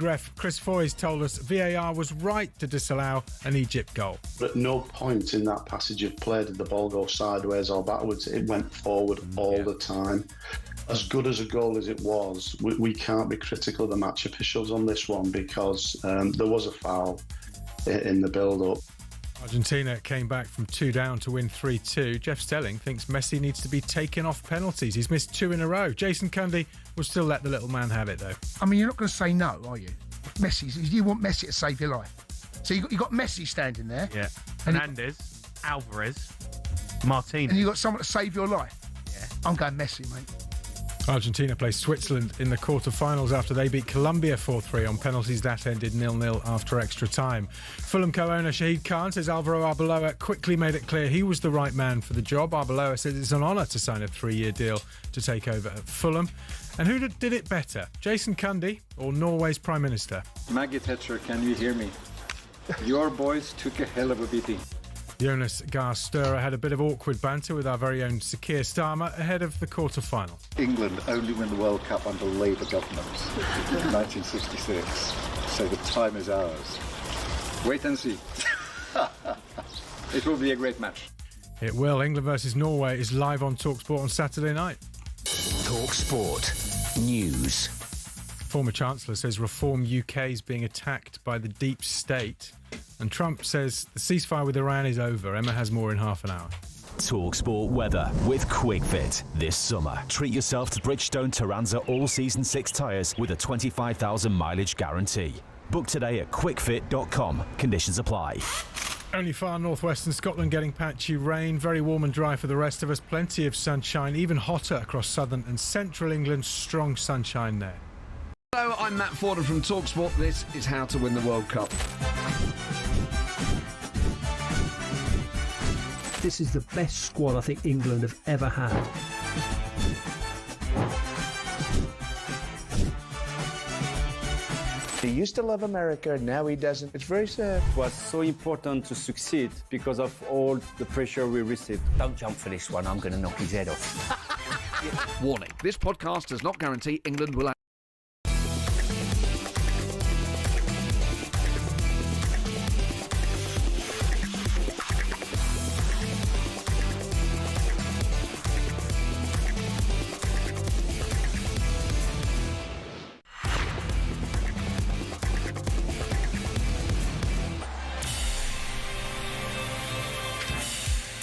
Ref Chris Foy's told us VAR was right to disallow an Egypt goal. At no point in that passage of play did the ball go sideways or backwards. It went forward all the time. As good as a goal as it was, we can't be critical of the match officials on this one because there was a foul in the build-up. Argentina came back from 2 down to win 3-2. Jeff Stelling thinks Messi needs to be taken off penalties. He's missed 2 in a row. Jason Cundy will still let the little man have it, though. I mean, you're not going to say no, are you? You want Messi to save your life. So you got Messi standing there. Yeah. Fernandes, Alvarez, Martinez. And you got someone to save your life. Yeah. I'm going Messi, mate. Argentina plays Switzerland in the quarter-finals after they beat Colombia 4-3 on penalties. That ended 0-0 after extra time. Fulham co-owner Shahid Khan says Alvaro Arbeloa quickly made it clear he was the right man for the job. Arbeloa says it's an honour to sign a 3-year deal to take over at Fulham. And who did it better, Jason Cundy or Norway's Prime Minister? Maggie Thatcher, can you hear me? Your boys took a hell of a beating. Jonas Gahr Störe had a bit of awkward banter with our very own Sakir Starmer ahead of the quarter-final. England only win the World Cup under Labour governments in 1966, so the time is ours. Wait and see. It will be a great match. It will. England versus Norway is live on talkSPORT on Saturday night. talkSPORT News. Former Chancellor says Reform UK is being attacked by the deep state. And Trump says the ceasefire with Iran is over. Emma has more in half an hour. talkSPORT weather with QuickFit. This summer, treat yourself to Bridgestone Turanza All-Season 6 tyres with a 25,000 mileage guarantee. Book today at quickfit.com. Conditions apply. Only far northwestern Scotland getting patchy rain. Very warm and dry for the rest of us. Plenty of sunshine, even hotter across southern and central England. Strong sunshine there. Hello, I'm Matt Forden from talkSPORT. This is How to Win the World Cup. This is the best squad I think England have ever had. He used to love America, now he doesn't. It's very sad. It was so important to succeed because of all the pressure we received. Don't jump for this one, I'm going to knock his head off. Warning, this podcast does not guarantee England will...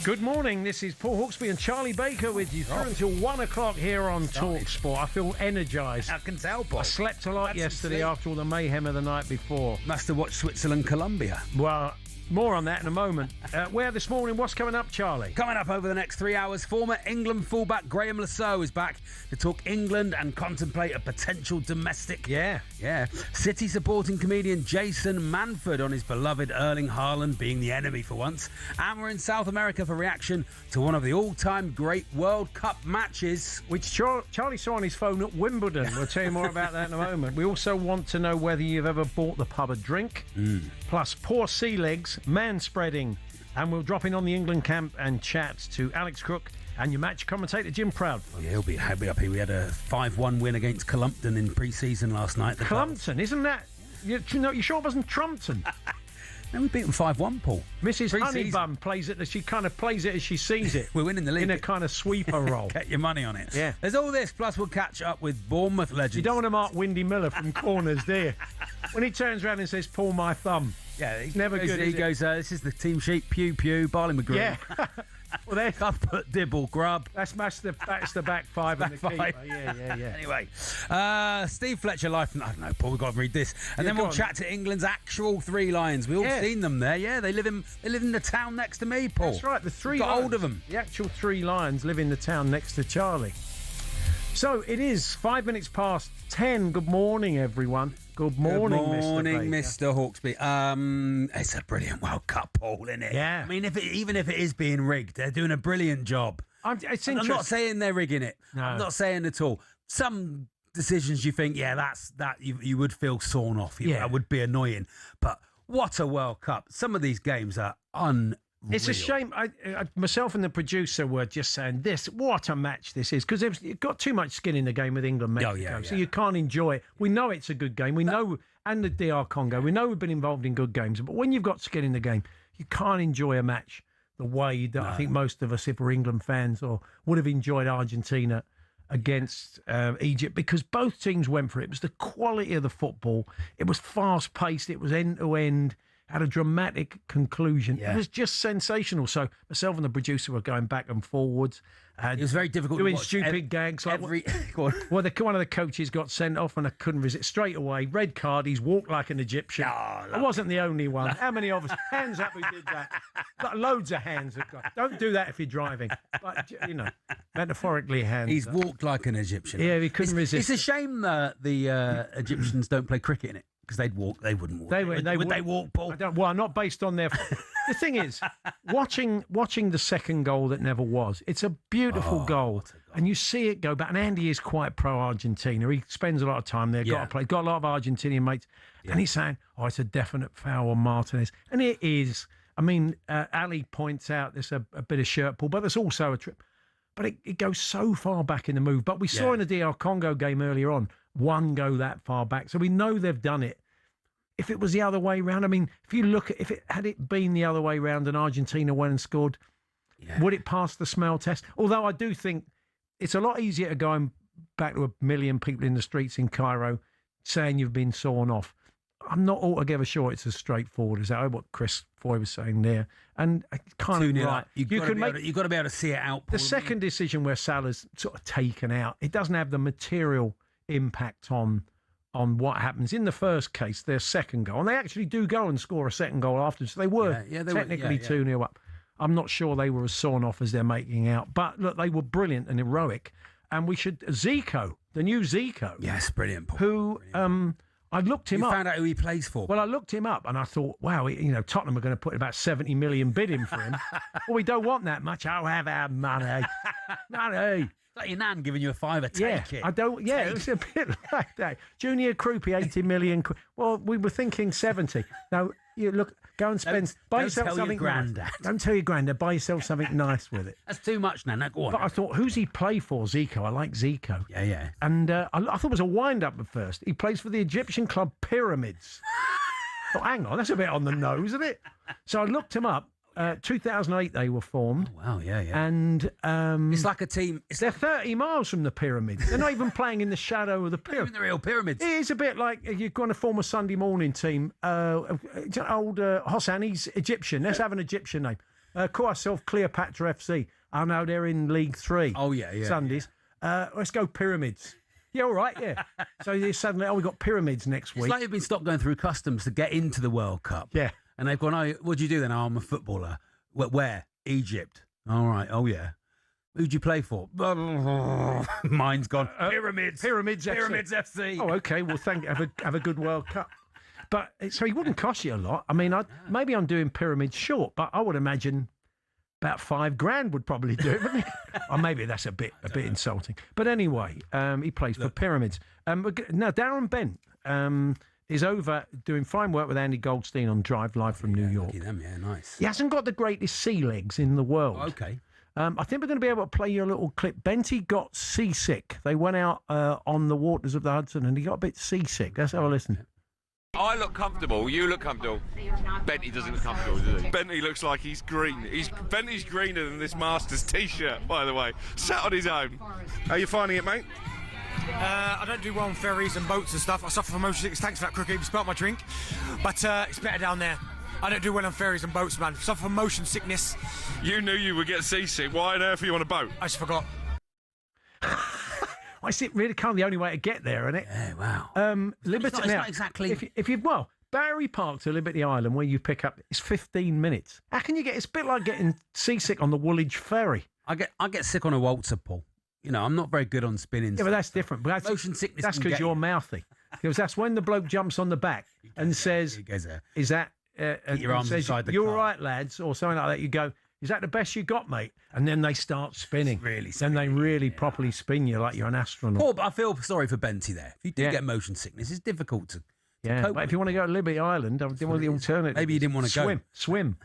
Good morning, this is Paul Hawksbee and Charlie Baker with you through until 1 o'clock here on talkSPORT. I feel energised. I can tell, Paul. I slept a lot yesterday after all the mayhem of the night before. Must have watched Switzerland-Colombia. Well, more on that in a moment. Where this morning, what's coming up, Charlie? Coming up over the next 3 hours, former England fullback Graham Lasseau is back to talk England and contemplate a potential domestic. Yeah. City supporting comedian Jason Manford on his beloved Erling Haaland being the enemy for once. And we're in South America for reaction to one of the all-time great World Cup matches. Which Charlie saw on his phone at Wimbledon. We'll tell you more about that in a moment. We also want to know whether you've ever bought the pub a drink. Plus, poor sea legs, man-spreading. And we'll drop in on the England camp and chat to Alex Crook and your match commentator, Jim Proudfoot. Yeah, he'll be happy up here. We had a 5-1 win against Columpton in pre-season last night. Columpton, isn't that... You sure it wasn't Trumpton? No, we beat them 5-1, Paul. Mrs. Honeybum plays it. She kind of plays it as she sees it. We're winning the league in a kind of sweeper role. Get your money on it. Yeah. There's all this. Plus, we'll catch up with Bournemouth legends. You don't want to mark Windy Miller from corners, do you? When he turns around and says, "Pull my thumb." Yeah, it's never good. He goes, "This is the team sheet. Pew pew. Barley McGree." Yeah. Well, there's put Dibble, Grub. That's the back five and the keeper. Yeah. Anyway, Steve Fletcher life. I don't know, Paul. We've got to read this, and then we'll chat to England's actual three lions. We've all seen them there. Yeah, they live in the town next to me, Paul. That's right. The three. Got lions, hold of them. The actual three lions live in the town next to Charlie. So it is 5 minutes past 10. Good morning, everyone. Good morning, Mr. Hawksbee. It's a brilliant World Cup, Paul, isn't it? Yeah. I mean, even if it is being rigged, they're doing a brilliant job. I'm not saying they're rigging it. No. I'm not saying at all. Some decisions you think, you would feel sawn off. That would be annoying. But what a World Cup. Some of these games are unreal. It's a shame. Myself and the producer were just saying this. What a match this is, because you've got too much skin in the game with England, Mexico, so you can't enjoy it. We know it's a good game. We know and the DR Congo. We know we've been involved in good games, but when you've got skin in the game, you can't enjoy a match the way that I think most of us, if we're England fans, or would have enjoyed Argentina against Egypt, because both teams went for it. It was the quality of the football. It was fast-paced. It was end-to-end. Had a dramatic conclusion. Yeah. It was just sensational. So myself and the producer were going back and forwards. It was very difficult doing to watch stupid gags. Like one of the coaches got sent off and I couldn't resist. Straight away, red card. He's walked like an Egyptian. I wasn't the only one. How many of us? Hands up who did that. Like, loads of hands have got. Don't do that if you're driving. But, metaphorically, hands He's up. walked like an Egyptian. Yeah, he couldn't resist. It's a shame that the Egyptians don't play cricket in it, because they'd walk. They wouldn't walk. Would they walk, Paul? Well, not based on their. The thing is, watching the second goal that never was. It's a beautiful goal, and you see it go back. And Andy is quite pro Argentina. He spends a lot of time there. Got a lot of Argentinian mates, and he's saying, "Oh, it's a definite foul on Martinez," and it is. I mean, Ali points out there's a bit of shirt pull, but there's also a trip. But it goes so far back in the move. But we saw in the DR Congo game earlier on one go that far back, so we know they've done it. If it was the other way round, I mean, if you look at had it been the other way round and Argentina went and scored, would it pass the smell test? Although I do think it's a lot easier to go back to 1 million people in the streets in Cairo saying you've been sawn off. I'm not altogether sure it's as straightforward as that. What Chris Foy was saying there, and kind of right. You've got to be able to see it out. The second decision where Salah's sort of taken out, it doesn't have the material impact on what happens. In the first case, their second goal, and they actually do go and score a second goal after, so they were technically 2-0 up. I'm not sure they were as sawn off as they're making out, but look, they were brilliant and heroic, and we should... Zico, the new Zico. Yes, brilliant, Paul. Who... I looked him up. You found out who he plays for? Well, I looked him up and I thought, wow, Tottenham are going to put about 70 million bid in for him. Well, we don't want that much. I'll have our money. Money. Like your nan giving you a fiver, take it. I don't. Yeah, it was a bit like that. Junior Krupi, 80 million. Well, we were thinking 70. Now you look, go and spend. Buy yourself something. Nice. Don't tell your granddad. Buy yourself something nice with it. That's too much, Nan. Go on. But I thought, who's he play for? Zico. I like Zico. Yeah. And I thought it was a wind-up at first. He plays for the Egyptian club Pyramids. Oh, hang on, that's a bit on the nose, isn't it? So I looked him up. 2008 they were formed. Oh, wow, yeah. And it's like a team. They're 30 miles from the pyramids. They're not even playing in the shadow of the pyramid. The real pyramids. It is a bit like you're going to form a Sunday morning team. Old Hossan, he's Egyptian. Let's have an Egyptian name. Call ourselves Cleopatra FC. I know they're in League 3. Oh, yeah. Sundays. Let's go Pyramids. Yeah, all right, yeah. So suddenly, we've got Pyramids next week. It's like you've been stopped going through customs to get into the World Cup. Yeah. And they've gone, oh, what do you do then? Oh, I'm a footballer. Where? Egypt. All right. Oh, yeah. Who'd you play for? Mine's gone. Pyramids. Pyramids FC. Oh, okay. Well, have a good World Cup. But so it wouldn't cost you a lot. I mean, maybe I'm doing Pyramids short, but I would imagine about $5,000 would probably do it, wouldn't it? Or maybe that's a bit insulting. But anyway, he plays for Pyramids. Now, Darren Bent is over doing fine work with Andy Goldstein on Drive Live from New York. Them, yeah, nice. He hasn't got the greatest sea legs in the world. Okay. I think we're going to be able to play you a little clip. Benty got seasick. They went out on the waters of the Hudson and he got a bit seasick. Let's have a listen. I look comfortable. You look comfortable. Benty doesn't look comfortable, does he? Benty looks like he's green. Benty's greener than this Masters T-shirt, by the way. Sat on his own. How are you finding it, mate? I don't do well on ferries and boats and stuff. I suffer from motion sickness. Thanks for that, Crooked. You spelt my drink. But it's better down there. I don't do well on ferries and boats, man. Suffer from motion sickness. You knew you would get seasick. Why on earth are you on a boat? I just forgot. I see it really kind of the only way to get there, isn't it? Yeah, wow. Liberty, it's not exactly... If you Barry Park to Liberty Island, where you pick up, it's 15 minutes. How can you get... It's a bit like getting seasick on the Woolwich Ferry. I get sick on a waltzer, Paul. I'm not very good on spinning. Yeah, but that's different. But motion sickness. That's because you're mouthy. Because that's when the bloke jumps on the back and says, "Is that?" Get your arms inside the "You're car. all right, lads," or something like that. You go, "Is that the best you got, mate?" And then they start spinning. Then they really properly spin you like you're an astronaut. Paul, but I feel sorry for Benty there. If you do get motion sickness, it's difficult to cope but if you want to go to Liberty Island, I didn't want the alternative. Maybe you didn't want to go. Swim.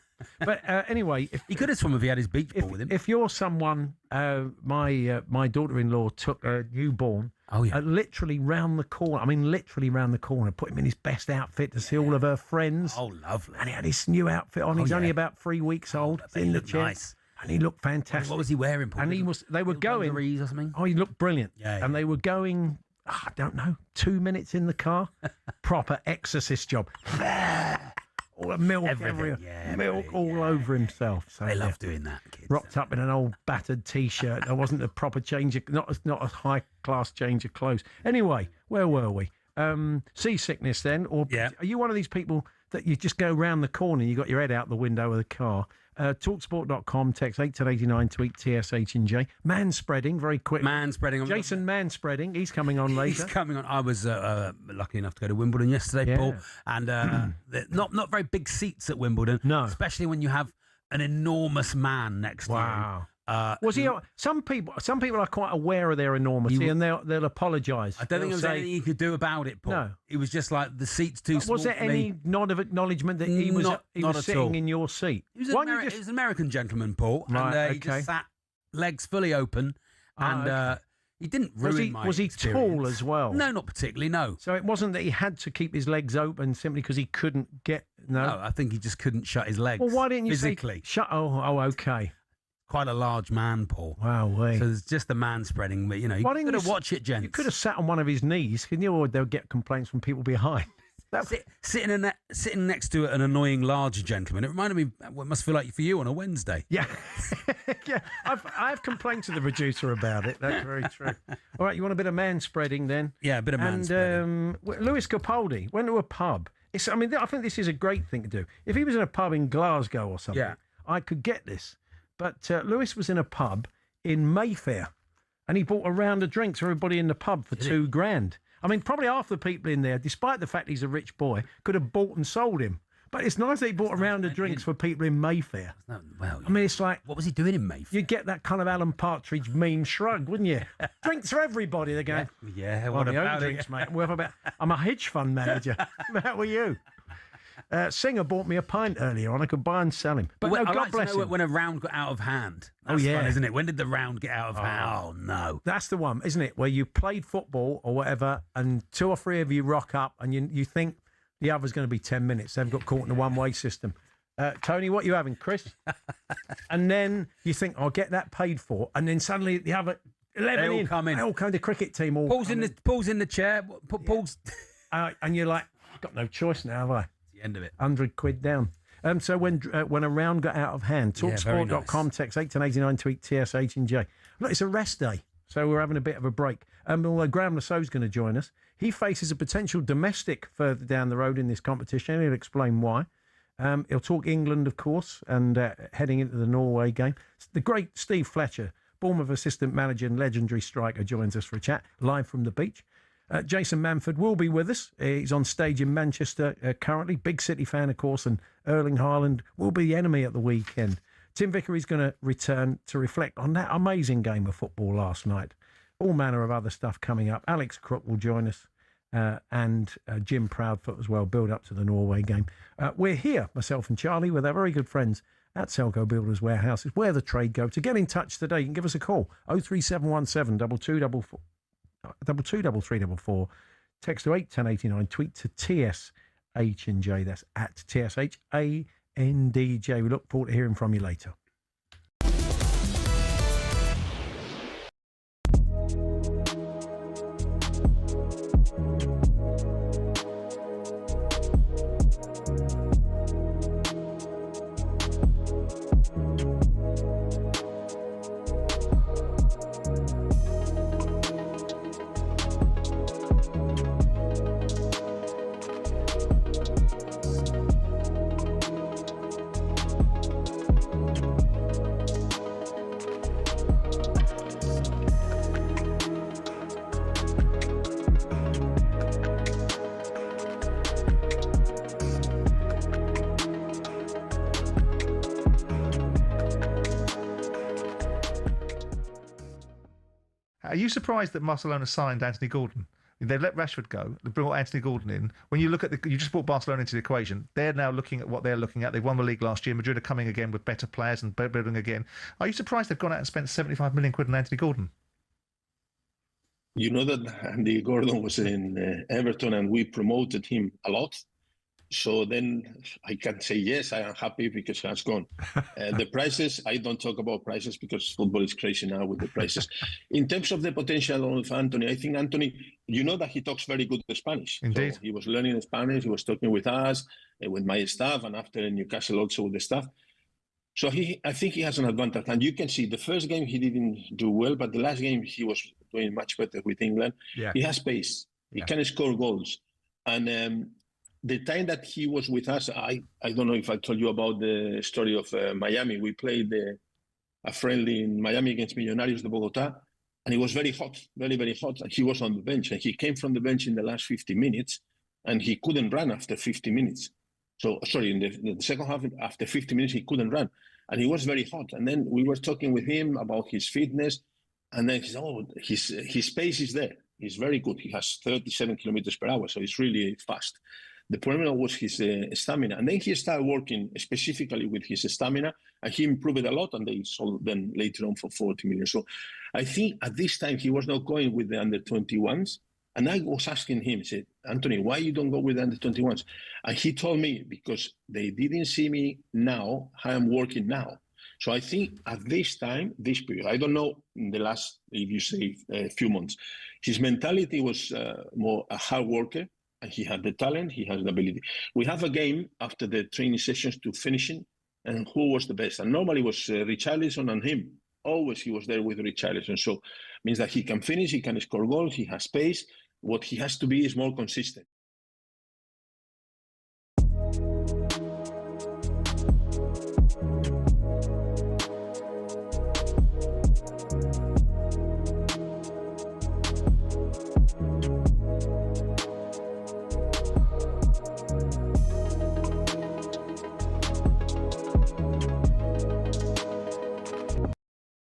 But anyway, he could have swum if he had his beach ball with him. If you're someone, my daughter-in-law took a newborn Oh, yeah. Literally round the corner. I mean, literally round the corner. Put him in his best outfit to see all of her friends. Oh, lovely. And he had his new outfit on. He's only about 3 weeks old. He in the looked chair. nice. And he looked fantastic. What was he wearing, Paul? And they were going. Or something? Oh, he looked brilliant. Yeah. And they were going, I don't know, 2 minutes in the car. Proper exorcist job. All the milk everywhere. Yeah, milk all over himself. So they love doing that, kids. Rocked up in an old battered T-shirt. There wasn't a proper change of, not a high class change of clothes. Anyway, where were we? Seasickness then, or are you one of these people that you just go round the corner and you got your head out the window of the car? Talksport.com, text 81089, tweet TSH and J. Man-spreading, very quick. Man-spreading. Jason Man-spreading, he's coming on later. He's coming on. I was lucky enough to go to Wimbledon yesterday, Paul, and not very big seats at Wimbledon. No. Especially when you have an enormous man next to you. Was he? Some people are quite aware of their enormity, and they'll apologise. I don't think there was anything he could do about it, Paul. No, it was just like the seat's too small. Was there any nod of acknowledgement that he was sitting in your seat? He was an American gentleman, Paul, and he just sat legs fully open, and he didn't ruin my Was he experience. tall as well? No, not particularly. No. So it wasn't that he had to keep his legs open simply because he couldn't get. No, I think he just couldn't shut his legs. Well, why didn't you physically shut? Oh, okay. Quite a large man, Paul. Wow, so there's just the man spreading, but you could have watched it, gents. You could have sat on one of his knees, couldn't you? Or they'll get complaints from people behind. Sitting next to an annoying larger gentleman. It reminded me what it must feel like for you on a Wednesday. Yeah, yeah. I've complained to the producer about it. That's very true. All right, you want a bit of man spreading then? Yeah, a bit of man spreading. Lewis Capaldi went to a pub. I think this is a great thing to do. If he was in a pub in Glasgow or something, I could get this. But Lewis was in a pub in Mayfair, and he bought a round of drinks for everybody in the pub for $2,000. I mean, probably half the people in there, despite the fact he's a rich boy, could have bought and sold him. But it's nice that he bought a round of drinks for people in Mayfair. I mean, it's like... What was he doing in Mayfair? You'd get that kind of Alan Partridge meme shrug, wouldn't you? Drinks for everybody. They're going, what about drinks, mate? I'm a hedge fund manager. How are you? Singer bought me a pint earlier on. I could buy and sell him. But God bless him. When a round got out of hand. That's fun, isn't it? When did the round get out of hand? Oh, no. That's the one, isn't it? Where you played football or whatever, and 2 or 3 of you rock up, and you think the other's going to be 10 minutes. They've got caught in the one-way system. Tony, what are you having, Chris? And then you think, I'll get that paid for, and then suddenly the other 11 they all come in. They all come, the cricket team all Paul's in the chair. Paul's... and you're like, I've got no choice now, have I? End of it. £100 down. So when a round got out of hand, talksport.com, text 81089, tweet TSH and J. Look, it's a rest day, so we're having a bit of a break. Although Graham Lassau's going to join us, he faces a potential domestic further down the road in this competition. He'll explain why. He'll talk England, of course, and heading into the Norway game. The great Steve Fletcher, Bournemouth assistant manager and legendary striker, joins us for a chat live from the beach. Jason Manford will be with us. He's on stage in Manchester currently. Big City fan, of course, and Erling Haaland will be the enemy at the weekend. Tim Vickery's going to return to reflect on that amazing game of football last night. All manner of other stuff coming up. Alex Crook will join us and Jim Proudfoot as well, build up to the Norway game. We're here, myself and Charlie, with our very good friends at Selco Builders Warehouse. It's where the trade go. To get in touch today, you can give us a call, 03717 2244. 223344. Text to 81089. Tweet to TSH and J. That's at TSHANDJ. We look forward to hearing from you later. Are you surprised that Barcelona signed Anthony Gordon? They've let Rashford go. They brought Anthony Gordon in. When you look at you just brought Barcelona into the equation. They're now looking at what they're looking at. They won the league last year. Madrid are coming again with better players and building again. Are you surprised they've gone out and spent 75 million quid on Anthony Gordon? You know that Andy Gordon was in Everton and we promoted him a lot. So then I can say, yes, I am happy because he has gone. The prices, I don't talk about prices because football is crazy now with the prices. In terms of the potential of Anthony, I think Anthony, you know that he talks very good Spanish. Indeed. So he was learning Spanish, he was talking with us, with my staff, and after in Newcastle also with the staff. So I think he has an advantage. And you can see the first game he didn't do well, but the last game he was doing much better with England. Yeah. He has pace. He can score goals. And the time that he was with us, I don't know if I told you about the story of Miami. We played a friendly in Miami against Millonarios de Bogotá, and it was very hot, very, very hot. And he was on the bench, and he came from the bench in the last 50 minutes, and he couldn't run after 50 minutes. So, sorry, in the second half, after 50 minutes, he couldn't run, and he was very hot. And then we were talking with him about his fitness, and then he said, oh, his pace is there. He's very good. He has 37 kilometers per hour, so he's really fast. The problem was his stamina. And then he started working specifically with his stamina, and he improved it a lot, and they sold them later on for 40 million. So I think at this time he was not going with the under-21s. And I was asking him, I said, Anthony, why you don't go with the under-21s? And he told me, because they didn't see me now, how I'm working now. So I think at this time, this period, I don't know in the last, if you say, a few months, his mentality was more a hard worker. And he had the talent, he has the ability. We have a game after the training sessions to finishing, and who was the best? And normally it was Richarlison and him. Always he was there with Richarlison. So means that he can finish, he can score goals, he has pace. What he has to be is more consistent.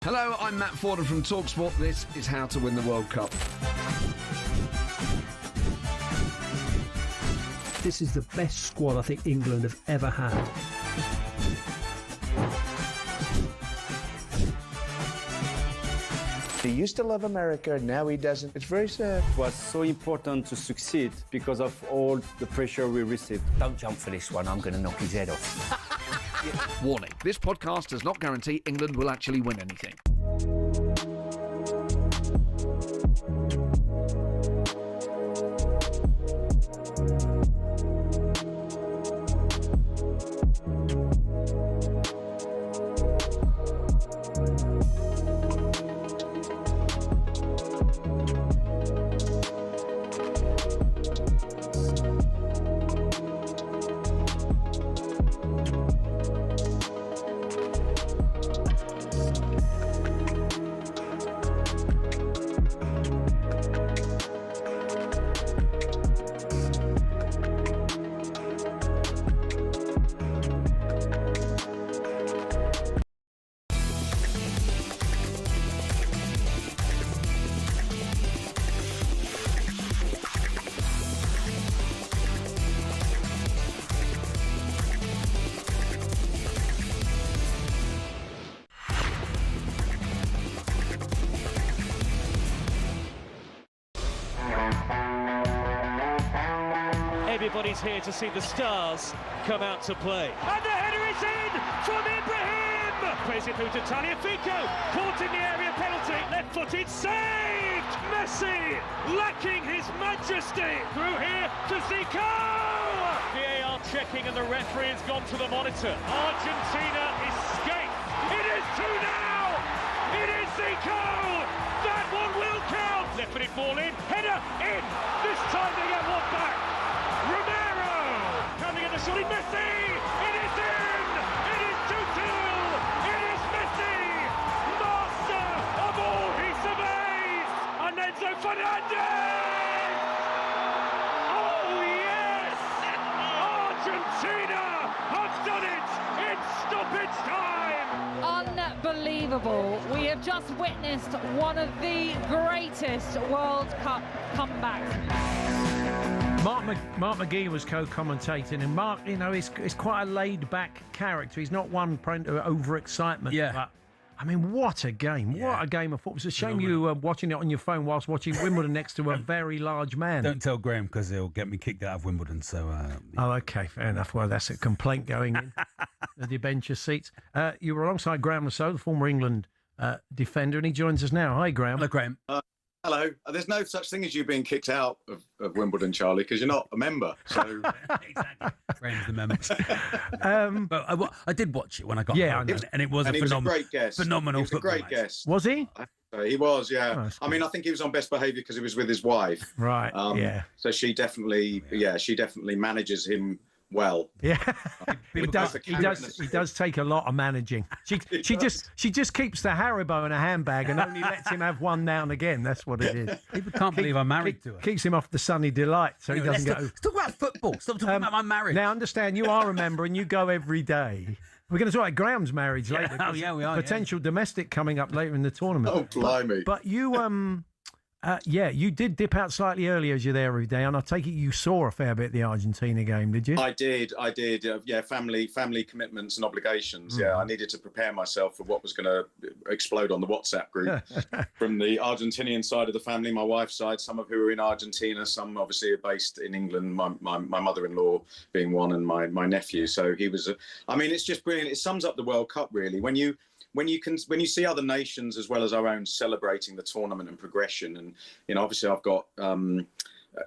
Hello, I'm Matt Fordham from talkSPORT. This is How to Win the World Cup. This is the best squad I think England have ever had. He used to love America, now he doesn't. It's very sad. It was so important to succeed because of all the pressure we received. Don't jump for this one, I'm going to knock his head off. Warning, this podcast does not guarantee England will actually win anything. Everybody's here to see the stars come out to play. And the header is in from Ibrahim! Plays it through to Tagliafico. Caught in the area, penalty. Left-footed, saved! Messi lacking his majesty. Through here to Zico! VAR checking and the referee has gone to the monitor. Argentina escaped. It is 2 now! It is Zico! That one will count! Left-footed ball in. Header in! This time they get one back. Romero coming in the shot. Messi! It is in! It is 2-2! It is Messi! Master of all he surveys! And Enzo Fernandez! Oh yes! Argentina have done it in stoppage time! Unbelievable. We have just witnessed one of the greatest World Cup comebacks. Mark McGee was co-commentating, and Mark, you know, is quite a laid-back character. He's not one prone to over-excitement. Yeah. But I mean, what a game. Yeah. What a game of football. It's a shame you were watching it on your phone whilst watching Wimbledon next to a very large man. Don't tell Graham because he'll get me kicked out of Wimbledon. So. Oh, okay, fair enough. Well, that's a complaint going in. The debenture seats. You were alongside Graham Lasso, the former England defender, and he joins us now. Hi, Graham. Hello, Graham. Hello. There's no such thing as you being kicked out of Wimbledon, Charlie, because you're not a member. So exactly. Graham's the member. But I did watch it when I got home, and it was a great guest. Phenomenal. He was a great guest. Was he? He was, yeah. I mean, I think he was on best behaviour because he was with his wife. Right. Yeah. So she definitely manages him well. Yeah. He does take a lot of managing. She just keeps the Haribo in a handbag and only lets him have one now and again. That's what it is. People can't believe I'm married to her. Keeps him off the sunny delight so he doesn't go. Let's talk about football. Stop talking about my marriage. Now, understand, you are a member and you go every day. We're going to talk about Graham's marriage later. Oh, yeah, we are. Potential domestic coming up later in the tournament. Oh, blimey. But you, you did dip out slightly earlier as you're there every day, and I take it you saw a fair bit of the Argentina game, did you? I did. Family commitments and obligations. Yeah, I needed to prepare myself for what was going to explode on the WhatsApp group from the Argentinian side of the family, my wife's side, some of who are in Argentina, some obviously are based in England, my mother-in-law being one, and my nephew. So he was, it's just brilliant. It sums up the World Cup, really. When you see other nations as well as our own celebrating the tournament and progression, and obviously I've got a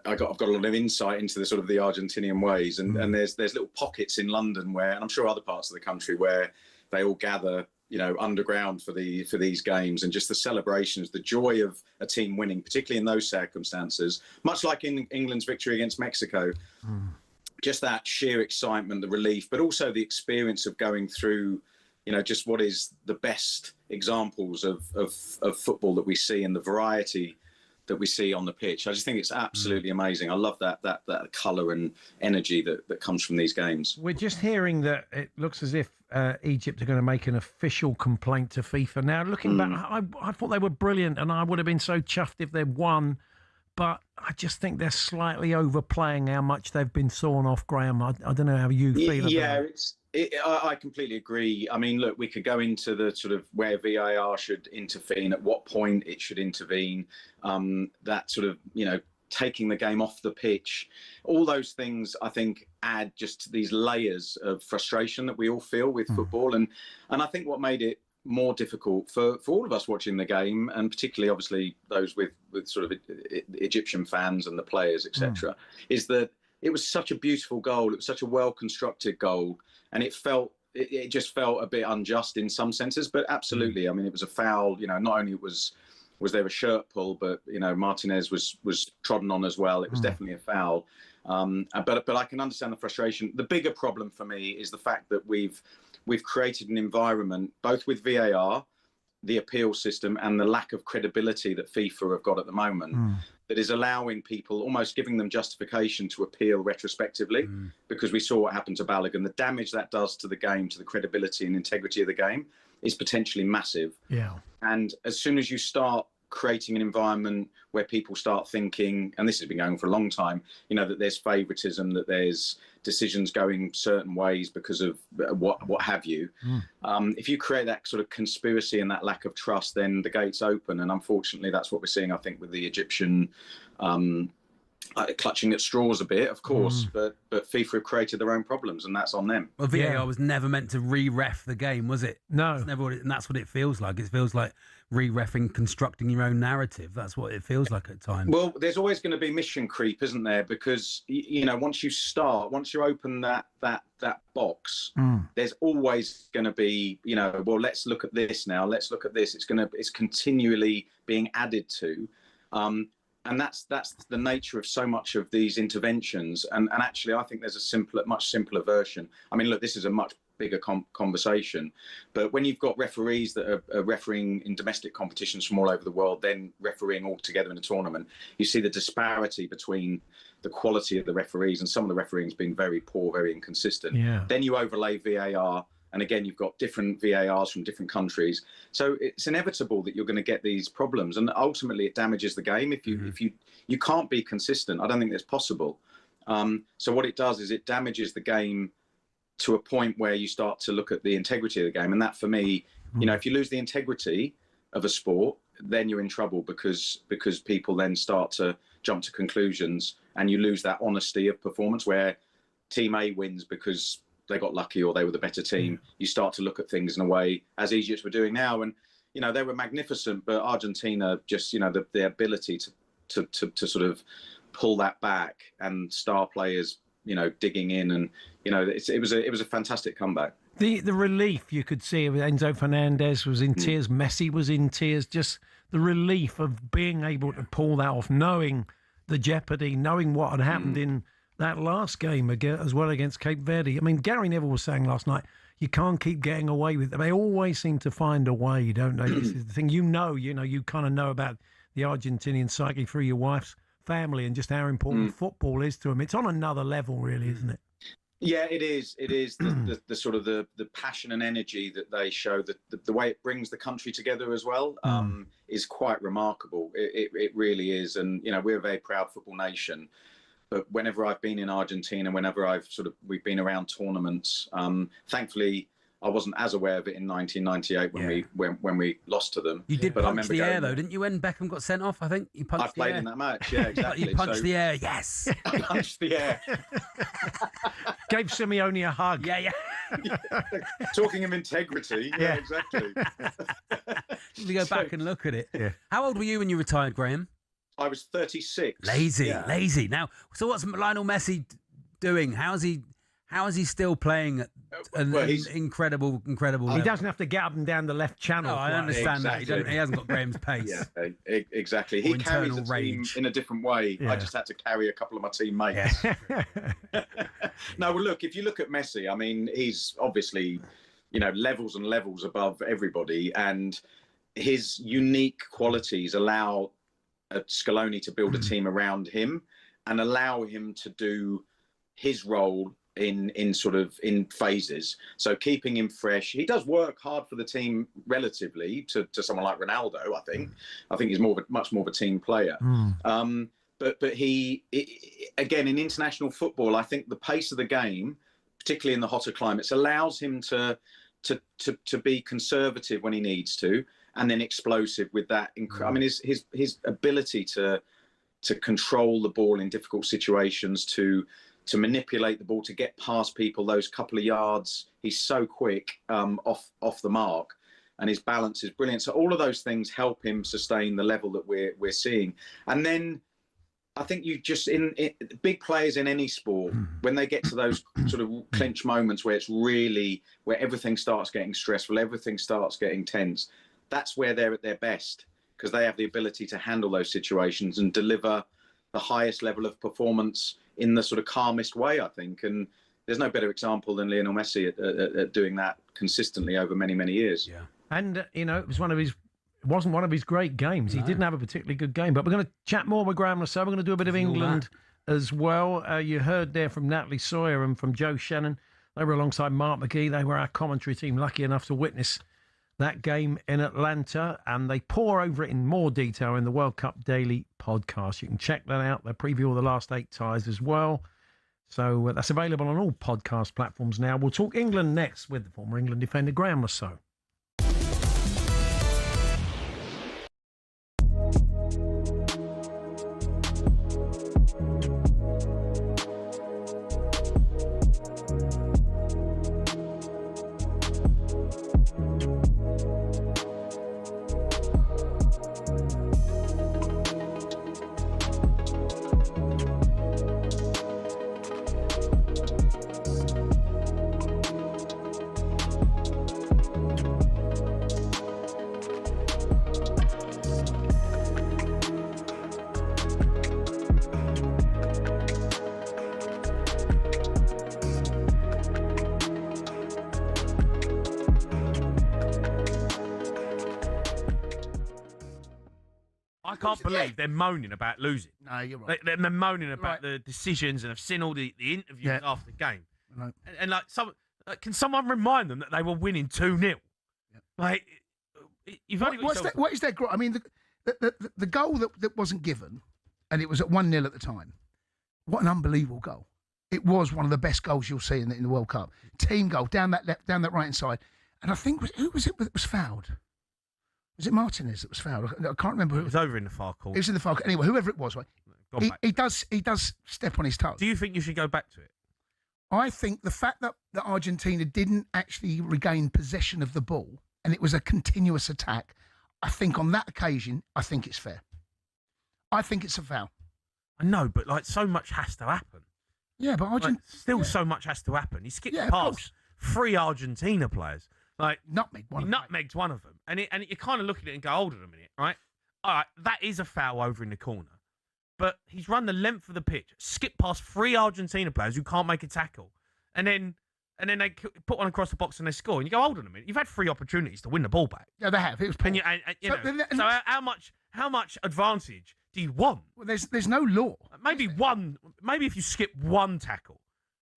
lot of insight into the sort of the Argentinian ways, and there's little pockets in London where, and I'm sure other parts of the country where they all gather, underground for these games, and just the celebrations, the joy of a team winning, particularly in those circumstances, much like in England's victory against Mexico. Just that sheer excitement, the relief, but also the experience of going through, just what is the best examples of football that we see and the variety that we see on the pitch. I just think it's absolutely amazing. I love that colour and energy that comes from these games. We're just hearing that it looks as if Egypt are going to make an official complaint to FIFA. Now, looking back, I thought they were brilliant, and I would have been so chuffed if they'd won. But I just think they're slightly overplaying how much they've been sawn off, Graham. I don't know how you feel about it. I completely agree. I mean, look, we could go into the sort of where VAR should intervene, at what point it should intervene, that sort of, taking the game off the pitch. All those things, I think, add just to these layers of frustration that we all feel with football. And I think what made it more difficult for all of us watching the game, and particularly obviously those with sort of Egyptian fans and the players, etc., is that it was such a beautiful goal. It was such a well-constructed goal, and it just felt a bit unjust in some senses. But absolutely, I mean, it was a foul. Not only was there a shirt pull, but Martinez was trodden on as well. It was definitely a foul. But I can understand the frustration. The bigger problem for me is the fact that we've created an environment, both with VAR, the appeal system, and the lack of credibility that FIFA have got at the moment, that is allowing people, almost giving them justification to appeal retrospectively, because we saw what happened to Balogun. The damage that does to the game, to the credibility and integrity of the game, is potentially massive. Yeah. And as soon as you start creating an environment where people start thinking, and this has been going for a long time, that there's favoritism, that there's decisions going certain ways because of what have you. If you create that sort of conspiracy and that lack of trust, then the gates open. And unfortunately, that's what we're seeing, I think, with the Egyptian clutching at straws a bit, of course, but FIFA have created their own problems, and that's on them. Well, VAR was never meant to re-ref the game, was it? No. It's never, and that's what it feels like. It feels like re-reffing, constructing your own narrative. That's what it feels like at times. Well, there's always going to be mission creep, isn't there? Because once you open that box, there's always going to be, well, let's look at this now. Let's look at this. It's continually being added to. And that's the nature of so much of these interventions. And actually, I think there's a much simpler version. I mean, look, this is a much bigger conversation, but when you've got referees that are refereeing in domestic competitions from all over the world, then refereeing all together in a tournament, you see the disparity between the quality of the referees, and some of the refereeing's been very poor, very inconsistent. Yeah. Then you overlay VAR, and again, you've got different VARs from different countries. So it's inevitable that you're going to get these problems, and ultimately it damages the game. If you can't be consistent, I don't think that's possible. So what it does is it damages the game to a point where you start to look at the integrity of the game, and that for me You know, if you lose the integrity of a sport, then you're in trouble because people then start to jump to conclusions, and you lose that honesty of performance where Team A wins because they got lucky or they were the better team. You start to look at things in a way, as Egypt were doing now, and you know they were magnificent, but Argentina just, you know, the ability to sort of pull that back, and star players, you know, digging in, and you know it was a fantastic comeback. The relief you could see, Enzo Fernandez was in tears, Messi was in tears, just the relief of being able to pull that off, knowing the jeopardy, knowing what had happened in that last game as well against Cape Verde. I mean, Gary Neville was saying last night, you can't keep getting away with it. They always seem to find a way, don't they? This is the thing. You kind of know about the Argentinian psyche through your wife's family and just how important football is to them. It's on another level, really, isn't it? Yeah, it is. It is the sort of the passion and energy that they show, the way it brings the country together as well, is quite remarkable. It really is. And, you know, we're a very proud football nation. But whenever I've been in Argentina, whenever we've been around tournaments, thankfully I wasn't as aware of it in 1998 when we lost to them. You did but punch the air, though, didn't you, when Beckham got sent off? I think you punched the air. I played in that match, yeah, exactly. You punched the air, yes. I punched the air. Gave Simeone a hug. Yeah. Talking of integrity, yeah, exactly. We go back and look at it. Yeah. How old were you when you retired, Graham? I was 36. Lazy. Now, so what's Lionel Messi doing? How is he still playing at an incredible He doesn't have to get up and down the left channel. No, I understand that. He hasn't got Graham's pace. Yeah, exactly. He carries the team in a different way. Yeah. I just had to carry a couple of my teammates. Yeah. No, well, look, if you look at Messi, I mean, he's obviously, you know, levels and levels above everybody, and his unique qualities allow Scaloni to build a team around him and allow him to do his role in phases. So keeping him fresh. He does work hard for the team relatively to someone like Ronaldo, I think. I think he's much more of a team player. But he again, in international football, I think the pace of the game, particularly in the hotter climates, allows him to be conservative when he needs to, and then explosive with that. I mean, his ability to control the ball in difficult situations, to manipulate the ball, to get past people those couple of yards. He's so quick off the mark, and his balance is brilliant. So all of those things help him sustain the level that we're seeing. And then I think you just in big players in any sport, when they get to those sort of clinch moments where where everything starts getting stressful, everything starts getting tense, that's where they're at their best, because they have the ability to handle those situations and deliver the highest level of performance in the sort of calmest way, I think. And there's no better example than Lionel Messi at doing that consistently over many, many years. Yeah. And, you know, it wasn't one of his great games. He didn't have a particularly good game. But we're going to chat more with Graham Lasso. We're going to do a bit of England as well. You heard there from Natalie Sawyer and from Joe Shannon. They were alongside Mark McGee. They were our commentary team, lucky enough to witness that game in Atlanta, and they pour over it in more detail in the World Cup Daily podcast. You can check that out. They preview all the last 8 ties as well. So that's available on all podcast platforms now. We'll talk England next with the former England defender Graham Lasso. I can't believe they're moaning about losing. No, you're right. They're moaning about the decisions, and I've seen all the interviews after the game. Right. And can someone remind them that they were winning 2-0? Yeah. Like, you've only got what is their? I mean, the goal that wasn't given, and it was at 1-0 at the time. What an unbelievable goal! It was one of the best goals you'll see in the World Cup. Team goal down that right hand side. And I think, who was it that was fouled? Was it Martinez that was fouled? I can't remember who. It was over in the far corner. It was in the far corner. Anyway, whoever it was, right? He does step on his toes. Do you think you should go back to it? I think the fact that Argentina didn't actually regain possession of the ball and it was a continuous attack, I think on that occasion, I think it's fair. I think it's a foul. I know, but like so much has to happen. Yeah, but Argentina... so much has to happen. He skipped past 3 Argentina players. Like nutmegged one of them. And you kind of look at it and go, hold on a minute, right? All right, that is a foul over in the corner. But he's run the length of the pitch, skipped past 3 Argentina players who can't make a tackle. And then they put one across the box and they score. And you go, hold on a minute, you've had 3 opportunities to win the ball back. Yeah, they have. It was poor. So how much advantage do you want? Well, there's no law. Maybe if you skip 1 tackle.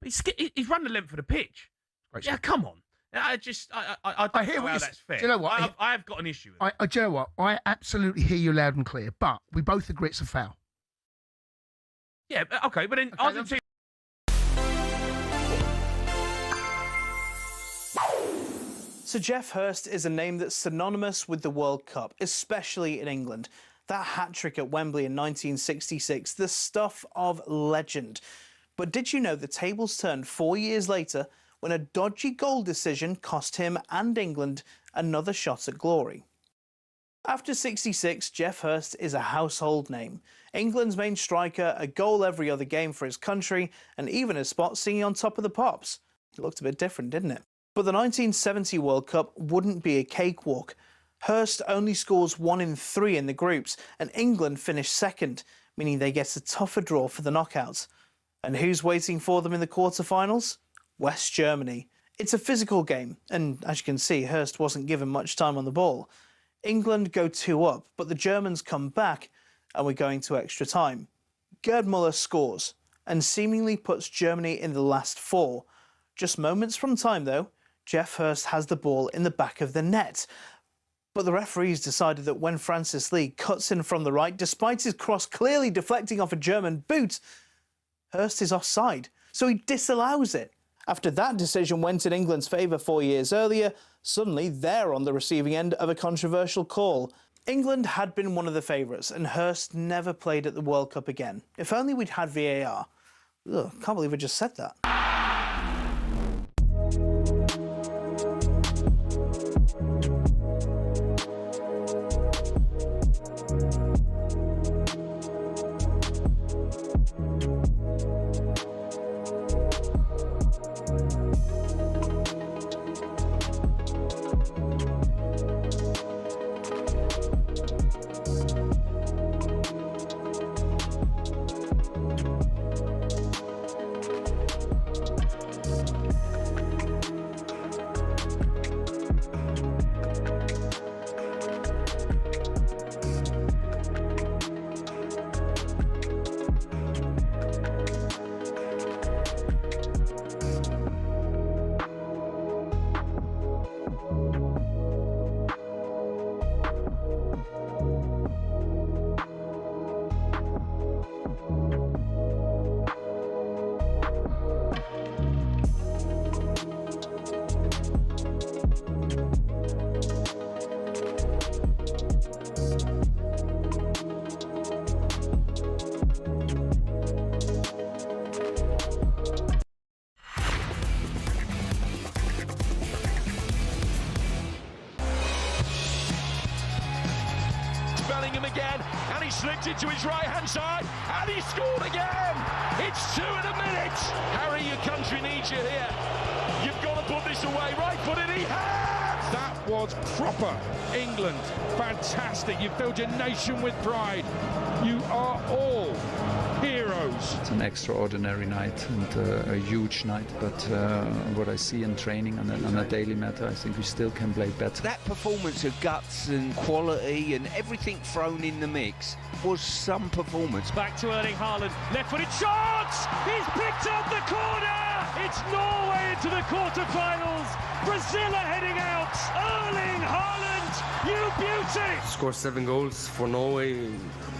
But he's run the length of the pitch. Right, yeah, come on. I don't hear what that's fair. Do you know what? I have got an issue with it. Do you know what? I absolutely hear you loud and clear, but we both agree it's a foul. Yeah, okay, but then Argentina... So Jeff Hurst is a name that's synonymous with the World Cup, especially in England. That hat-trick at Wembley in 1966, the stuff of legend. But did you know the tables turned 4 years later when a dodgy goal decision cost him and England another shot at glory? After 66, Jeff Hurst is a household name. England's main striker, a goal every other game for his country, and even a spot singing on Top of the Pops. It looked a bit different, didn't it? But the 1970 World Cup wouldn't be a cakewalk. Hurst only scores 1 in 3 in the groups, and England finish second, meaning they get a tougher draw for the knockouts. And who's waiting for them in the quarterfinals? West Germany. It's a physical game, and as you can see, Hurst wasn't given much time on the ball. England go 2 up, but the Germans come back, and we're going to extra time. Gerd Müller scores, and seemingly puts Germany in the last 4. Just moments from time, though, Jeff Hurst has the ball in the back of the net. But the referees decided that when Francis Lee cuts in from the right, despite his cross clearly deflecting off a German boot, Hurst is offside, so he disallows it. After that decision went in England's favour 4 years earlier, suddenly they're on the receiving end of a controversial call. England had been one of the favourites, and Hurst never played at the World Cup again. If only we'd had VAR. Ugh, can't believe I just said that. Again, and he slipped it to his right-hand side, and he scored again! It's 2 in a minute! Harry, your country needs you here. You've got to put this away, right footed, he has! That was proper England. Fantastic. You filled your nation with pride. You are all heroes. It's an extraordinary night and a huge night, but what I see in training on a daily matter, I think we still can play better. That performance of guts and quality and everything thrown in the mix was some performance. Back to Erling Haaland, left-footed shot! He's picked up the corner! It's Norway in into the quarter-finals. Brazil are heading out. Erling Haaland, you beauty. Score 7 goals for Norway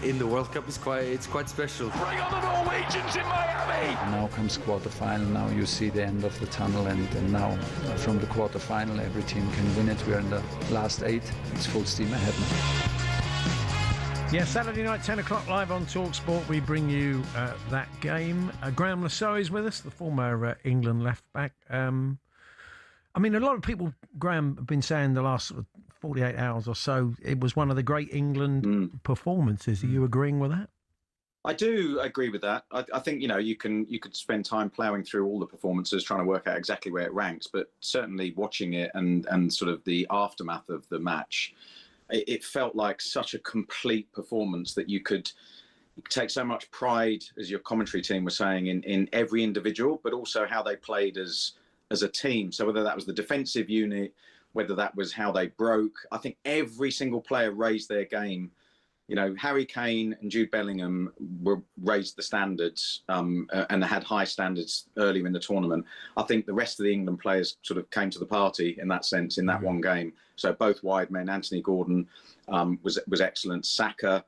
in the World Cup is quite special. Bring on the Norwegians in Miami. Now comes quarter-final. Now you see the end of the tunnel, and now from the quarter-final, every team can win it. We're in the last 8. It's full steam ahead now. Yeah, Saturday night, 10 o'clock, live on talkSPORT. We bring you that game. Graham Lasseau is with us, the former England left-back. I mean, a lot of people, Graham, have been saying the last 48 hours or so, it was one of the great England performances. Are you agreeing with that? I do agree with that. I think, you could spend time ploughing through all the performances, trying to work out exactly where it ranks, but certainly watching it and sort of the aftermath of the match, it felt like such a complete performance that you could take so much pride, as your commentary team was saying, in every individual, but also how they played as a team. So whether that was the defensive unit, whether that was how they broke, I think every single player raised their game. Harry Kane and Jude Bellingham raised the standards and had high standards earlier in the tournament. I think the rest of the England players sort of came to the party in that sense in that one game. So both wide men, Anthony Gordon was excellent. Saka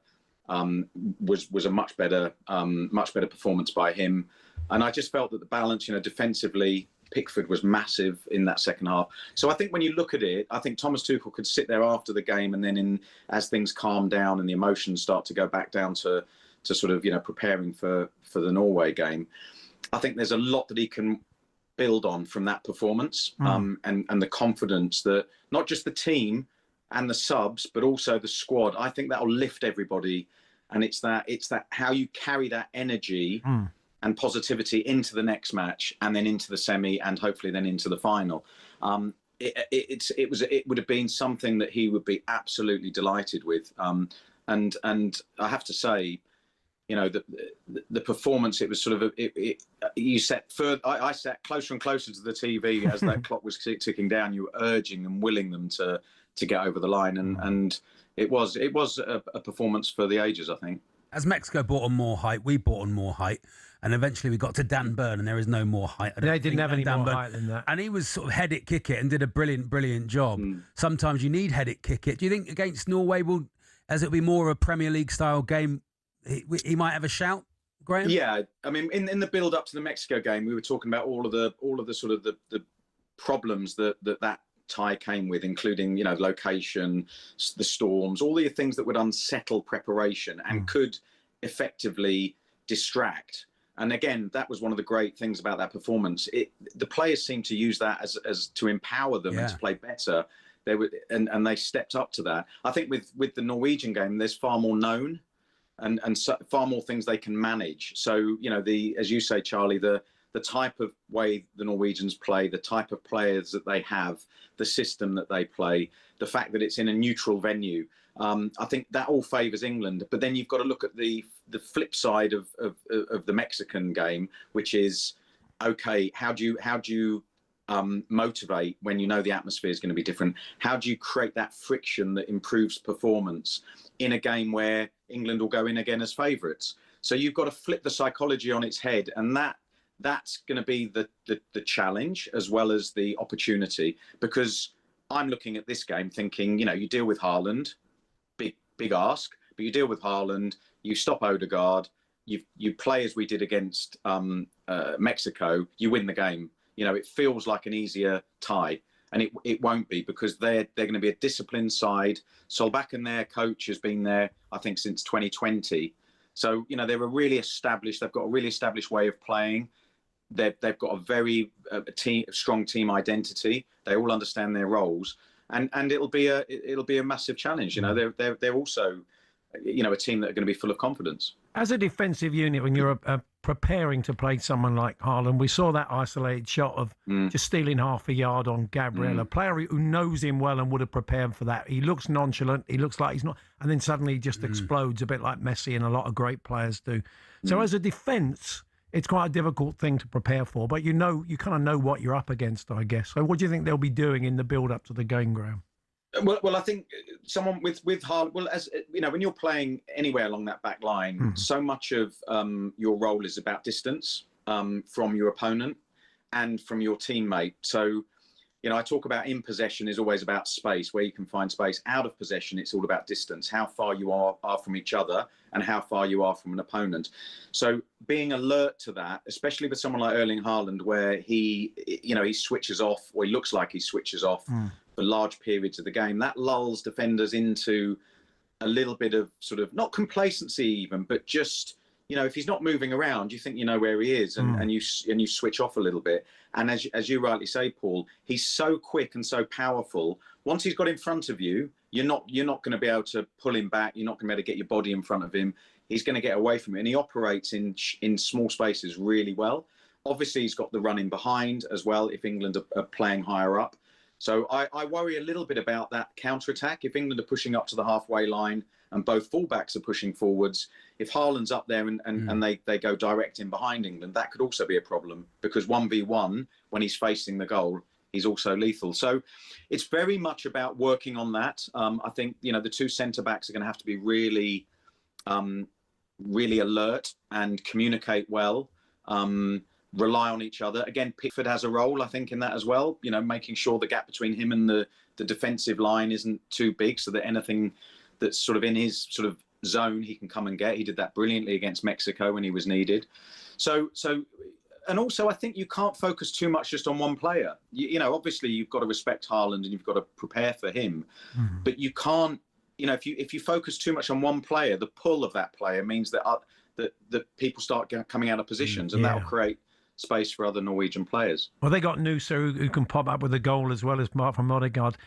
was a much better performance by him. And I just felt that the balance, defensively, Pickford was massive in that second half. So I think when you look at it, I think Thomas Tuchel could sit there after the game and then as things calm down and the emotions start to go back down to sort of, preparing for the Norway game, I think there's a lot that he can build on from that performance and the confidence that not just the team and the subs, but also the squad, I think that'll lift everybody. And it's that how you carry that energy and positivity into the next match and then into the semi and hopefully then into the final. It would have been something that he would be absolutely delighted with. And I have to say, the performance, it was sort of, I sat closer and closer to the TV as that clock was ticking down. You were urging and willing them to get over the line. And it was a performance for the ages, I think. As Mexico brought on more height, we brought on more height. And eventually we got to Dan Burn and there is no more height. They didn't have any more height than that. And he was sort of head it, kick it and did a brilliant job. Sometimes you need head it, kick it. Do you think against Norway, as it'll be more of a Premier League style game, he might have a shout, Graham? Yeah, I mean, in the build up to the Mexico game, we were talking about all of the sort of the problems that tie came with, including, location, the storms, all the things that would unsettle preparation and could effectively distract. And again, that was one of the great things about that performance. The players seemed to use that as to empower them and to play better. And they stepped up to that. I think with the Norwegian game, there's far more known and far more things they can manage. So, as you say, Charlie, the type of way the Norwegians play, the type of players that they have, the system that they play, the fact that it's in a neutral venue, I think that all favours England. But then you've got to look at the flip side of the Mexican game, which is, okay, how do you motivate when you know the atmosphere is going to be different? How do you create that friction that improves performance in a game where England will go in again as favourites? So you've got to flip the psychology on its head, and that's going to be the challenge as well as the opportunity, because I'm looking at this game thinking, you deal with Haaland, big ask, but you deal with Haaland, you stop Odegaard, you play as we did against Mexico, you win the game. It feels like an easier tie, and it won't be, because they're going to be a disciplined side. Solbakken, their coach, has been there, I think, since 2020. So, they're they've got a really established way of playing. They've got a very strong team identity. They all understand their roles, and it'll be a massive challenge. They're also, a team that are going to be full of confidence. As a defensive unit, when you're preparing to play someone like Haaland, we saw that isolated shot of just stealing half a yard on Gabriel, a player who knows him well and would have prepared for that. He looks nonchalant. He looks like he's not, and then suddenly he just explodes, a bit like Messi and a lot of great players do. So as a defence, it's quite a difficult thing to prepare for, but you kind of know what you're up against, I guess. So what do you think they'll be doing in the build-up to the game, Graham? Well, I think someone with Haaland, as when you're playing anywhere along that back line, so much of your role is about distance from your opponent. and from your teammate. So, I talk about in possession is always about space, where you can find space. Out of possession, it's all about distance, how far you are from each other and how far you are from an opponent. So being alert to that, especially with someone like Erling Haaland, where he switches off, or he looks like he switches off for large periods of the game, that lulls defenders into a little bit of sort of, not complacency even, but just, if he's not moving around, you think you know where he is, and you switch off a little bit. And as you rightly say, Paul, he's so quick and so powerful. Once he's got in front of you, you're not going to be able to pull him back. You're not going to be able to get your body in front of him. He's going to get away from it, and he operates in small spaces really well. Obviously, he's got the running behind as well if England are playing higher up. So I worry a little bit about that counter-attack. If England are pushing up to the halfway line and both fullbacks are pushing forwards, if Haaland's up there and they go direct in behind England, that could also be a problem, because 1v1, when he's facing the goal, he's also lethal. So it's very much about working on that. I think, the two centre-backs are going to have to be really, really alert and communicate well. Rely on each other. Again, Pickford has a role, I think, in that as well. Making sure the gap between him and the defensive line isn't too big, so that anything that's sort of in his sort of zone he can come and get. He did that brilliantly against Mexico when he was needed. And also, I think you can't focus too much just on one player. Obviously you've got to respect Haaland and you've got to prepare for him, but you can't. If you focus too much on one player, the pull of that player means that people start coming out of positions, and that'll create space for other Norwegian players. Well, they got Noosa who can pop up with a goal as well as Mark from Odegaard.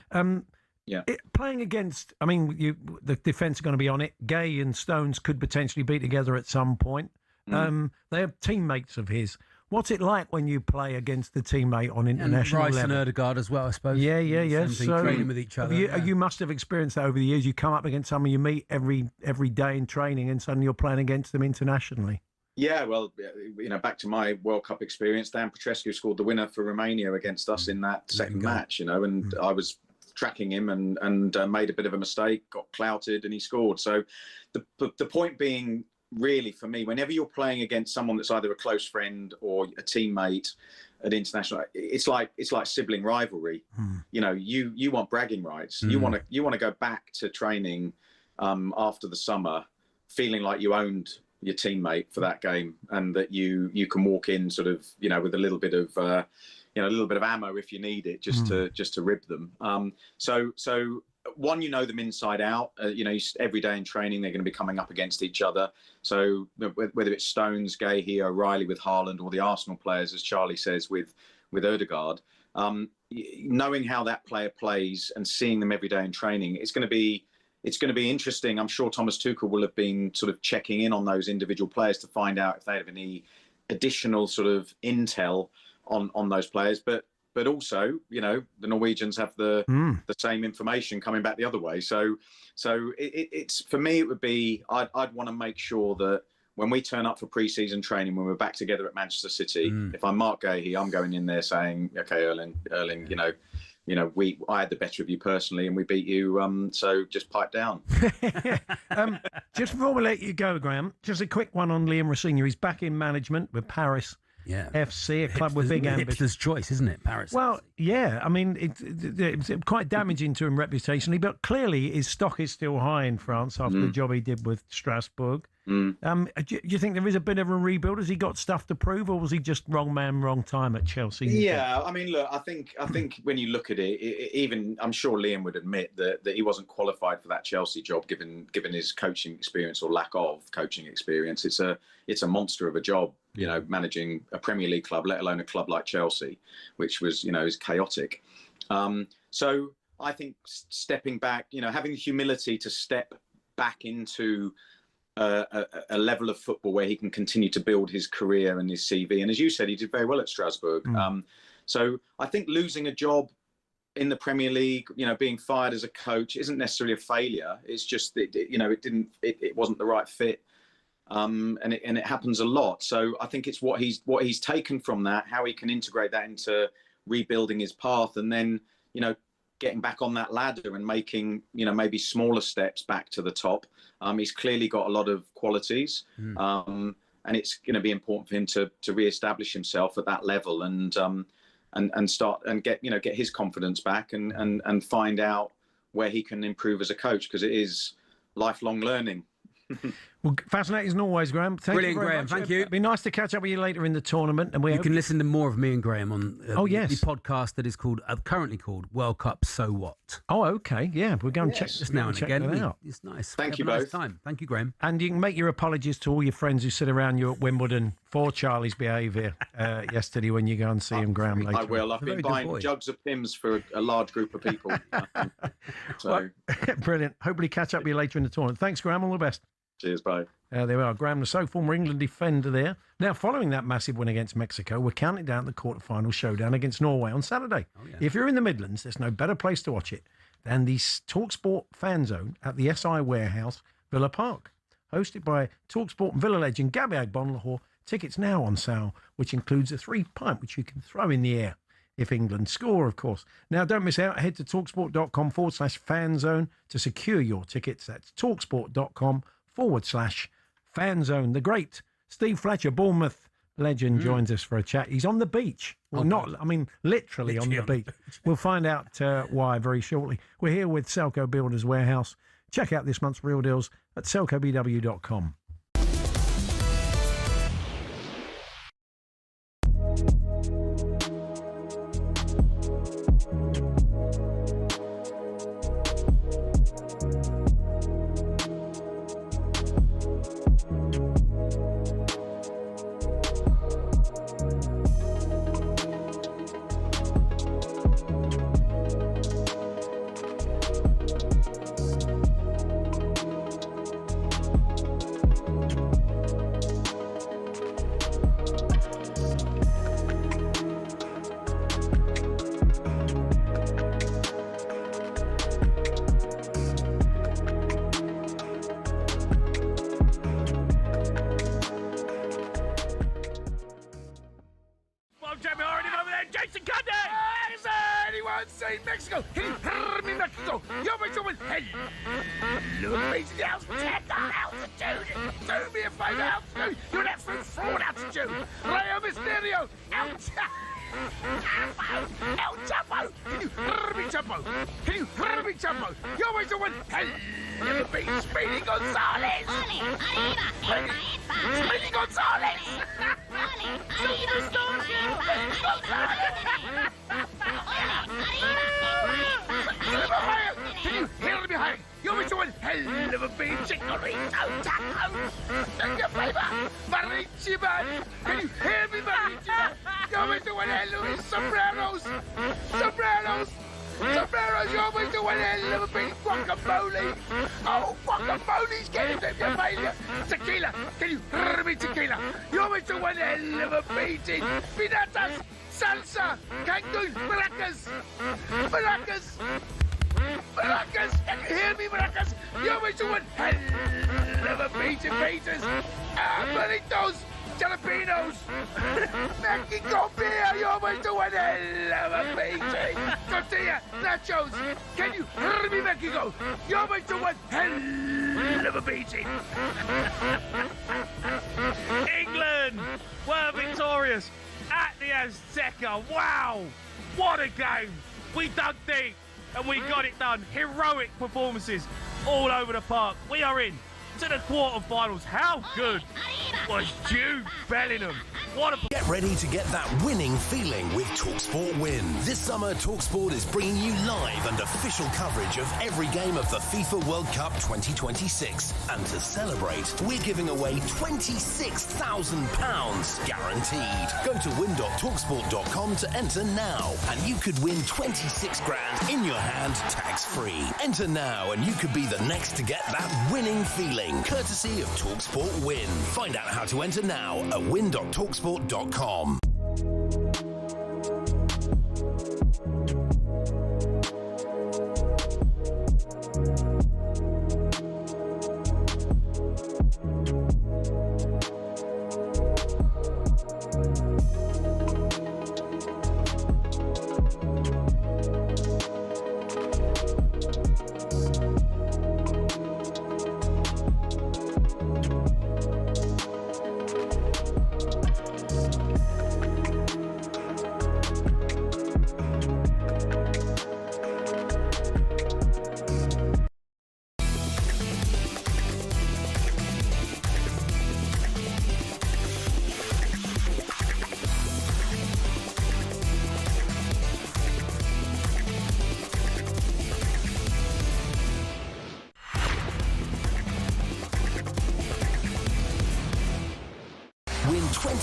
Playing against, the defence are going to be on it. Gay and Stones could potentially be together at some point. They are teammates of his. What's it like when you play against the teammate on international Rice level? and Odegaard as well, I suppose. Yeah. So training with each other. You must have experienced that over the years. You come up against someone you meet every day in training, and suddenly you're playing against them internationally. Yeah, well, back to my World Cup experience, Dan Petrescu scored the winner for Romania against us in that second match, and I was tracking him and made a bit of a mistake, got clouted, and he scored. So the point being, really, for me, whenever you're playing against someone that's either a close friend or a teammate at international, it's like sibling rivalry. You want bragging rights. You want to go back to training after the summer feeling like you owned your teammate for that game, and that you can walk in sort of with a little bit of a little bit of ammo if you need it, just to rib them. So one, them inside out. Every day in training they're going to be coming up against each other. So whether it's Stones, Gahey, O'Reilly with Haaland, or the Arsenal players, as Charlie says, with Odegaard, knowing how that player plays and seeing them every day in training, it's going to be interesting. I'm sure Thomas Tuchel will have been sort of checking in on those individual players to find out if they have any additional sort of intel on those players. But also, the Norwegians have the same information coming back the other way. So it's for me, it would be I'd want to make sure that when we turn up for pre-season training, when we're back together at Manchester City, if I'm Mark Gahey, I'm going in there saying, okay, Erling, I had the better of you personally, and we beat you. So just pipe down. Just before we let you go, Graham, just a quick one on Liam Rossignour. He's back in management with Paris FC, a club with big ambitions. Hipster's choice, isn't it, Paris? Well, yeah. It's quite damaging to him reputationally, but clearly his stock is still high in France after the job he did with Strasbourg. Do you think there is a bit of a rebuild? Has he got stuff to prove, or was he just wrong man, wrong time at Chelsea? Yeah, look, I think when you look at it, even I'm sure Liam would admit that he wasn't qualified for that Chelsea job, given his coaching experience or lack of coaching experience. It's a monster of a job, managing a Premier League club, let alone a club like Chelsea, which was is chaotic. So I think stepping back, having the humility to step back into a level of football where he can continue to build his career and his CV. And as you said, he did very well at Strasbourg. So I think losing a job in the Premier League, being fired as a coach isn't necessarily a failure. It's just that, it wasn't the right fit. And it happens a lot. So I think it's what he's taken from that, how he can integrate that into rebuilding his path, and then, getting back on that ladder and making, maybe smaller steps back to the top. He's clearly got a lot of qualities. it's going to be important for him to re-establish himself at that level and start and get his confidence back and find out where he can improve as a coach, because it is lifelong learning. Well, fascinating as always, Graham. Brilliant, Graham. Thank you. It'd be nice to catch up with you later in the tournament. And you can listen to more of me and Graham on the podcast that is currently called World Cup So What. Oh, okay. Yeah, we're going to check this now and again. It's nice. Thank you both. both. Thank you, Graham. And you can make your apologies to all your friends who sit around you at Wimbledon for Charlie's behaviour yesterday when you go and see him, Graham, later. I will. I've been buying jugs of Pimm's for a large group of people. Well, brilliant. Hopefully catch up with you later in the tournament. Thanks, Graham. All the best. Cheers, bye. There we are. Graham Lasso, former England defender there. Now, following that massive win against Mexico, we're counting down the quarter-final showdown against Norway on Saturday. Oh, yeah. If you're in the Midlands, there's no better place to watch it than the talkSPORT fan zone at the SI Warehouse, Villa Park. Hosted by talkSPORT and Villa legend Gabby Agbonlahor. Tickets now on sale, which includes a 3-pint, which you can throw in the air if England score, of course. Now, don't miss out. Head to talksport.com/fan zone to secure your tickets. That's talksport.com/fan zone. The great Steve Fletcher, Bournemouth legend, joins us for a chat. He's on the beach. Well, literally on the beach. We'll find out why very shortly. We're here with Selco Builders Warehouse. Check out this month's real deals at selcobw.com. Mexico! Me Mexico! Yo, my woman! Hello, base in the house! Check that altitude! Do me a favour, altitude! You're an absolute fraud, altitude! Rayo Mysterio! El Chapo! Can you hear me, Chapo? Can you hear me, Chapo? Yo, my woman! Hello, base Speedy Gonzalez! Speedy Gonzalez! Superstar! Can you hear me, honey? You're doing hell of a bean chicorito tacos. Do your favour, Marichi man. Can you hear me, Marichi man? You're doing hell of sombreros. Sombreros. Sombreros, you're doing hell of a bean guacamole. Oh, guacamole's getting to your failure. Tequila. Can you hear me, tequila? You're doing hell of a beating. Pinatas. Salsa, Cancun, maracas, maracas, maracas. Can you hear me, maracas? You're way to one hell of a beat in beaters. Burritos, jalapenos, Mexico beer. You're way to one hell of a beating. Tortilla, nachos. Can you hear me, Mexico? You're way to one hell of a beating. England were victorious at the Azteca. Wow, what a game. We dug deep and we got it done. Heroic performances all over the park. We are in to the quarterfinals. How good was Jude Bellingham? What a... Get ready to get that winning feeling with talkSPORT Win. This summer, talkSPORT is bringing you live and official coverage of every game of the FIFA World Cup 2026. And to celebrate, we're giving away £26,000 guaranteed. Go to win.talksport.com to enter now, and you could win 26 grand in your hand, tax-free. Enter now, and you could be the next to get that winning feeling, courtesy of talkSPORT Win. Find out how to enter now at win.talksport.com.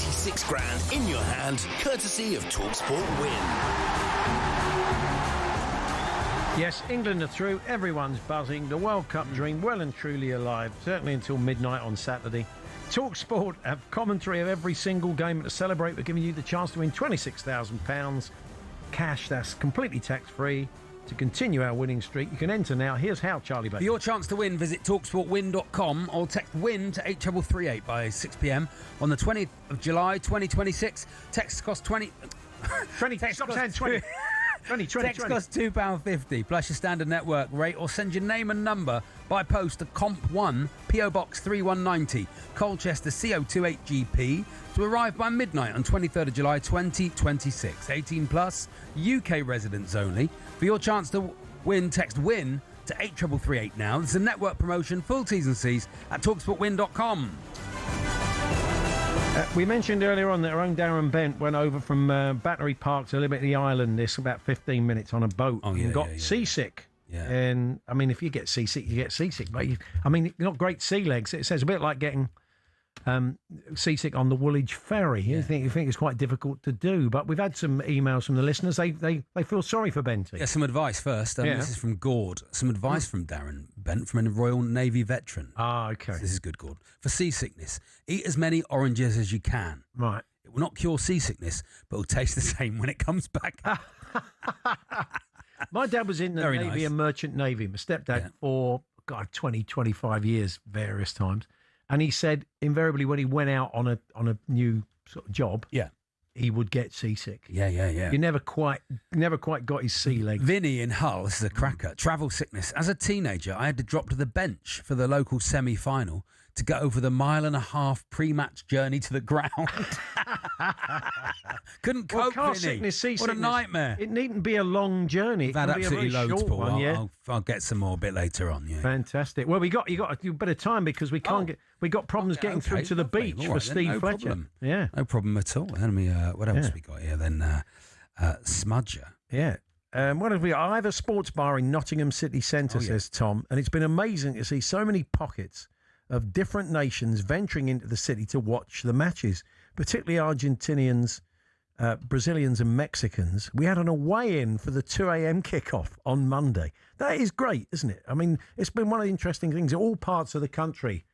26 grand in your hand, courtesy of talkSPORT Win. Yes, England are through. Everyone's buzzing. The World Cup dream well and truly alive, certainly until midnight on Saturday. talkSPORT have commentary of every single game. To celebrate, we're giving you the chance to win £26,000 cash. That's completely tax-free. To continue our winning streak, you can enter now. Here's how, Charlie Bates. For your chance to win, visit talksportwin.com or text WIN to 83338 by 6 p.m. on the 20th of July 2026. Text costs 20. 20. Stop saying 20. 20. Text costs £2.50 plus your standard network rate, or send your name and number by post to Comp1 PO Box 3190 Colchester CO28GP to arrive by midnight on 23rd of July 2026. 18 plus, UK residents only. For your chance to win, text WIN to 83338 now. This is a network promotion. Full T's and C's at talksportwin.com. We mentioned earlier on that our own Darren Bent went over from Battery Park to Liberty Island. This about 15 minutes on a boat and got seasick. Yeah. And I mean, if you get seasick, you get seasick. But you're not great sea legs. It says a bit like getting seasick on the Woolwich Ferry. You think it's quite difficult to do. But we've had some emails from the listeners. They feel sorry for Benty. Yeah, some advice first. This is from Gord. Some advice from Darren Bent, from a Royal Navy veteran. Okay. So this is good, Gord. For seasickness, eat as many oranges as you can. Right. It will not cure seasickness, but will taste the same when it comes back. My dad was in the Very Navy nice. and Merchant Navy. My stepdad for 20, 25 years, various times. And he said invariably when he went out on a new sort of job, he would get seasick. Yeah. You never quite got his sea legs. Vinny in Hull, this is a cracker. Travel sickness. As a teenager, I had to drop to the bench for the local semi-final to get over the 1.5 mile pre-match journey to the ground. Couldn't cope, car Vinny. sickness, sea What a sickness, nightmare. It needn't be a long journey. It I've had can be a absolutely very loads, short Paul. one, I'll get some more a bit later on. Yeah. Fantastic. Well, you got a bit of time because we can't we got problems getting through to the beach All for right, then, Steve no Fletcher. problem. Yeah, no problem at all. Let me. What else we got here then? Smudger. Yeah. What have we got? I have a sports bar in Nottingham City Centre, says Tom, and it's been amazing to see so many pockets of different nations venturing into the city to watch the matches, particularly Argentinians, Brazilians and Mexicans. We had an away-in for the 2 a.m. kickoff on Monday. That is great, isn't it? I mean, it's been one of the interesting things. All parts of the country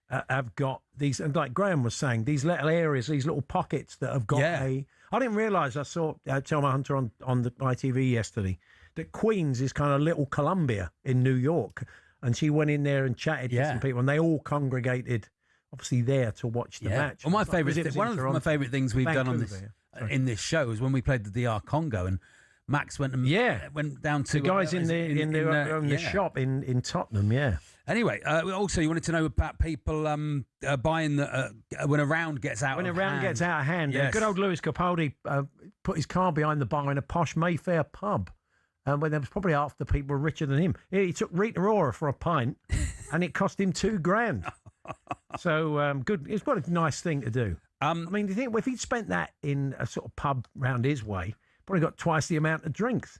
have got these, and like Graham was saying, these little areas, these little pockets that have got I didn't realise, I saw Thelma Hunter on the ITV yesterday, that Queens is kind of little Columbia in New York. And she went in there and chatted to some people, and they all congregated, obviously, there to watch the match. Well, one of my favourite things we've done on this in this show is when we played the DR Congo, and Max went down to the guys in the shop in Tottenham. Yeah. Anyway, also you wanted to know about people buying when a round gets out. When of a round hand. gets out of hand, Yes. good old Lewis Capaldi put his car behind the bar in a posh Mayfair pub. When there was probably half the people were richer than him. He took Rita Ora for a pint, and it cost him $2,000. So good. It's what a nice thing to do. I mean, do you think if he'd spent that in a sort of pub round his way, probably got twice the amount of drinks.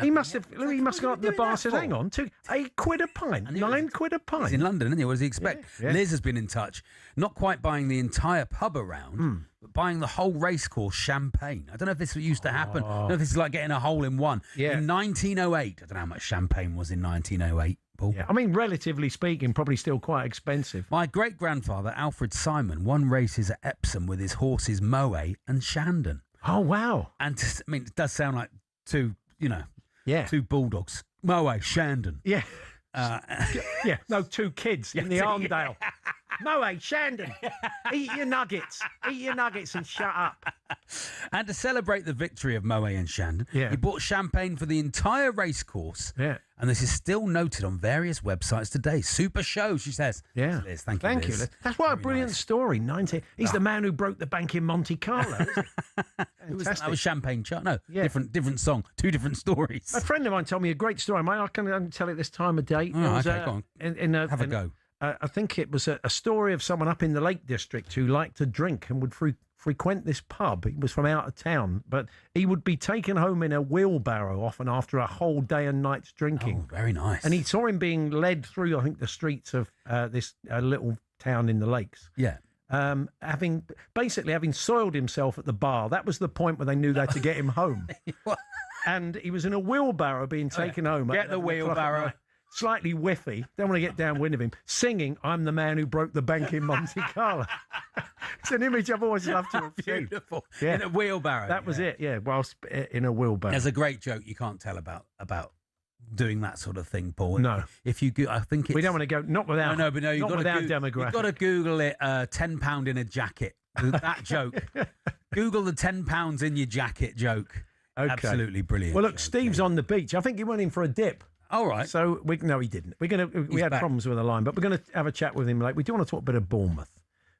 He must have gone up to the bar and said, "Hang on, £8 a pint, £9 a pint." He's in London, isn't he? What does he expect? Yeah. Liz has been in touch, not quite buying the entire pub around, but buying the whole racecourse champagne. I don't know if this used to happen. I don't know if this is like getting a hole in one. Yeah. In 1908, I don't know how much champagne was in 1908. Paul. Yeah. I mean, relatively speaking, probably still quite expensive. My great-grandfather, Alfred Simon, won races at Epsom with his horses Moët and Shandon. Oh, wow. And I mean, it does sound like two bulldogs. Moët, Shandon. Yeah. Two kids in the Arndale. Moët, Shandon, eat your nuggets and shut up. And to celebrate the victory of Moët and Shandon, he bought champagne for the entire racecourse. Yeah. And this is still noted on various websites today. Super show, she says. Yeah. Liz, thank you, Liz. That's what a brilliant story. He's the man who broke the bank in Monte Carlo. That was Champagne Chart. No, different song, two different stories. A friend of mine told me a great story. I can tell it this time of day. Oh, okay, go on. Have a go. I think it was a story of someone up in the Lake District who liked to drink and would frequent this pub. He was from out of town, but he would be taken home in a wheelbarrow often after a whole day and night's drinking. Oh, very nice. And he saw him being led through, I think, the streets of this little town in the lakes. Yeah. having soiled himself at the bar. That was the point where they knew they had to get him home. And he was in a wheelbarrow being taken home. Get the wheelbarrow. Slightly whiffy. Don't want to get downwind of him. Singing, "I'm the man who broke the bank in Monte Carlo." It's an image I've always loved to have seen. Beautiful. Yeah. In a wheelbarrow. That was it, yeah, whilst in a wheelbarrow. There's a great joke you can't tell about doing that sort of thing, Paul. No. If you I think it's... We don't want to go, not without demographic. You've got to Google it, £10 in a jacket. That joke. Google the £10 in your jacket joke. Okay. Absolutely brilliant. Well, look, Steve's on the beach. I think he went in for a dip. All right. So, no, he didn't. We had problems with the line, but we're going to have a chat with him. We do want to talk a bit of Bournemouth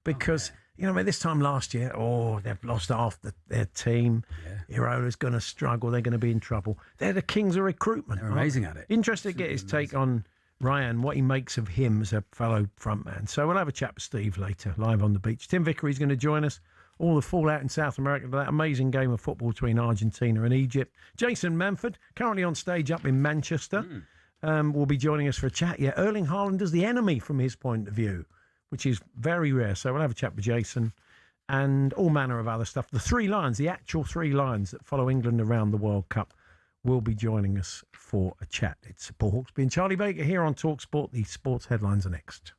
because, this time last year, they've lost half their team. Yeah. Irola's going to struggle. They're going to be in trouble. They're the kings of recruitment. They're amazing at it. Interested to get his take on Ryan, what he makes of him as a fellow frontman. So we'll have a chat with Steve later, live on the beach. Tim Vickery's going to join us. All the fallout in South America, that amazing game of football between Argentina and Egypt. Jason Manford, currently on stage up in Manchester, will be joining us for a chat. Yeah, Erling Haaland is the enemy from his point of view, which is very rare. So we'll have a chat with Jason and all manner of other stuff. The actual three lions that follow England around the World Cup will be joining us for a chat. It's Paul Hawksbee and Charlie Baker here on talkSPORT. The sports headlines are next.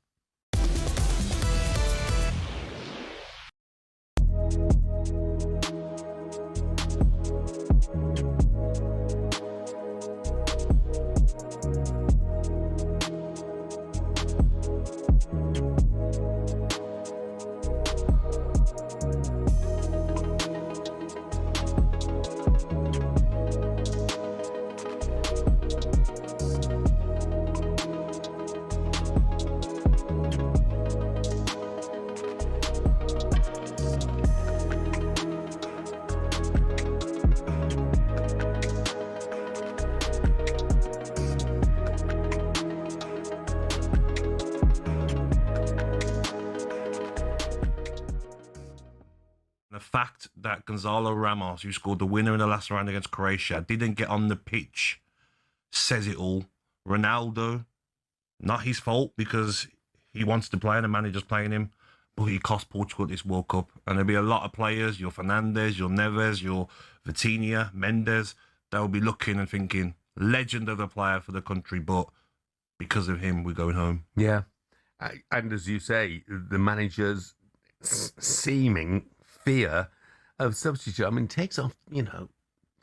fact that Gonzalo Ramos, who scored the winner in the last round against Croatia, didn't get on the pitch says it all. Ronaldo, not his fault because he wants to play and the manager's playing him, but he cost Portugal this World Cup. And there'll be a lot of players, your Fernandes, your Neves, your Vitinha, Mendes, they'll be looking and thinking, legend of the player for the country, but because of him, we're going home. Yeah. And as you say, the manager's seeming fear of substitute. I mean, takes off, you know,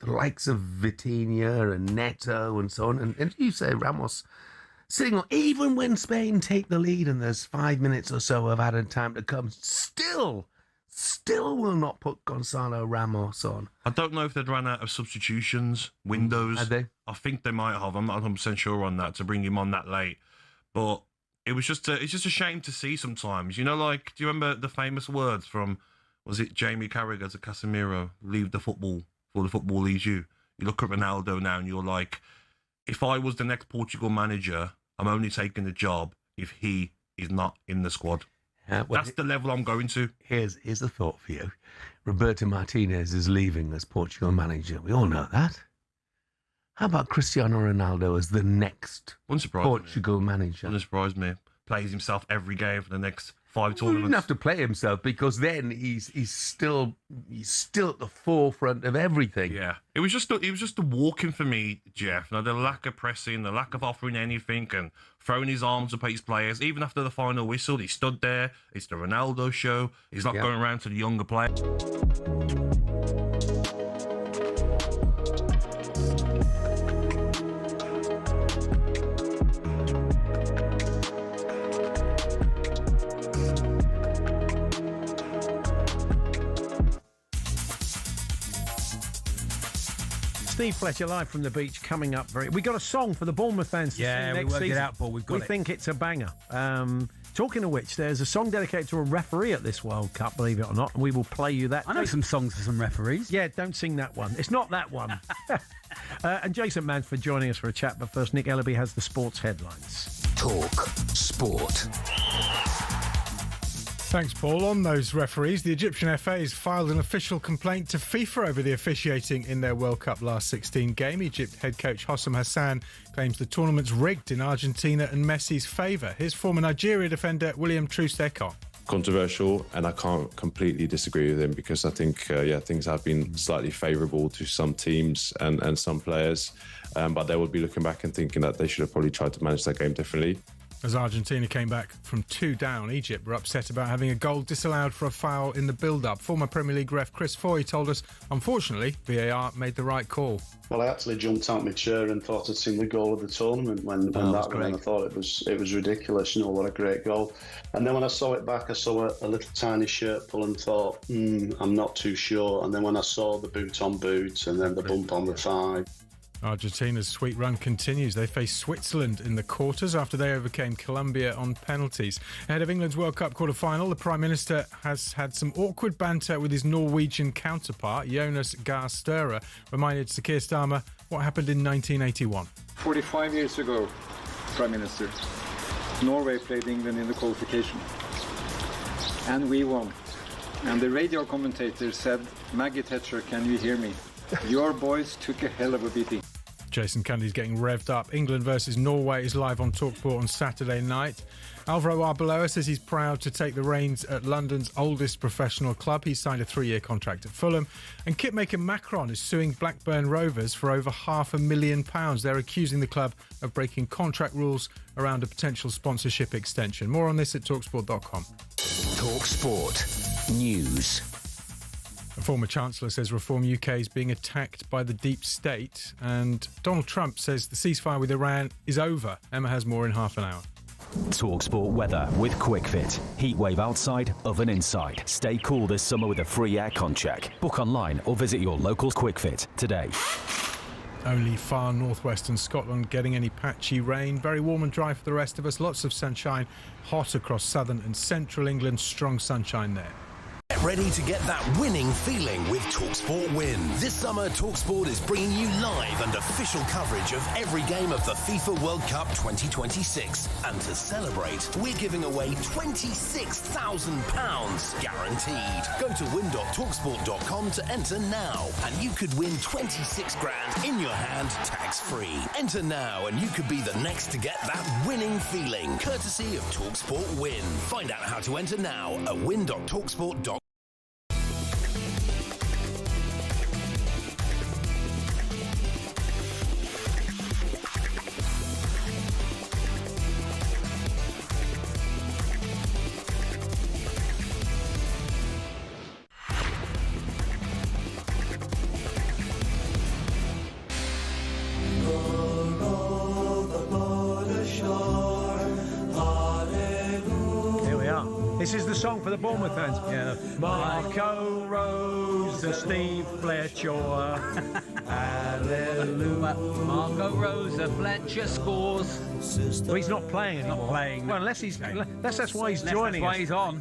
the likes of Vitinha and Neto and so on. And you say Ramos sitting on, even when Spain take the lead and there's 5 minutes or so of added time to come, still will not put Gonzalo Ramos on. I don't know if they'd run out of substitutions windows. Had they? I think they might have. I'm not 100% sure on that to bring him on that late. But it's just a shame to see sometimes. You know, like, do you remember the famous words from, was it Jamie Carragher to Casemiro? Leave the football for the football leaves you. You look at Ronaldo now and you're like, if I was the next Portugal manager, I'm only taking the job if he is not in the squad. That's the level I'm going to. Here's a thought for you. Roberto Martinez is leaving as Portugal manager. We all know that. How about Cristiano Ronaldo as the next Portugal manager? Wouldn't surprise me. Plays himself every game for the next 5 tournaments. He didn't have to play himself because then he's still at the forefront of everything. Yeah, it was just the walking for me, Jeff. You know, the lack of pressing, the lack of offering anything, and throwing his arms up at his players. Even after the final whistle, he stood there. It's the Ronaldo show. He's not going around to the younger players. Steve Fletcher live from the beach coming up. We got a song for the Bournemouth fans to sing next we worked season. it out, Paul. We think it's a banger. Talking of which, there's a song dedicated to a referee at this World Cup, believe it or not, and we will play you that. I know some songs for some referees. Yeah, don't sing that one. It's not that one. And Jason Mansford joining us for a chat, but first, Nick Ellaby has the sports headlines. Talk Sport. Thanks, Paul. On those referees, the Egyptian FA has filed an official complaint to FIFA over the officiating in their World Cup last 16 game. Egypt head coach Hossam Hassan claims the tournament's rigged in Argentina and Messi's favour. Here's former Nigeria defender William Troost-Ekong. controversial, and I can't completely disagree with him because I think, things have been slightly favourable to some teams and some players, but they will be looking back and thinking that they should have probably tried to manage that game differently. As Argentina came back from 2 down, Egypt were upset about having a goal disallowed for a foul in the build-up. Former Premier League ref Chris Foy told us, unfortunately, VAR made the right call. Well, I actually jumped out my chair and thought I'd seen the goal of the tournament when that went. I thought it was ridiculous. What a great goal. And then when I saw it back, I saw a little tiny shirt pull and thought, I'm not too sure. And then when I saw the boot on boot and then the bump on the thigh. Argentina's sweet run continues. They face Switzerland in the quarters after they overcame Colombia on penalties. Ahead of England's World Cup quarter-final, the Prime Minister has had some awkward banter with his Norwegian counterpart. Jonas Gahr Støre reminded Sir Keir Starmer what happened in 1981. 45 years ago, Prime Minister, Norway played England in the qualification. And we won. And the radio commentator said, "Maggie Thatcher, can you hear me? Your boys took a hell of a beating." Jason Cundy's getting revved up. England versus Norway is live on talkSPORT on Saturday night. Alvaro Arbeloa says he's proud to take the reins at London's oldest professional club. He's signed a 3-year contract at Fulham. And kitmaker Macron is suing Blackburn Rovers for over £500,000. They're accusing the club of breaking contract rules around a potential sponsorship extension. More on this at talksport.com. talkSPORT News. A former Chancellor says Reform UK is being attacked by the deep state, and Donald Trump says the ceasefire with Iran is over. Emma has more in half an hour. talkSPORT weather with QuickFit. Heatwave outside, oven inside. Stay cool this summer with a free aircon check. Book online or visit your local QuickFit today. Only far northwestern Scotland getting any patchy rain. Very warm and dry for the rest of us. Lots of sunshine. Hot across southern and central England. Strong sunshine there. Get ready to get that winning feeling with talkSPORT Win. This summer, talkSPORT is bringing you live and official coverage of every game of the FIFA World Cup 2026. And to celebrate, we're giving away £26,000 guaranteed. Go to win.talksport.com to enter now, and you could win 26 grand in your hand, tax-free. Enter now, and you could be the next to get that winning feeling, courtesy of talkSPORT Win. Find out how to enter now at win.talksport.com. This is the song for the Bournemouth fans. Yeah. Marco Rose, Steve Fletcher. Hallelujah. Marco Rose, Fletcher scores. Well, he's not playing anymore. Not playing. Well, unless he's. That's why he's joining us. That's why he's on.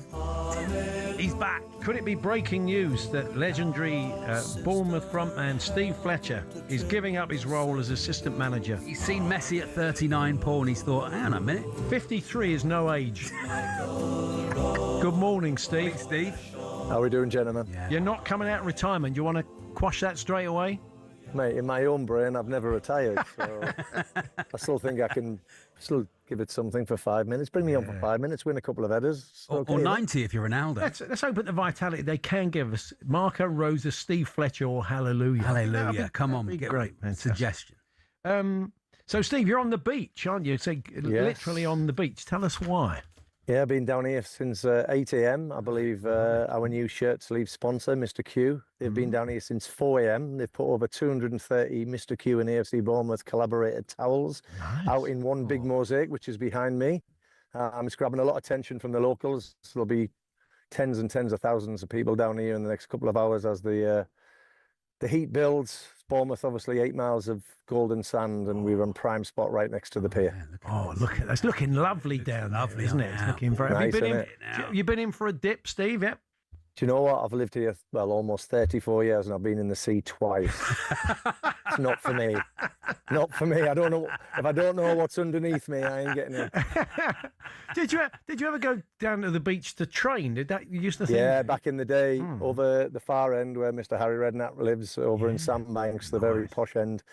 He's back. Could it be breaking news that legendary Bournemouth frontman Steve Fletcher is giving up his role as assistant manager? He's seen Messi at 39, Paul, and he's thought, hang on a minute. 53 is no age. Good morning, Steve. Hey, Steve. How are we doing, gentlemen? Yeah. You're not coming out of retirement. You want to quash that straight away? Mate, in my own brain, I've never retired, so I still think I can still give it something for 5 minutes. Bring me on for 5 minutes, win a couple of headers. Or 90 if you're Ronaldo. Let's hope at the vitality they can give us Marco Rosa, Steve Fletcher, or Hallelujah. Hallelujah. Come on, get great. Suggestion. So, Steve, you're on the beach, aren't you? So, literally on the beach. Tell us why. Yeah, I've been down here since 8 a.m. I believe our new shirt sleeve sponsor, Mr. Q, they've been down here since 4 a.m. They've put over 230 Mr. Q and AFC Bournemouth collaborated towels out in one big mosaic, which is behind me. It's grabbing a lot of attention from the locals. So there'll be tens and tens of thousands of people down here in the next couple of hours as the heat builds. Bournemouth, obviously, 8 miles of golden sand, and we're on prime spot right next to the pier. Look at that. It's looking lovely down there, isn't it? It's looking very nice. You've been in for a dip, Steve? Yep. Do you know what? I've lived here, almost 34 years, and I've been in the sea twice. That's not for me. Not for me. I don't know if I don't know what's underneath me. I ain't getting in. Did you ever go down to the beach to train? Did that you used to think? Yeah, back in the day, over the far end where Mr. Harry Redknapp lives, over in Sandbanks, the very posh end.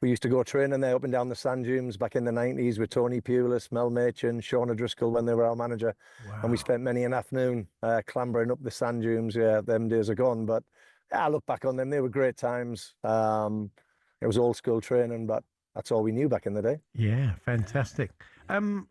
We used to go training there up and down the sand dunes back in the 90s with Tony Pulis, Mel Machin, Sean O'Driscoll when they were our manager. Wow. And we spent many an afternoon clambering up the sand dunes. Yeah, them days are gone. But yeah, I look back on them. They were great times. It was old school training, but that's all we knew back in the day. Yeah, fantastic.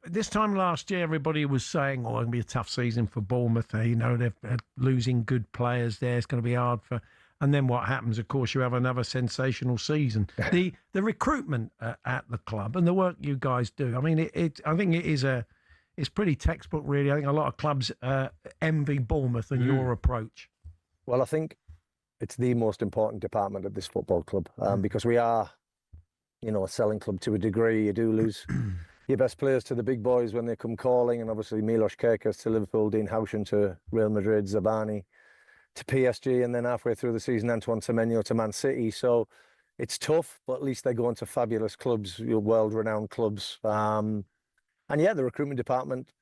This time last year, everybody was saying, "Oh, it's going to be a tough season for Bournemouth." You know, they're losing good players there. It's going to be hard for. And then what happens? Of course, you have another sensational season. The recruitment at the club and the work you guys do. I mean, I think it's pretty textbook, really. I think a lot of clubs envy Bournemouth and your approach. Well, I think it's the most important department at this football club because we are, you know, a selling club to a degree. You do lose your best players to the big boys when they come calling, and obviously Milos Kerkez to Liverpool, Dean Howshan to Real Madrid, Zabani to PSG, and then halfway through the season, Antoine Semenyo to Man City. So it's tough, but at least they go into fabulous clubs, world-renowned clubs. And yeah, the recruitment department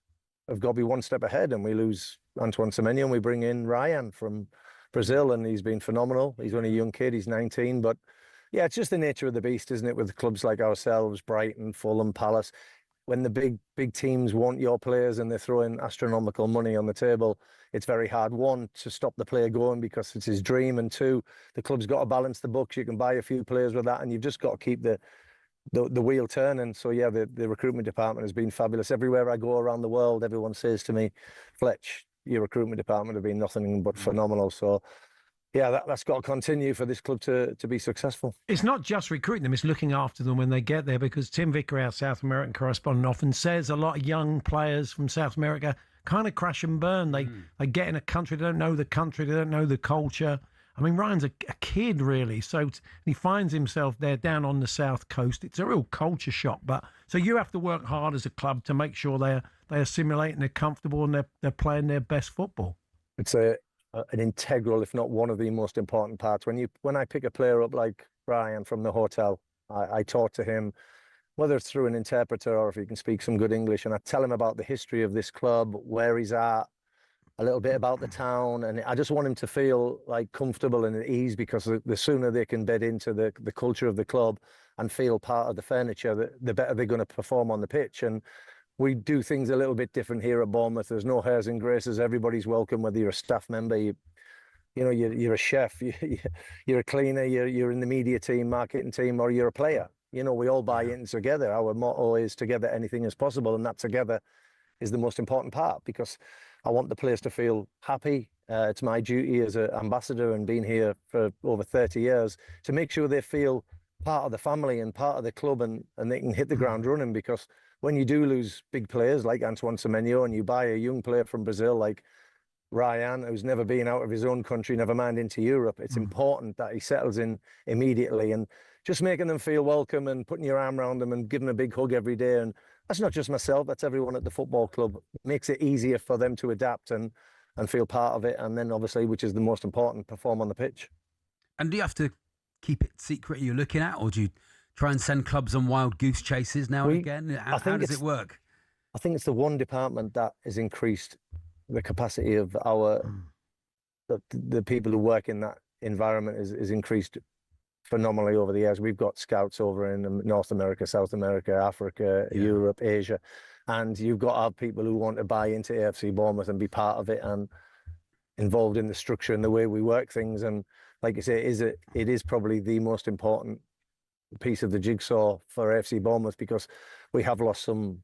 have got to be one step ahead, and we lose Antoine Semenyo and we bring in Ryan from Brazil, and he's been phenomenal. He's only a young kid, he's 19, but yeah, it's just the nature of the beast, isn't it, with clubs like ourselves, Brighton, Fulham, Palace. When the big teams want your players and they're throwing astronomical money on the table, it's very hard, one, to stop the player going because it's his dream, and two, the club's got to balance the books. You can buy a few players with that, and you've just got to keep the wheel turning. So yeah, the recruitment department has been fabulous. Everywhere I go around the world, everyone says to me, Fletch, your recruitment department have been nothing but phenomenal. So yeah, that's got to continue for this club to be successful. It's not just recruiting them, it's looking after them when they get there, because Tim Vicker, our South American correspondent, often says a lot of young players from South America kind of crash and burn. They get in a country, they don't know the country, they don't know the culture. I mean, Ryan's a kid, really, so he finds himself there down on the South Coast. It's a real culture shock. But so you have to work hard as a club to make sure they assimilate and they're comfortable and they're playing their best football. It's an integral, if not one of the most important parts. When I pick a player up like Ryan from the hotel, I talk to him, whether it's through an interpreter or if he can speak some good English, and I tell him about the history of this club, where he's at, a little bit about the town, and I just want him to feel like comfortable and at ease, because the sooner they can bed into the culture of the club and feel part of the furniture, the better they're going to perform on the pitch. And we do things a little bit different here at Bournemouth. There's no hairs and graces. Everybody's welcome, whether you're a staff member, you're a chef, you're a cleaner, you're in the media team, marketing team, or you're a player. You know, we all buy in together. Our motto is together, anything is possible, and that together is the most important part, because I want the players to feel happy. It's my duty as an ambassador and being here for over 30 years to make sure they feel part of the family and part of the club, and they can hit the ground running. Because when you do lose big players like Antoine Semenyo and you buy a young player from Brazil like Ryan, who's never been out of his own country, never mind into Europe, it's important that he settles in immediately, and just making them feel welcome and putting your arm around them and giving them a big hug every day. And that's not just myself, that's everyone at the football club. It makes it easier for them to adapt and feel part of it. And then obviously, which is the most important, perform on the pitch. And do you have to keep it secret you're looking at, or do you try and send clubs on wild goose chases now and again? How does it work? I think it's the one department that has increased the capacity of the people who work in that environment is increased phenomenally over the years. We've got scouts over in North America, South America, Africa, Europe, Asia, and you've got to have people who want to buy into AFC Bournemouth and be part of it and involved in the structure and the way we work things. And like I say, it is probably the most important piece of the jigsaw for AFC Bournemouth, because we have lost some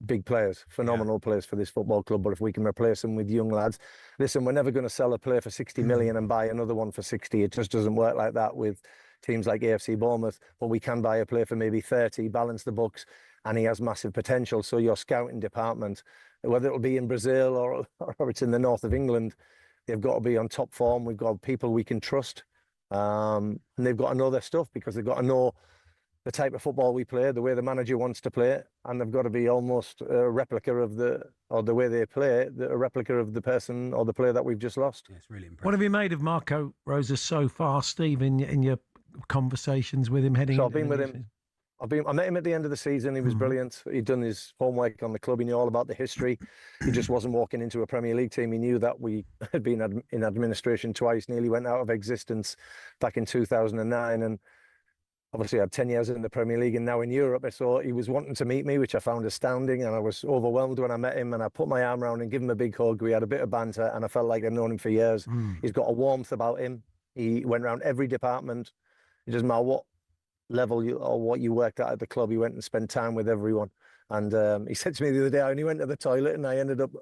big players, phenomenal players for this football club. But if we can replace them with young lads, listen, we're never going to sell a player for 60 million and buy another one for 60. It just doesn't work like that with teams like AFC Bournemouth. But we can buy a player for maybe 30, balance the books, and he has massive potential. So your scouting department, whether it'll be in Brazil or it's in the north of England, they've got to be on top form. We've got people we can trust, and they've got to know their stuff, because they've got to know the type of football we play, the way the manager wants to play it, and they've got to be almost a replica of the way they play, a replica of the person or the player that we've just lost. Yeah, it's really impressive. What have you made of Marco Rosa so far, Steve, in your conversations with him heading. So I've into been the with new him. season? I met him at the end of the season. He was brilliant. He'd done his homework on the club. He knew all about the history. He just wasn't walking into a Premier League team. He knew that we had been in administration twice, nearly went out of existence back in 2009. And obviously I had 10 years in the Premier League and now in Europe. So he was wanting to meet me, which I found astounding. And I was overwhelmed when I met him, and I put my arm around and gave him a big hug. We had a bit of banter and I felt like I'd known him for years. He's got a warmth about him. He went around every department. It doesn't matter what level or what you worked at the club, he went and spent time with everyone. And he said to me the other day, I only went to the toilet and I ended up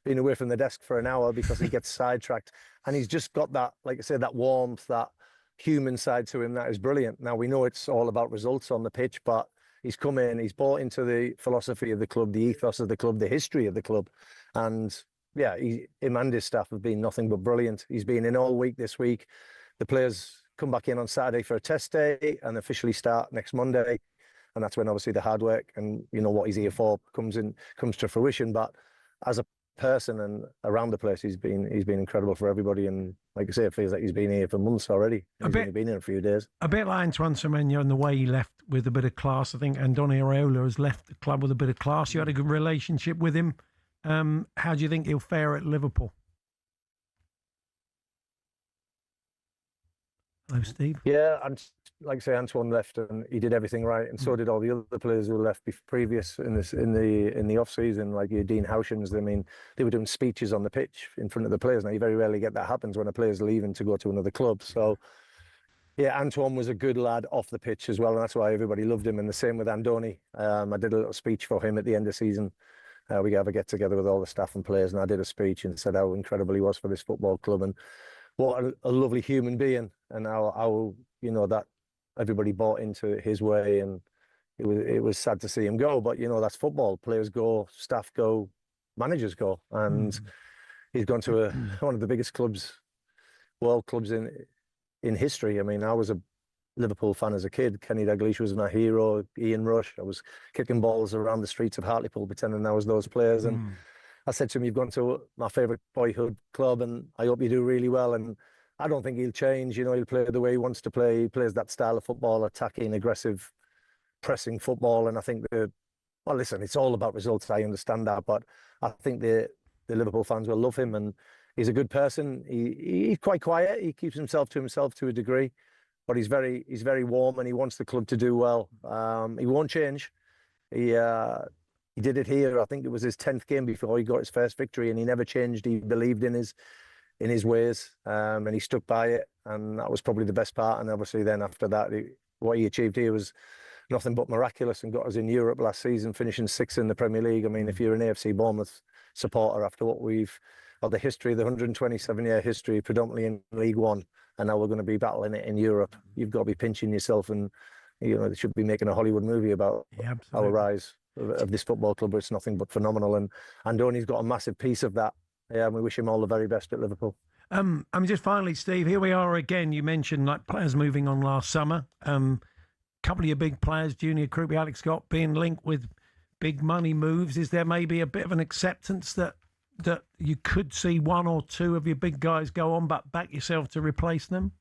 being away from the desk for an hour because he gets sidetracked. And he's just got that, like I said, that warmth, that human side to him that is brilliant. Now, we know it's all about results on the pitch, but he's come in, he's bought into the philosophy of the club, the ethos of the club, the history of the club. And yeah, him and his staff have been nothing but brilliant. He's been in all week this week. The players come back in on Saturday for a test day and officially start next Monday. And that's when obviously the hard work and what he's here for comes to fruition. But as a person and around the place, he's been incredible for everybody. And like I say, it feels like he's been here for months already. He's only been here a few days. A bit like Antoine Semenyo and the way he left with a bit of class. I think Andoni Iraola has left the club with a bit of class. You had a good relationship with him. How do you think he'll fare at Liverpool? Hello, Steve. Yeah, and like I say, Antoine left and he did everything right, and so did all the other players who left previous in the off season, like your Dean Houshans. I mean, they were doing speeches on the pitch in front of the players. Now, you very rarely get that happens when a player's leaving to go to another club. So, yeah, Antoine was a good lad off the pitch as well, and that's why everybody loved him. And the same with Andoni. I did a little speech for him at the end of the season. We have a get together with all the staff and players, and I did a speech and said how incredible he was for this football club and what a lovely human being, and how that everybody bought into his way. And it was sad to see him go, but that's football. Players go, staff go, managers go, and he's gone to one of the biggest clubs, world clubs in history. I mean, I was a Liverpool fan as a kid. Kenny Dalglish was my hero. Ian Rush. I was kicking balls around the streets of Hartlepool, pretending I was those players. And I said to him, "You've gone to my favourite boyhood club, and I hope you do really well." And I don't think he'll change. He'll play the way he wants to play. He plays that style of football, attacking, aggressive, pressing football. And I think listen, it's all about results. I understand that, but I think the Liverpool fans will love him, and he's a good person. He's quite quiet. He keeps himself to a degree, but he's very warm, and he wants the club to do well. He won't change. He did it here. I think it was his 10th game before he got his first victory, and he never changed. He believed in his ways, and he stuck by it, and that was probably the best part. And obviously then after that, what he achieved here was nothing but miraculous, and got us in Europe last season, finishing 6th in the Premier League. I mean, if you're an AFC Bournemouth supporter, after what the history, the 127-year history, predominantly in League One, and now we're going to be battling it in Europe, you've got to be pinching yourself, and they should be making a Hollywood movie about our rise of this football club. It's nothing but phenomenal, and Andoni's got a massive piece of that. Yeah, and we wish him all the very best at Liverpool. Just finally, Steve, here we are again. You mentioned like players moving on last summer. Couple of your big players, Junior Krupi, Alex Scott, being linked with big money moves. Is there maybe a bit of an acceptance that you could see one or two of your big guys go on, but back yourself to replace them?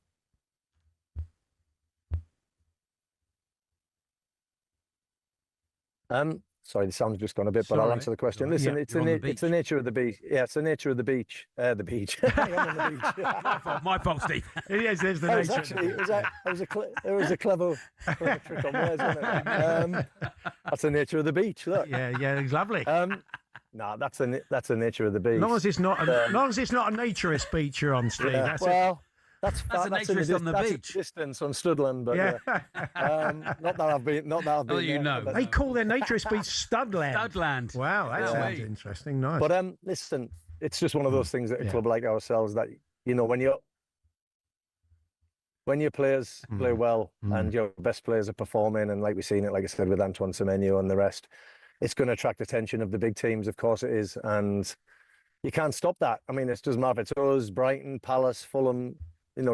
Sorry, the sound's just gone a bit, but I'll answer the question. Listen, it's the nature of the beach. Yeah, it's the nature of the beach. The beach. My fault, Steve. Yes, there's the nature. It was a clever trick on words, wasn't it? That's the nature of the beach. Look. Yeah, it's lovely. No, that's the nature of the beach. As long as it's not a naturist beach you're on, Steve. Yeah, that's a naturist on the beach. Distance on Studland, but not that I've been. They call their naturist beach Studland. Studland. Wow, that sounds interesting. Nice. But listen, it's just one of those things at a club like ourselves that when your players play well and your best players are performing, and like we've seen it, like I said, with Antoine Semenyo and the rest, it's going to attract attention of the big teams. Of course it is, and you can't stop that. I mean, it doesn't matter if it's us, Brighton, Palace, Fulham.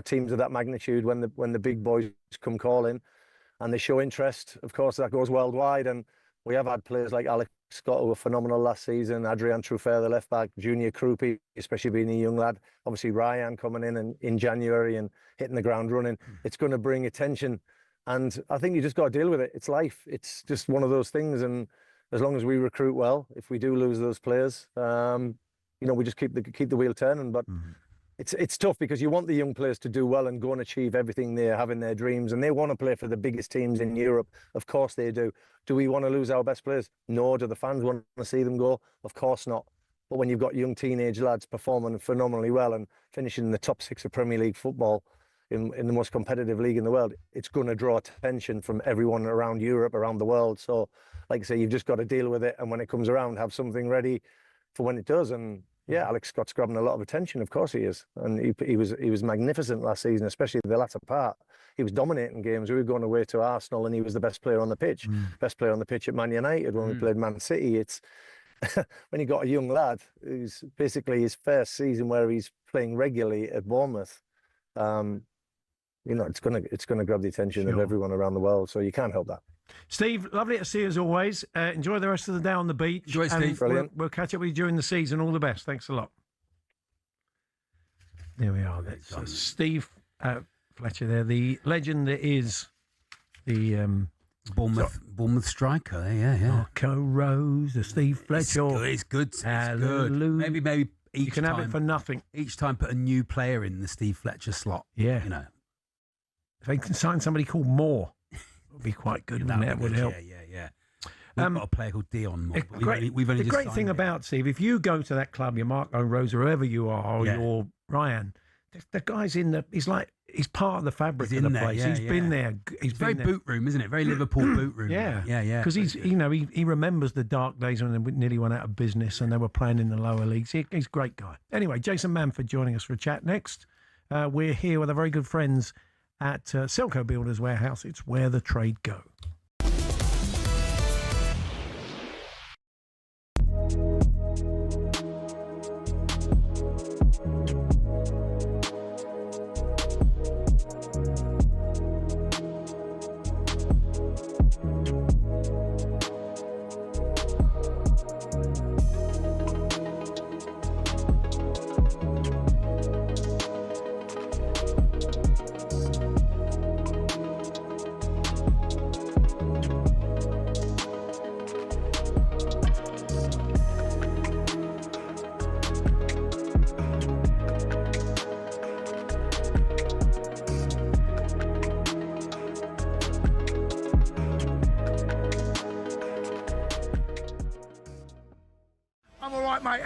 Teams of that magnitude, when the big boys come calling and they show interest, of course, that goes worldwide. And We have had players like Alex Scott who were phenomenal last season, Adrian Trufer, the left back, Junior Krupi, especially being a young lad. Obviously, Ryan coming in January and hitting the ground running. It's going to bring attention. And I think you just got to deal with it. It's life. It's just one of those things. And as long as we recruit well, if we do lose those players, we just keep the wheel turning. But it's tough because you want the young players to do well and go and achieve everything they have in their dreams. And they want to play for the biggest teams in Europe. Of course they do. Do we want to lose our best players? No. Do the fans want to see them go? Of course not. But when you've got young teenage lads performing phenomenally well and finishing in the top 6 of Premier League football in the most competitive league in the world, it's going to draw attention from everyone around Europe, around the world. So, like I say, you've just got to deal with it. And when it comes around, have something ready for when it does. And yeah, Alex Scott's grabbing a lot of attention. Of course he is. And he was magnificent last season, especially the latter part. He was dominating games. We were going away to Arsenal and he was the best player on the pitch. Best player on the pitch at Man United when we played Man City. It's when you got a young lad who's basically his first season where he's playing regularly at Bournemouth, it's gonna grab the attention of everyone around the world. So you can't help that. Steve, lovely to see you as always. Enjoy the rest of the day on the beach. Enjoy, Steve. Brilliant. We'll catch up with you during the season. All the best. Thanks a lot. There we are. That's Steve Fletcher there, the legend that is the Bournemouth striker. Yeah. Marco Rose, the Steve Fletcher. It's good. Hallelujah. Maybe each you can time, have it for nothing. Each time, put a new player in the Steve Fletcher slot. Yeah. If they can sign somebody called Moore, it would be quite good. That would help. Yeah. We've got a player called Dion Moore. The great thing about Steve, if you go to that club, you're Marco Rose, or whoever you are, or you're Ryan, the guy's he's part of the fabric of the place. He's been there. He's very boot room, isn't it? Very Liverpool boot room. Yeah. Because he remembers the dark days when they nearly went out of business and they were playing in the lower leagues. He's a great guy. Anyway, Jason Manford joining us for a chat next. We're here with our very good friends at Selco Builders Warehouse. It's where the trade go.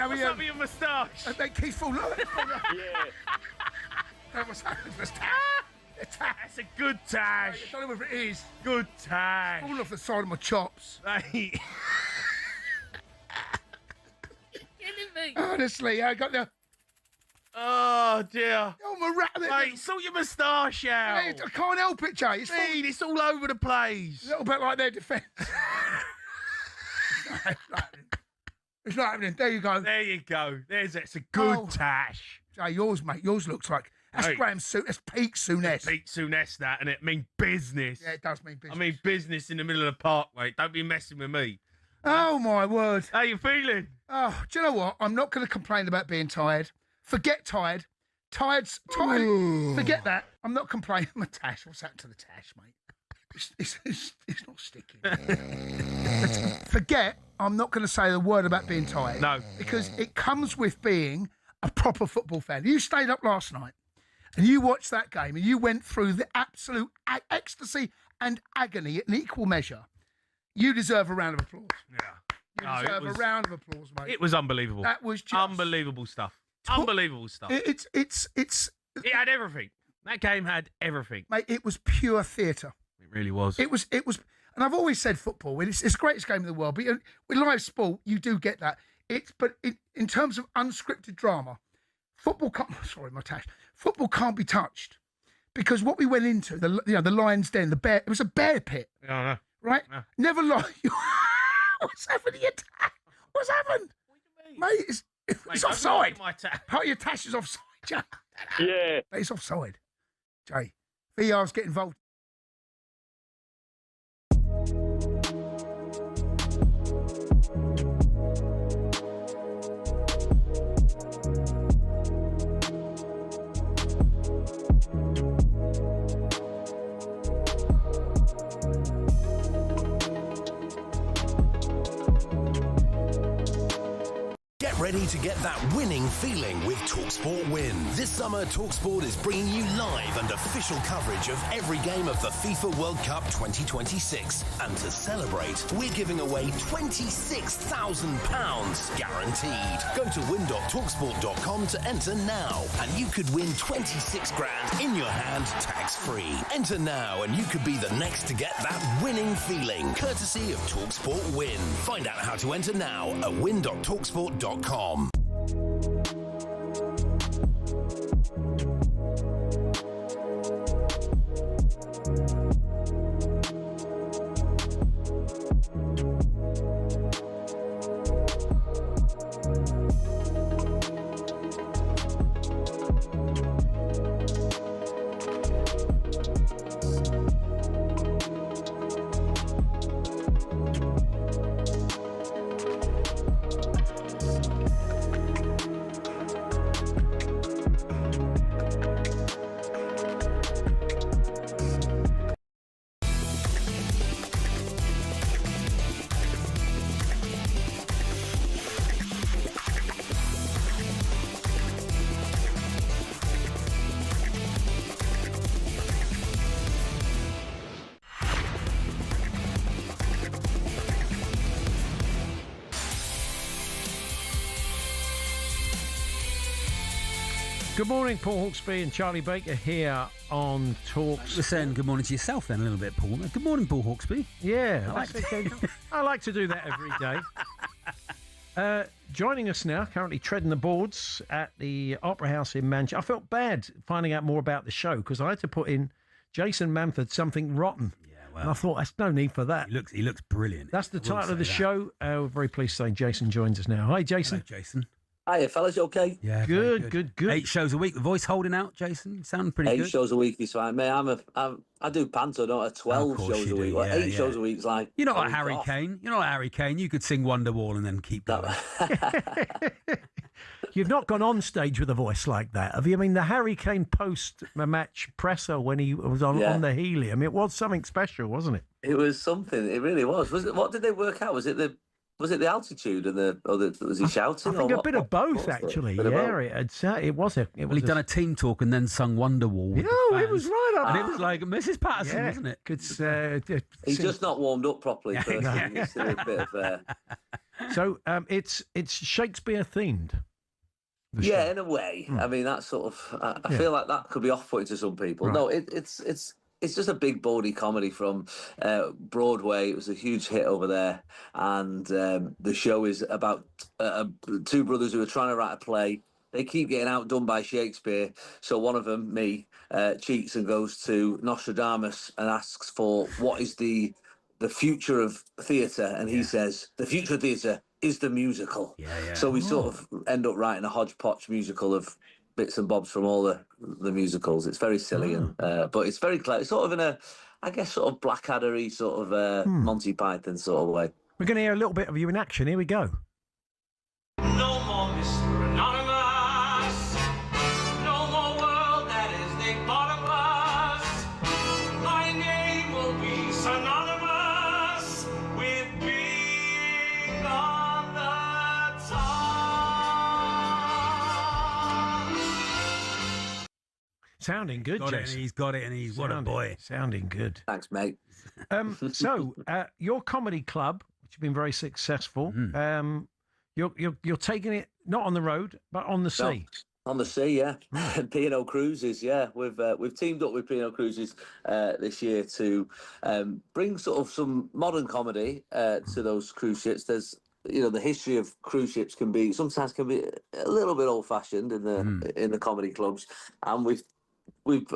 What's up with your moustache? That keeps falling off. What's happened to the That's a good tash. I don't know whether it is. Good tash. Falling off the side of my chops. Hey. Honestly, I got the... Oh, dear. Oh, my rat. Mate, sort your moustache out. I can't help it, Jay. It's all over the place. A little bit like their defence. It's not happening. There you go. There you go. It's a good tash. Jay, yours, mate. Yours looks like... That's Graham Souness. That's peak Souness. Peak Souness, that, and it means business. Yeah, it does mean business. I mean business in the middle of the park, mate. Don't be messing with me. Oh, my word. How you feeling? Oh, do you know what? I'm not going to complain about being tired. Forget tired. Tired. Forget that. I'm not complaining. My tash. What's happened to the tash, mate? It's not sticking. Forget. I'm not going to say a word about being tired. No. Because it comes with being a proper football fan. You stayed up last night and you watched that game and you went through the absolute ecstasy and agony in equal measure. You deserve a round of applause. Yeah. You deserve a round of applause, mate. It was unbelievable. That was just... Unbelievable stuff. Unbelievable stuff. It had everything. That game had everything. Mate, it was pure theatre. It really was. It was, and I've always said football, it's the greatest game in the world, but with live sport, you do get that. But in terms of unscripted drama, football can't be touched. Because what we went into, the lion's den, it was a bear pit. Yeah, I know. Right? Yeah. Never lie. What's happened to your tash? What's happened? Mate, it's offside. Part of your tash is offside, Jay. Yeah. It's offside. Jay, VR's get involved. ready to get that winning feeling with talkSPORT Win. This summer, talkSPORT is bringing you live and official coverage of every game of the FIFA World Cup 2026. And to celebrate, we're giving away £26,000 guaranteed. Go to win.talksport.com to enter now, and you could win 26 grand in your hand, tax-free. Enter now, and you could be the next to get that winning feeling, courtesy of talkSPORT Win. Find out how to enter now at win.talksport.com. Good morning, Paul Hawksbee and Charlie Baker here on Talks. We're saying good morning to yourself then a little bit, Paul. Good morning, Paul Hawksbee. Yeah, I like to do that every day. Joining us now, currently treading the boards at the Opera House in Manchester. I felt bad finding out more about the show because I had to put in Jason Manford, Something Rotten. Yeah, well, and I thought, there's no need for that. He looks brilliant. That's the title of the show. We're very pleased to say Jason joins us now. Hi, Jason. Hello, Jason. Hiya, fellas, you okay? Yeah, good. 8 shows a week. The voice holding out, Jason. Sound pretty good. 8 shows a week is fine, mate. I do panto, don't I? 12 shows a week. Well, 8 shows a week's like. You're not like Harry Kane. You're not like Harry Kane. You could sing Wonderwall and then keep going. You've not gone on stage with a voice like that, have you? I mean, the Harry Kane post-match presser when he was on the helium, it was something special, wasn't it? It was something. It really was. What did they work out? Was it the altitude and was he shouting? I think a bit of both, actually. It was. He'd done a team talk and then sung Wonderwall. No, it was right up. And it was like Mrs. Patterson, wasn't it? He's just not warmed up properly. It's a bit of. So it's Shakespeare themed. Yeah, in a way. I mean, that's sort of. I feel like that could be off-putting to some people. Right. No, it's just a big bawdy comedy from Broadway. It was a huge hit over there, and the show is about 2 brothers who are trying to write a play. They keep getting outdone by Shakespeare, so one of them, me, cheats and goes to Nostradamus and asks for what is the future of theatre, and he says the future of theatre is the musical. So we sort of end up writing a hodgepodge musical of bits and bobs from all the musicals. It's very silly, but it's very clever. It's sort of in a, I guess, sort of Blackadder-y sort of Monty Python sort of way. We're going to hear a little bit of you in action. Here we go. No more Mr. Anonymous. No more world that is the bottomless. My name will be synonymous with being on the top. Sounding good, Jason. He's got it, and he's what a boy. Sounding good. Thanks, mate. So, your comedy club, which has been very successful, you're taking it not on the road, but on the sea. No, on the sea, yeah. P&O Cruises, yeah. We've teamed up with P&O Cruises this year to bring sort of some modern comedy to those cruise ships. There's the history of cruise ships sometimes can be a little bit old-fashioned in the comedy clubs, and we've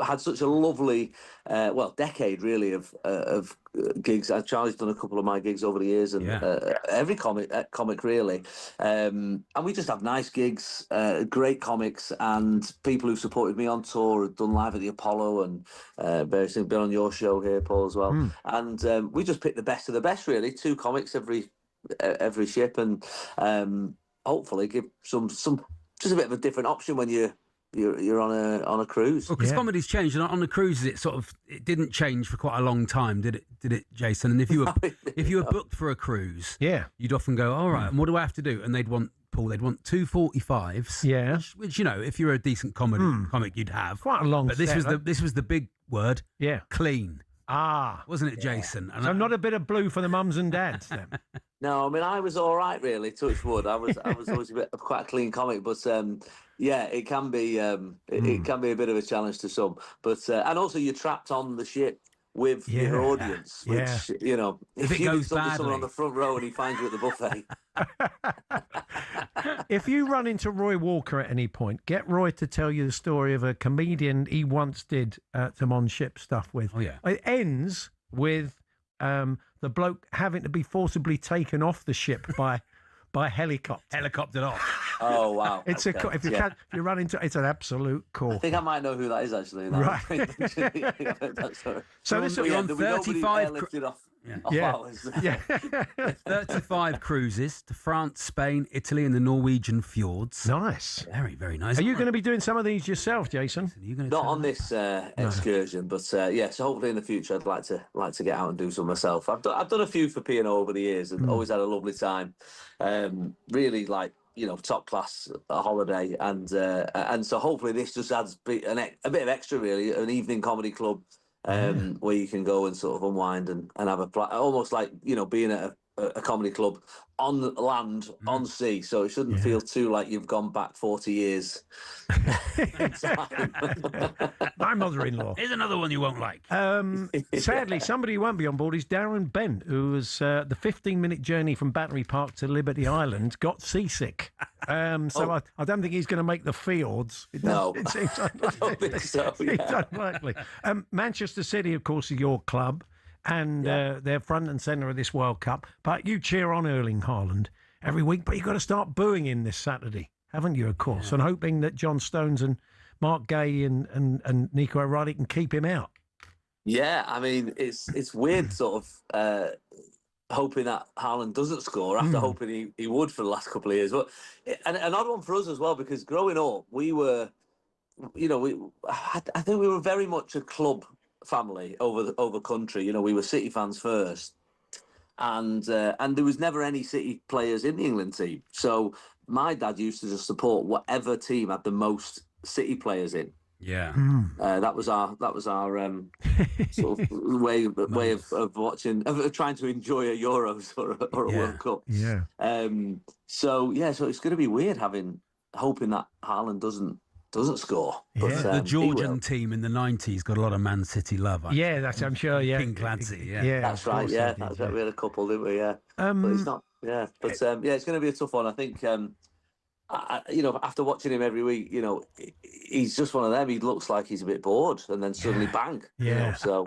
had such a lovely, decade really of gigs. Charlie's done a couple of my gigs over the years, and every comic really, and we just have nice gigs, great comics, and people who supported me on tour have done live at the Apollo and various things. Been on your show here, Paul, as well, and we just pick the best of the best. Really, 2 comics every ship, and hopefully give some just a bit of a different option when you're on a cruise. Well, because comedy's changed, and on the cruises it didn't change for quite a long time, did it, Jason? And if you were booked for a cruise, you'd often go, all right, and what do I have to do? And they'd want Paul, they'd want 245s. Yeah. Which you know, if you're a decent comic, you'd have quite a long. But this set, was though. this was the big word. Yeah. Clean. Ah, wasn't it, Jason? And so not a bit of blue for the mums and dads then. No, I mean I was all right really. Touch wood. I was always a bit of quite a clean comic, but yeah, it can be it can be a bit of a challenge to some. But and also you're trapped on the ship with your audience, which you know, If it you goes talk to someone badly. on the front row and he finds you at the buffet. If you run into Roy Walker at any point, get Roy to tell you the story of a comedian he once did some on-ship stuff with. Oh, yeah. It ends with the bloke having to be forcibly taken off the ship by helicopter. Helicoptered off. Oh wow! It's Okay. if you can't, if you run into it's an absolute call. I think I might know who that is actually. Now. Right. So this you're on there'll be nobody 35 airlifted off Yeah. ours. Yeah. 35 cruises to France, Spain, Italy, and the Norwegian fjords. Nice. Very, very nice. Are you going to be doing some of these yourself, Jason? Not on this excursion, but yeah. So hopefully in the future, I'd like to get out and do some myself. I've done a few for P&O over the years, and always had a lovely time. Really like top class holiday, and so hopefully this just adds a bit of extra, really, an evening comedy club. Where you can go and sort of unwind and have almost like being at a comedy club on land, on sea, so it shouldn't feel too like you've gone back 40 years. My mother-in-law. Here's another one you won't like. Sadly, somebody who won't be on board is Darren Bent, who was the 15-minute journey from Battery Park to Liberty Island, got seasick. So I don't think he's going to make the fields. It seems unlikely. I don't think so. It's unlikely. Manchester City, of course, is your club, and they're front and centre of this World Cup. But you cheer on Erling Haaland every week, but you've got to start booing him this Saturday, haven't you, of course, and hoping that John Stones and Mark Gay and Nico O'Reilly can keep him out. Yeah, I mean, it's weird sort of hoping that Haaland doesn't score after hoping he would for the last couple of years. But and an odd one for us as well, because growing up, we were, I think we were very much a club family over country. We were City fans first, and there was never any City players in the England team. So my dad used to just support whatever team had the most City players in. Yeah, that was our sort of way of watching, of trying to enjoy a Euros or a World Cup. Yeah. So it's going to be weird hoping that Haaland doesn't score. But, the Georgian team in the 90s got a lot of Man City love. Actually. I'm sure. Yeah, King Clancy. That's right. Yeah, that's right. We had a couple, didn't we? Yeah, but it's not. Yeah, but it's going to be a tough one. I think. After watching him every week, he's just one of them. He looks like he's a bit bored, and then suddenly bang. So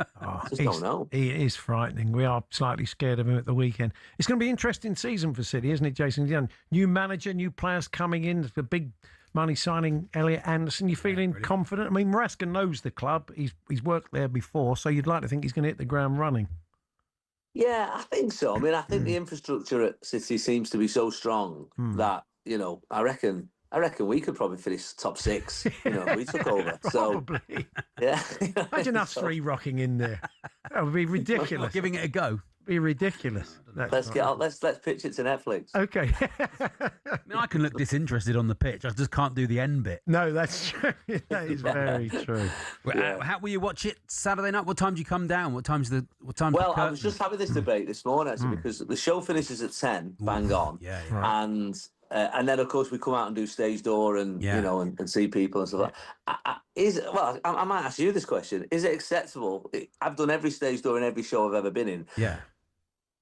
just don't know. He is frightening. We are slightly scared of him at the weekend. It's going to be an interesting season for City, isn't it, Jason? New manager, new players coming in. The big money signing Elliot Anderson. You feeling confident? I mean, Maresca knows the club. He's worked there before, so you'd like to think he's going to hit the ground running. Yeah, I think so. I mean, I think the infrastructure at City seems to be so strong that. I reckon we could probably finish top 6. We took over. Probably. So, yeah. Imagine us three rocking in there. That would be ridiculous. Giving it a go. Be ridiculous. Let's pitch it to Netflix. Okay. I mean, I can look disinterested on the pitch. I just can't do the end bit. No, that's true. That is very true. How will you watch it Saturday night? What time do you come down? What time's the Well, I was just having this debate this morning actually, because the show finishes at 10, bang on. Yeah. And then, of course, we come out and do stage door and and see people and stuff like that. I might ask you this question. Is it acceptable? I've done every stage door in every show I've ever been in. Yeah.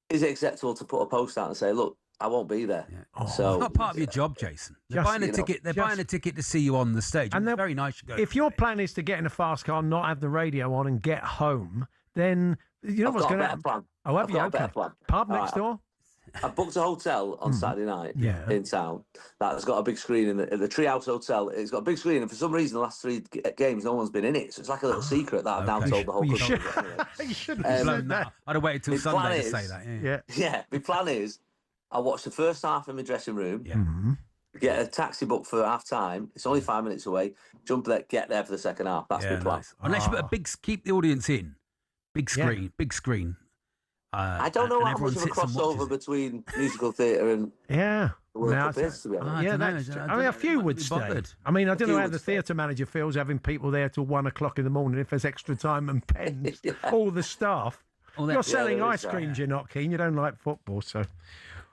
Is it acceptable to put a post out and say, look, I won't be there? Yeah. So it's not part of your job, Jason. They're buying a ticket. They're buying a ticket to see you on the stage. And it's very nice to go. If your plan is to get in a fast car, not have the radio on, and get home, then you know what's going to happen. Oh, have you? I've got a better plan. Pub next door. I booked a hotel on Saturday night in town that has got a big screen in the Treehouse Hotel. It's got a big screen, and for some reason, the last 3 games, no one's been in it. So it's like a little secret that I've now told the whole country. You shouldn't have said that. I'd have waited till Sunday to say that. Yeah. My plan is, I watch the first half in my dressing room. Get a taxi booked for half time. It's only 5 minutes away. Jump there, get there for the second half. That's my plan. Unless you put keep the audience in. Big screen. I don't know how much of a crossover between musical theatre and the World Cup is, to be honest. Yeah, that's true. I mean, a few would stay. I mean, I don't know how the theatre manager feels having people there till 1 o'clock in the morning if there's extra time and pens. All the staff. You're selling ice creams, you're not keen. You don't like football, so...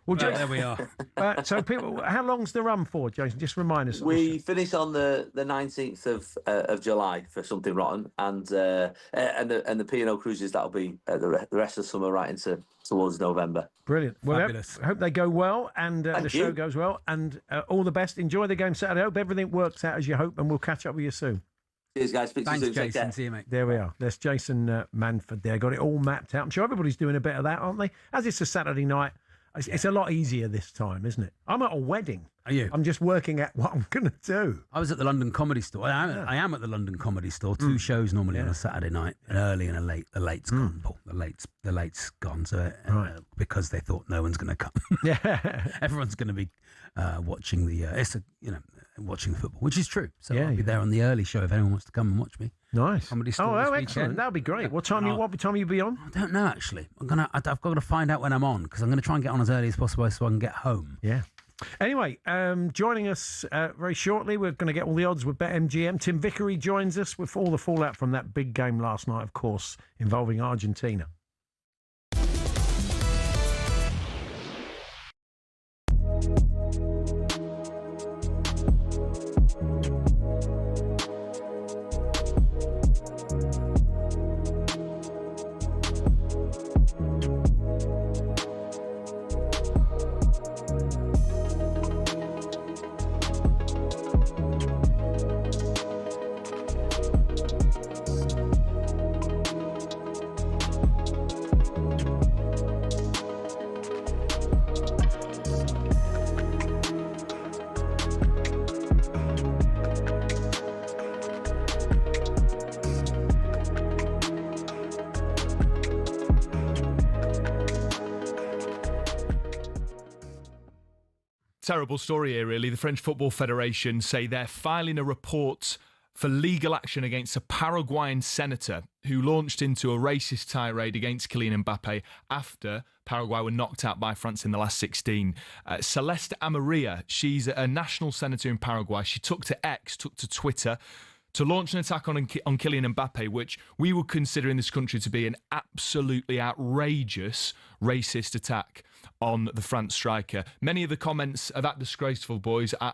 Well, there we are. So, people, how long's the run for, Jason? Just remind us. We finish on the 19th of July for Something Rotten, and the P&O cruises, that'll be the rest of the summer right into towards November. Brilliant. Well, Fabulous. I hope they go well and the Thank show you. goes well, and all the best. Enjoy the game Saturday. Hope everything works out as you hope, and we'll catch up with you soon. Cheers, guys. Speak to you soon. Take care. See you, mate. There we are. There's Jason Manford there. Got it all mapped out. I'm sure everybody's doing a bit of that, aren't they? As it's a Saturday night, it's a lot easier this time, isn't it? I'm at a wedding. Are you? I'm just working out what I'm going to do. I was at the London Comedy Store. I am at the London Comedy Store. 2 shows normally on a Saturday night, an early and a late. The late's gone, Paul. The late's gone. So because they thought no one's going to come. Yeah, everyone's going to be watching watching football, which is true. So Yeah, I'll be yeah. there on the early show if anyone wants to come and watch me. Nice. Comedy Store. Oh, this excellent. weekend. That'll be great. What time you be on? I don't know actually. I've got to find out when I'm on because I'm going to try and get on as early as possible so I can get home. Yeah. Anyway, joining us very shortly, we're going to get all the odds with BetMGM. Tim Vickery joins us with all the fallout from that big game last night, of course, involving Argentina. Terrible story here, really. The French Football Federation say they're filing a report for legal action against a Paraguayan senator who launched into a racist tirade against Kylian Mbappe after Paraguay were knocked out by France in the last 16. Celeste Amarilla, she's a national senator in Paraguay. She took to Twitter to launch an attack on Kylian Mbappe, which we would consider in this country to be an absolutely outrageous racist attack on the France striker. Many of the comments are that disgraceful, boys. I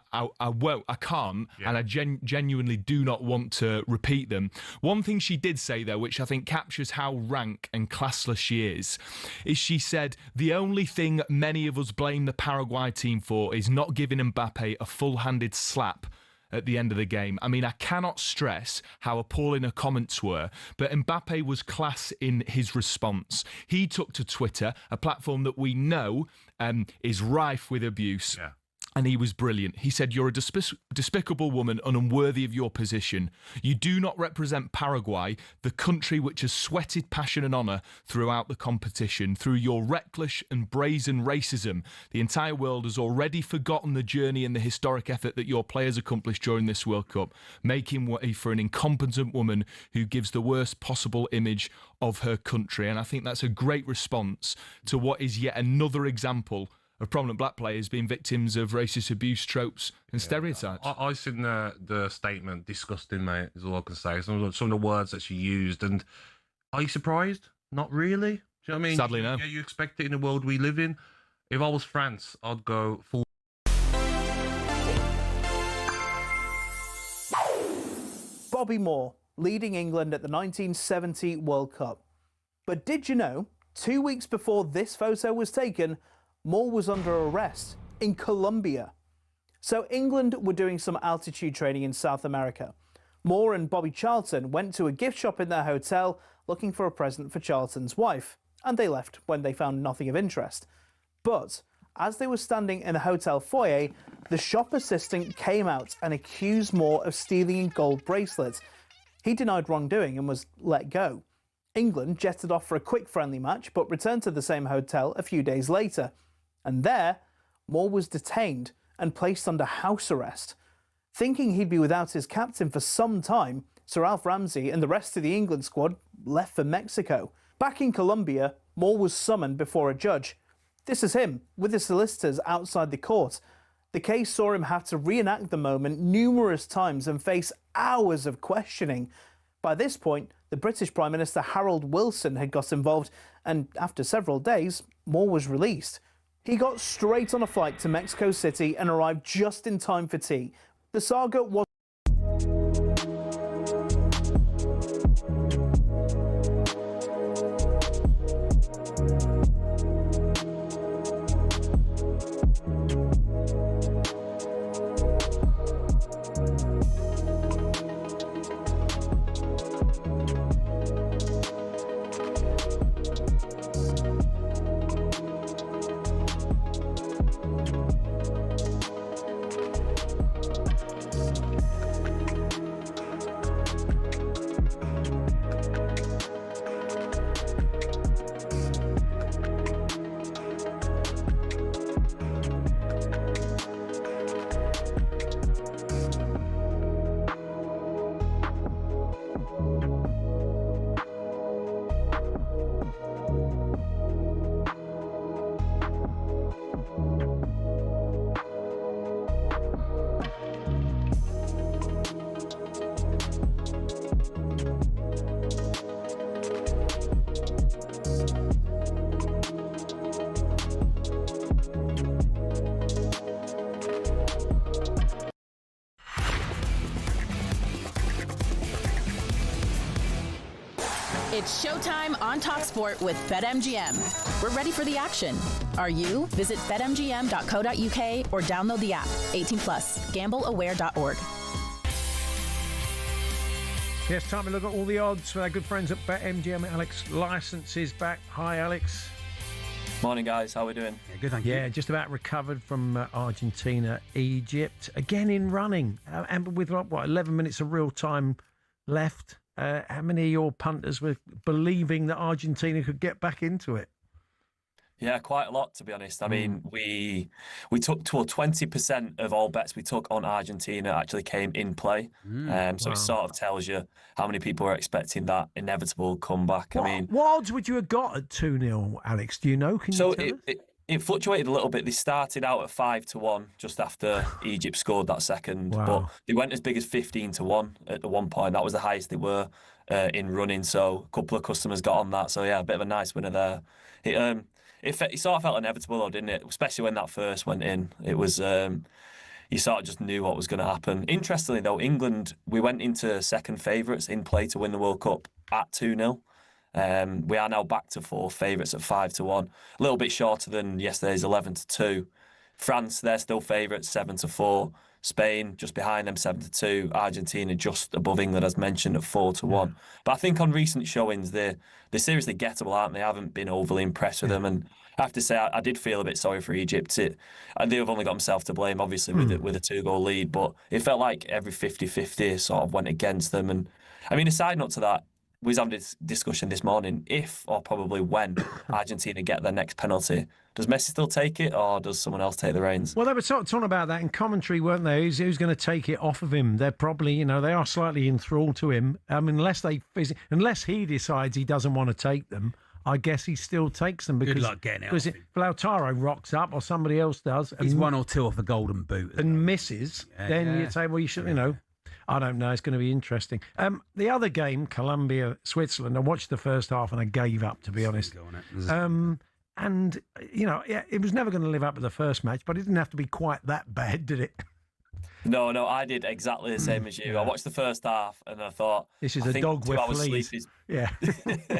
can't, and I genuinely do not want to repeat them. One thing she did say, though, which I think captures how rank and classless she is she said, the only thing many of us blame the Paraguay team for is not giving Mbappe a full-handed slap at the end of the game. I mean, I cannot stress how appalling her comments were, but Mbappe was class in his response. He took to Twitter, a platform that we know is rife with abuse. Yeah. And he was brilliant. He said, you're a despicable woman and unworthy of your position. You do not represent Paraguay, the country which has sweated passion and honour throughout the competition. Through your reckless and brazen racism, the entire world has already forgotten the journey and the historic effort that your players accomplished during this World Cup, making way for an incompetent woman who gives the worst possible image of her country. And I think that's a great response to what is yet another example of prominent black players being victims of racist abuse, tropes and stereotypes. I seen the statement, disgusting, mate, is all I can say. Some of the words that she used, and are you surprised? Not really. Do you know what I mean? Sadly, no. Yeah, you expect it in the world we live in. If I was France, I'd go full. Bobby Moore, leading England at the 1970 World Cup. But did you know, 2 weeks before this photo was taken, Moore was under arrest in Colombia. So England were doing some altitude training in South America. Moore and Bobby Charlton went to a gift shop in their hotel looking for a present for Charlton's wife, and they left when they found nothing of interest. But as they were standing in the hotel foyer, the shop assistant came out and accused Moore of stealing a gold bracelet. He denied wrongdoing and was let go. England jetted off for a quick friendly match, but returned to the same hotel a few days later. And there, Moore was detained and placed under house arrest. Thinking he'd be without his captain for some time, Sir Alf Ramsey and the rest of the England squad left for Mexico. Back in Colombia, Moore was summoned before a judge. This is him, with his solicitors outside the court. The case saw him have to reenact the moment numerous times and face hours of questioning. By this point, the British Prime Minister Harold Wilson had got involved, and after several days, Moore was released. He got straight on a flight to Mexico City and arrived just in time for tea. The saga was... It's showtime on talkSPORT with BetMGM. We're ready for the action. Are you? Visit betmgm.co.uk or download the app. 18 plus. Gambleaware.org. Yes, time to look at all the odds for our good friends at BetMGM. Alex Licence is back. Hi, Alex. Morning, guys. How are we doing? Yeah, good, thank you. Yeah, just about recovered from Argentina, Egypt. Again in running. And with, 11 minutes of real time left. How many of your punters were believing that Argentina could get back into it? Yeah, quite a lot, to be honest. I mean, we took 20% of all bets we took on Argentina actually came in play. So it sort of tells you how many people are expecting that inevitable comeback. What odds would you have got at 2-0, Alex? Do you know? Can you tell us? It fluctuated a little bit. They started out at 5-1 just after Egypt scored that second, but they went as big as 15-1 at the one point. That was the highest they were in running. So a couple of customers got on that. So yeah, a bit of a nice winner there. It sort of felt inevitable though, didn't it? Especially when that first went in. It was you sort of just knew what was going to happen. Interestingly though, England, we went into second favourites in play to win the World Cup at 2-0. We are now back to fourth favourites at 5-1, a little bit shorter than yesterday's 11-2. France, they're still favourites 7-4. Spain just behind them 7-2. Argentina just above England, as mentioned, at 4-1. But I think on recent showings they're seriously gettable, aren't they? I haven't been overly impressed with them, and I have to say I did feel a bit sorry for Egypt. And they've only got themselves to blame, obviously, with a 2-goal lead. But it felt like every 50-50 sort of went against them. And I mean, a side note to that. We was having this discussion this morning. If, or probably when, Argentina get their next penalty, does Messi still take it, or does someone else take the reins? Well, they were talking about that in commentary, weren't they? Who's going to take it off of him? They're probably, they are slightly enthralled to him. I mean, unless he decides he doesn't want to take them, I guess he still takes them. Because, good luck getting it off him. If Lautaro rocks up, or somebody else does, he's 1 or 2 off the golden boot, and misses, then you say, well, you should, I don't know. It's going to be interesting. The other game, Colombia, Switzerland, I watched the first half and I gave up, to be honest. And, it was never going to live up to the first match, but it didn't have to be quite that bad, did it? No, I did exactly the same as you. I watched the first half and I thought, this is a dog with fleas. Yeah.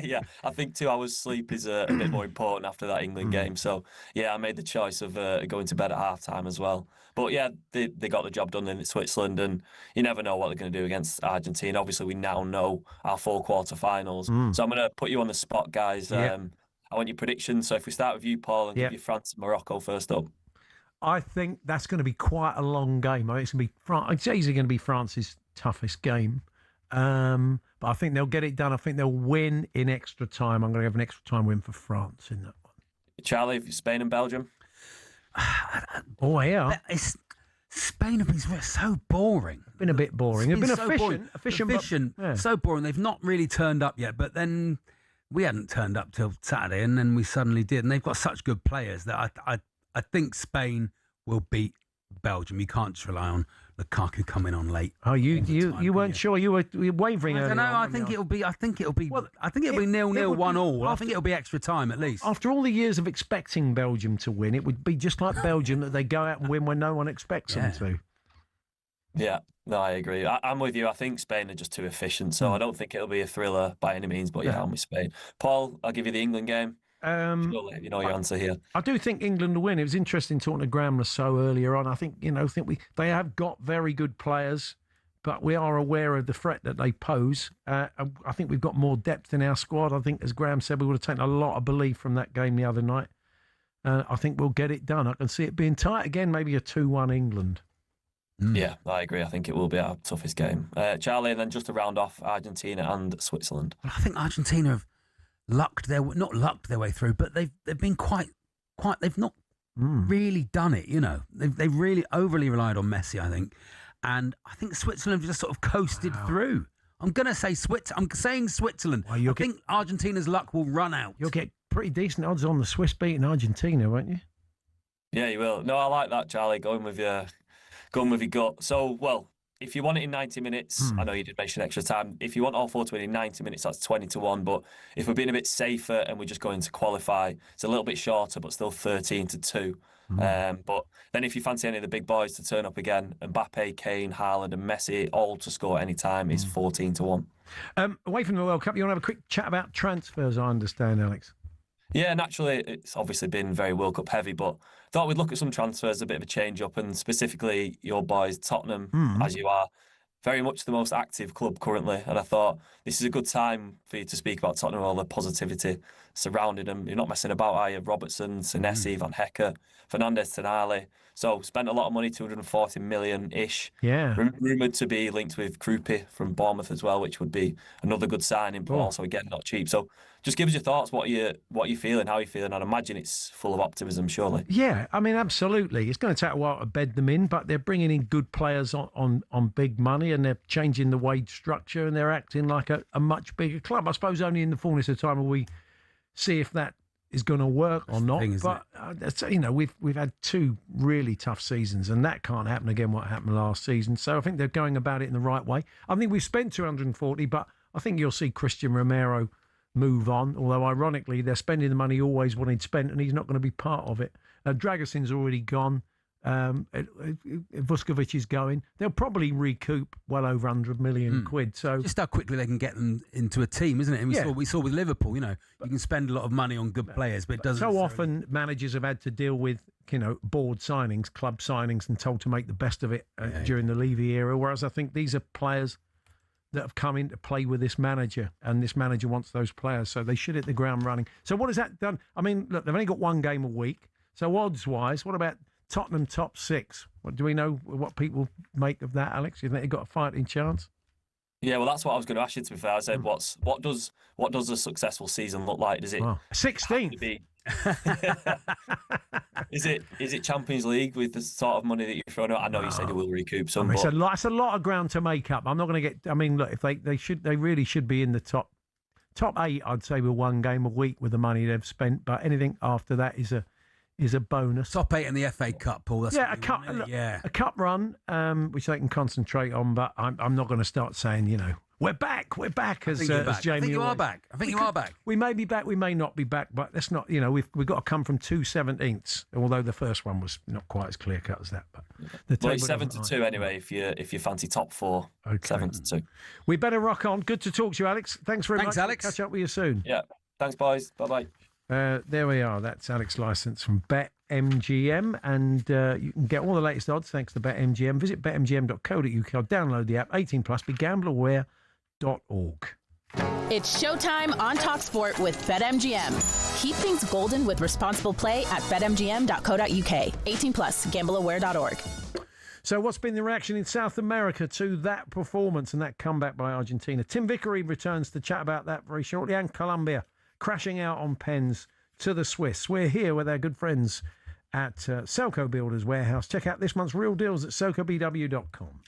Yeah, I think 2 hours sleep is a bit more important after that England game. So, yeah, I made the choice of going to bed at half-time as well. But, yeah, they got the job done in Switzerland, and you never know what they're going to do against Argentina. Obviously, we now know our 4 quarter-finals. So I'm going to put you on the spot, guys. I want your predictions. So if we start with you, Paul, and give you France and Morocco first up. I think that's going to be quite a long game. It's going to be it's easily going to be France's toughest game. But I think they'll get it done. I think they'll win in extra time. I'm going to have an extra time win for France in that one. Charlie, Spain and Belgium? Oh, yeah. Spain have been so boring. Been a bit boring. They've been efficient. So boring. They've not really turned up yet. But then we hadn't turned up till Saturday, and then we suddenly did. And they've got such good players that I think Spain will beat Belgium. You can't just rely on Lukaku coming on late. Oh, you weren't sure. You were wavering. I don't know. I think it'll be 0-0, 1-1. I think it'll be extra time at least. After all the years of expecting Belgium to win, it would be just like Belgium that they go out and win when no one expects them to. Yeah, no, I agree. I'm with you. I think Spain are just too efficient, so I don't think it'll be a thriller by any means. But yeah, I'm with Spain. Paul, I'll give you the England game. Surely you know your answer here. I do think England will win. It was interesting talking to Graham Lasso earlier on. I think they have got very good players, but we are aware of the threat that they pose. I think we've got more depth in our squad. I think, as Graham said, we would have taken a lot of belief from that game the other night. I think we'll get it done. I can see it being tight again, maybe a 2-1 England. Yeah, I agree. I think it will be our toughest game. Charlie, and then just to round off, Argentina and Switzerland. I think Argentina have not lucked their way through, but they've been quite. They've not really done it. You know, they've really overly relied on Messi, I think, and I think Switzerland have just sort of coasted through. I'm going to say I'm saying Switzerland. I think Argentina's luck will run out. You'll get pretty decent odds on the Swiss beating Argentina, won't you? Yeah, you will. No, I like that, Charlie. Going with your gut. So, well, if you want it in 90 minutes, I know you did mention extra time. If you want all four to win in 90 minutes, that's 20-1. But if we're being a bit safer and we're just going to qualify, it's a little bit shorter, but still 13-2. But then if you fancy any of the big boys to turn up again, Mbappe, Kane, Haaland and Messi, all to score any time, is 14-1. Away from the World Cup, you want to have a quick chat about transfers, I understand, Alex? Yeah, naturally, it's obviously been very World Cup heavy, but thought we'd look at some transfers, a bit of a change up, and specifically your boys, Tottenham, as you are, very much the most active club currently. And I thought this is a good time for you to speak about Tottenham, all the positivity surrounding them. You're not messing about, are you? Robertson, Senesi, Van Hecke, Fernandez, Tonali. So spent a lot of money, 240 million-ish. Yeah. Rumoured to be linked with Krupi from Bournemouth as well, which would be another good signing, but also, again, not cheap. So just give us your thoughts. What are you feeling? How are you feeling? I'd imagine it's full of optimism, surely. Yeah, I mean, absolutely. It's going to take a while to bed them in, but they're bringing in good players on big money, and they're changing the wage structure, and they're acting like a much bigger club. I suppose only in the fullness of time will we see if that is going to work or not. But we've had two really tough seasons, and that can't happen again. What happened last season? So I think they're going about it in the right way. I think we've spent 240, but I think you'll see Christian Romero move on. Although ironically, they're spending the money he always wanted spent, and he's not going to be part of it. Dragusin's already gone. Vuskovic is going. They'll probably recoup well over 100 million quid. So just how quickly they can get them into a team, isn't it? And we saw with Liverpool, you can spend a lot of money on good players, but it doesn't. So often managers have had to deal with board signings, club signings, and told to make the best of it during the Levy era. Whereas I think these are players that have come in to play with this manager, and this manager wants those players, so they should hit the ground running. So what has that done? I mean, look, they've only got one game a week. So odds-wise, what about Tottenham top 6? What do we know? What people make of that, Alex? You think they've got a fighting chance? Yeah, well, that's what I was going to ask you. To be fair, I said, what does a successful season look like? Does it 16th? Is it Champions League with the sort of money that you're throwing out? I know you said you will recoup some. It's a lot of ground to make up. I'm not going to get. I mean, look, if they really should be in the top 8. I'd say with one game a week with the money they've spent. But anything after that is a bonus. Top 8 in the FA Cup, Paul. That's a cup run, which they can concentrate on. But I'm not going to start saying, we're back. As Jamie. I think you are back. We may be back. We may not be back. But that's not. We've got to come from 2 17ths. Although the first one was not quite as clear cut as that. But it's 7-2 anyway. If you fancy top 4, 7-2. We better rock on. Good to talk to you, Alex. Thanks very much. Alex. We'll catch up with you soon. Yeah. Thanks, boys. Bye-bye. There we are. That's Alex Licence from BetMGM, and you can get all the latest odds thanks to BetMGM. Visit betmgm.co.uk. Download the app. 18+. BeGambleAware.org. It's showtime on talkSPORT with BetMGM. Keep things golden with responsible play at betmgm.co.uk. 18+. GambleAware.org. So what's been the reaction in South America to that performance and that comeback by Argentina? Tim Vickery returns to chat about that very shortly, and Colombia crashing out on pens to the Swiss. We're here with our good friends at Selco Builders Warehouse. Check out this month's real deals at SelcoBW.com.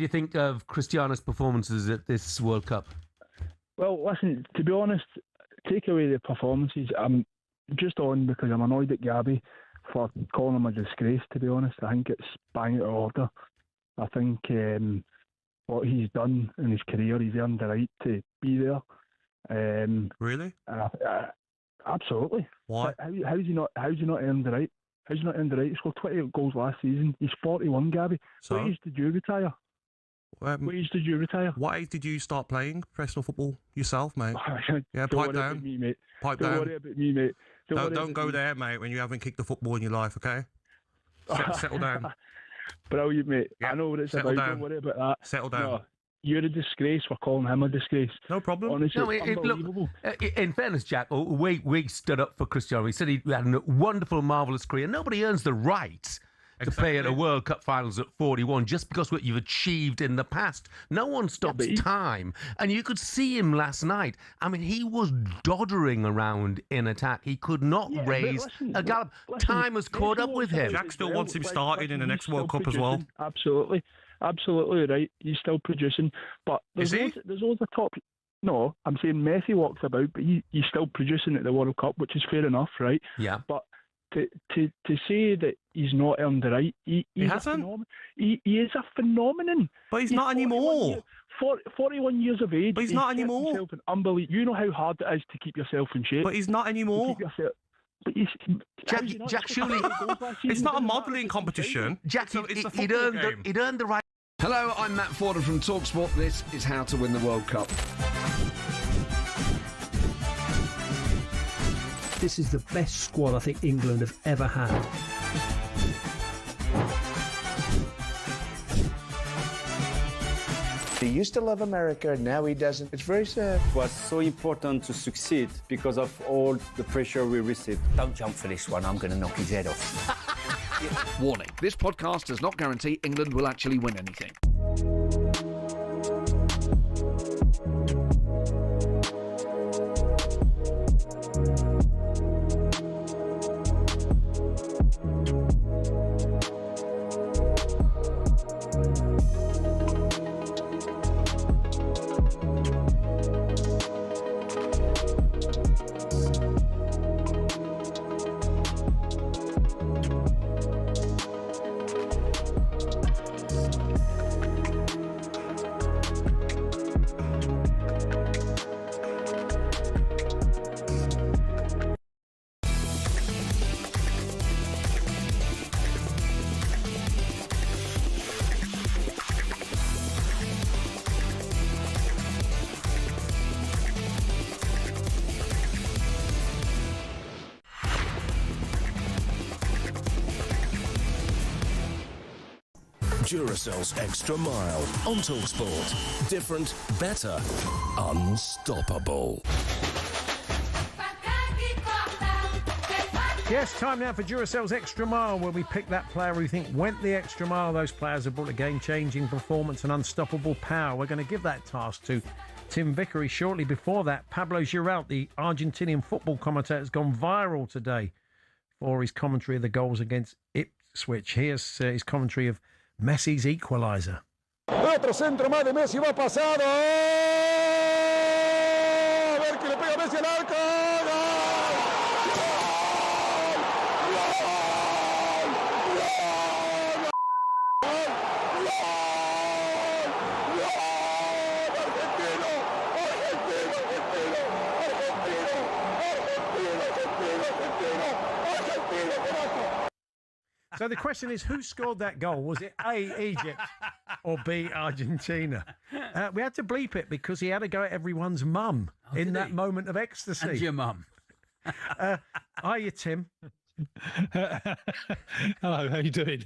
you think of Cristiano's performances at this World Cup? Well, listen, to be honest, take away the performances. I'm just on because I'm annoyed at Gabby for calling him a disgrace, to be honest. I think it's bang out of order. I think what he's done in his career, he's earned the right to be there. Really? Absolutely. Why? How's he not earned the right? How's he not earned the right? He scored 28 goals last season. He's 41, Gabby. So? What age did you retire? What age did you retire? What age did you start playing professional football yourself, mate? Yeah, Don't pipe worry down. about me, mate. Pipe Don't down. worry about me, mate. Don't go there, mate, when you haven't kicked the football in your life, okay? Settle down. Brilliant, mate. I know what it's settle about. down. Don't worry about that. Settle down. No, you're a disgrace for calling him a disgrace. No problem. Honestly, No, it's unbelievable. look, in fairness, Jack, we stood up for Cristiano. He said he had a wonderful, marvellous career. Nobody earns the right to play at a World Cup finals at 41 just because what you've achieved in the past. No one stops time. And you could see him last night. I mean, he was doddering around in attack. He could not raise a gallop. Time has caught up with him. Jack still wants him started in the next World Cup as well. Absolutely. Absolutely right. He's still producing. But there's loads of top... No, I'm saying Messi walks about, but he's still producing at the World Cup, which is fair enough, right? Yeah. But to say that he's not earned the right, he hasn't. He is a phenomenon. But he's not anymore. 41 years of age. But he's not anymore. Unbelievable. You know how hard it is to keep yourself in shape. But he's not anymore. But he's, Jack, surely it's not a modelling competition. Jack, it's a he'd earned the right. Hello, I'm Matt Forden from talkSPORT. This is How to Win the World Cup. This is the best squad I think England have ever had. He used to love America, now he doesn't. It's very sad. It was so important to succeed because of all the pressure we received. Don't jump for this one, I'm going to knock his head off. Warning, this podcast does not guarantee England will actually win anything. Duracell's Extra Mile on talkSPORT. Different, better, unstoppable. Yes, time now for Duracell's Extra Mile, where we pick that player we think went the extra mile. Those players have brought a game-changing performance and unstoppable power. We're going to give that task to Tim Vickery shortly. Before that, Pablo Giral, the Argentinian football commentator, has gone viral today for his commentary of the goals against Ipswich. Here's his commentary of Messi's equaliser. Otro centro más de Messi, va pasado. A ver que le pega Messi al arco. So the question is, who scored that goal? Was it A, Egypt, or B, Argentina? We had to bleep it because he had to go at everyone's mum in that moment of ecstasy. And your mum. Are you, Tim? Hello, how you doing?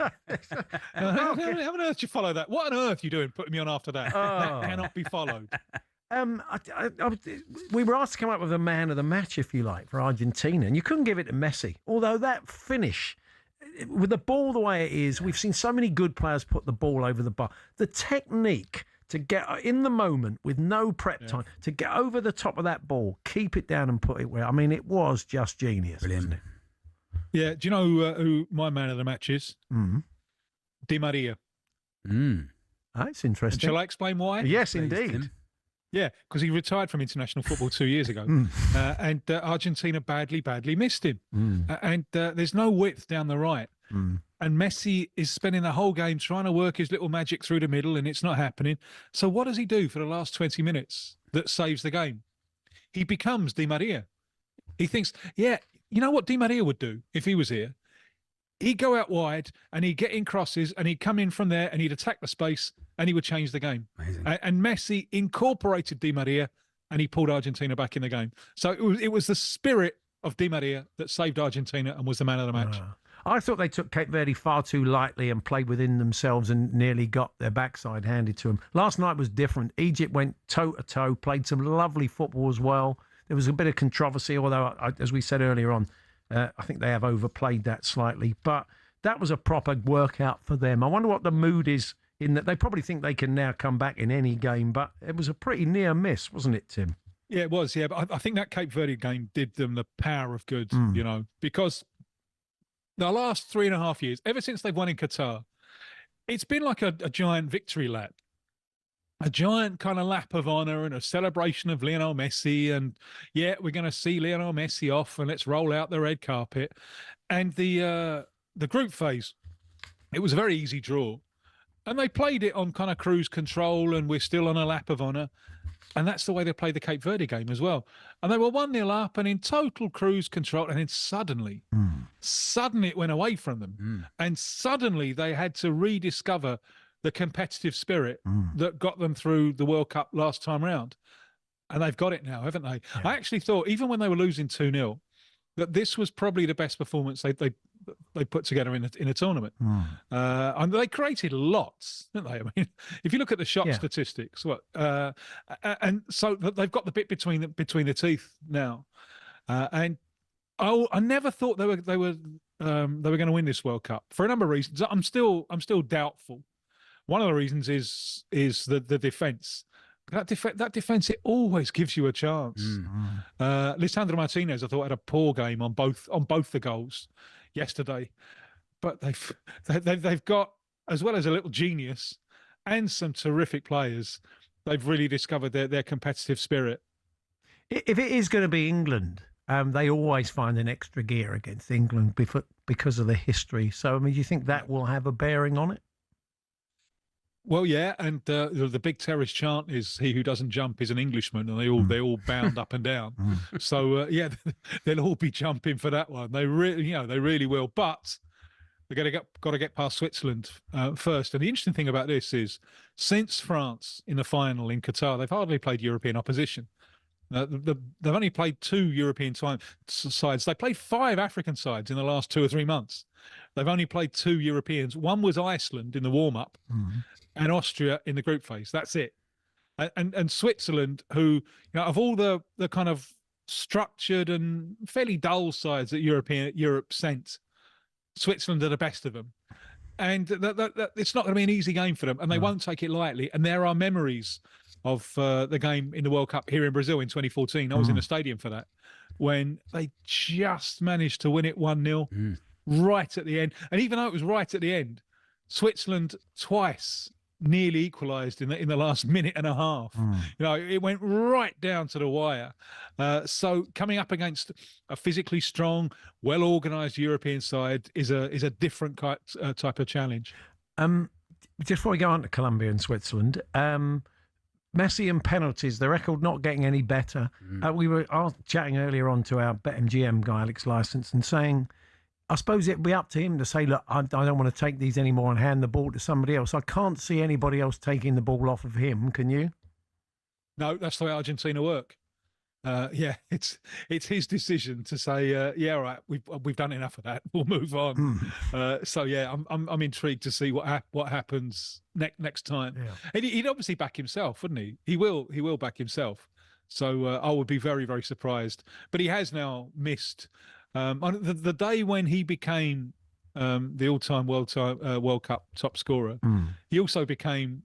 How on earth do you follow that? What on earth are you doing putting me on after that? That cannot be followed. We were asked to come up with a man of the match, if you like, for Argentina, and you couldn't give it to Messi. Although that finish, with the ball the way it is, we've seen so many good players put the ball over the bar. The technique to get in the moment with no prep time, to get over the top of that ball, keep it down and put it where, I mean, it was just genius. Brilliant. Yeah, do you know who my man of the match is? Mm. Di Maria. Mm. That's And interesting. shall I explain why? Yes, Please, indeed. Tim. Yeah, because he retired from international football 2 years ago, and Argentina badly missed him. And there's no width down the right. And Messi is spending the whole game trying to work his little magic through the middle, and it's not happening. So what does he do for the last 20 minutes that saves the game? He becomes Di Maria. He thinks, yeah, you know what Di Maria would do if he was here? He'd go out wide and he'd get in crosses and he'd come in from there and he'd attack the space and he would change the game. And Messi incorporated Di Maria and he pulled Argentina back in the game. So it was the spirit of Di Maria that saved Argentina and was the man of the match. I thought they took Cape Verde far too lightly and played within themselves and nearly got their backside handed to them. Last night was different. Egypt went toe-to-toe, played some lovely football as well. There was a bit of controversy, although, as we said earlier on, I think they have overplayed that slightly. But that was a proper workout for them. I wonder what the mood is in that. They probably think they can now come back in any game, but it was a pretty near miss, wasn't it, Tim? Yeah, it was. Yeah, but I think that Cape Verde game did them the power of good, you know, because the last 3.5 years, ever since they've won in Qatar, it's been like a giant victory lap. A giant kind of lap of honour and a celebration of Lionel Messi. And yeah, we're going to see Lionel Messi off and let's roll out the red carpet. And the group phase, it was a very easy draw. And they played it on kind of cruise control and we're still on a lap of honour. And that's the way they played the Cape Verde game as well. And they were 1-0 up and in total cruise control. And then suddenly it went away from them. And suddenly they had to rediscover the competitive spirit that got them through the World Cup last time round. And they've got it now, haven't they? Yeah. I actually thought, even when they were losing 2-0, that this was probably the best performance they put together in a tournament. And they created lots, didn't they? I mean, if you look at the shot statistics, and so they've got the bit between the teeth now. And I never thought they were going to win this World Cup for a number of reasons. I'm still doubtful. One of the reasons is the defence. That defence, it always gives you a chance. Lisandro Martinez, I thought, had a poor game on both the goals yesterday, but they've got, as well as a little genius and some terrific players, they've really discovered their competitive spirit. If it is going to be England, they always find an extra gear against England because of the history. So, I mean, do you think that will have a bearing on it? Well, yeah, and the big terrace chant is "He who doesn't jump is an Englishman," and they all bound up and down. So yeah, they'll all be jumping for that one. They really will. But they're got to get past Switzerland first. And the interesting thing about this is, since France in the final in Qatar, they've hardly played European opposition. They've only played 2 European sides. They played 5 African sides in the last 2 or 3 months. They've only played 2 Europeans. One was Iceland in the warm-up. And Austria in the group phase. That's it. And Switzerland, who, of all the kind of structured and fairly dull sides that Europe sent, Switzerland are the best of them. And that it's not going to be an easy game for them, and they won't take it lightly. And there are memories of the game in the World Cup here in Brazil in 2014. I was in the stadium for that, when they just managed to win it 1-0 right at the end. And even though it was right at the end, Switzerland twice nearly equalised in the last minute and a half. It went right down to the wire. So coming up against a physically strong, well-organised European side is a different type of challenge. Just before we go on to Colombia and Switzerland, Messi and penalties, the record not getting any better. We were chatting earlier on to our BetMGM guy, Alex Licence, and saying, I suppose it'd be up to him to say, look, I don't want to take these anymore and hand the ball to somebody else. I can't see anybody else taking the ball off of him. Can you? No, that's the way Argentina work. It's his decision to say, all right, we've done enough of that. We'll move on. So yeah, I'm intrigued to see what happens next time. Yeah. And he'd obviously back himself, wouldn't he? He will back himself. So I would be very, very surprised. But he has now missed. The day when he became the all-time World Cup top scorer, he also became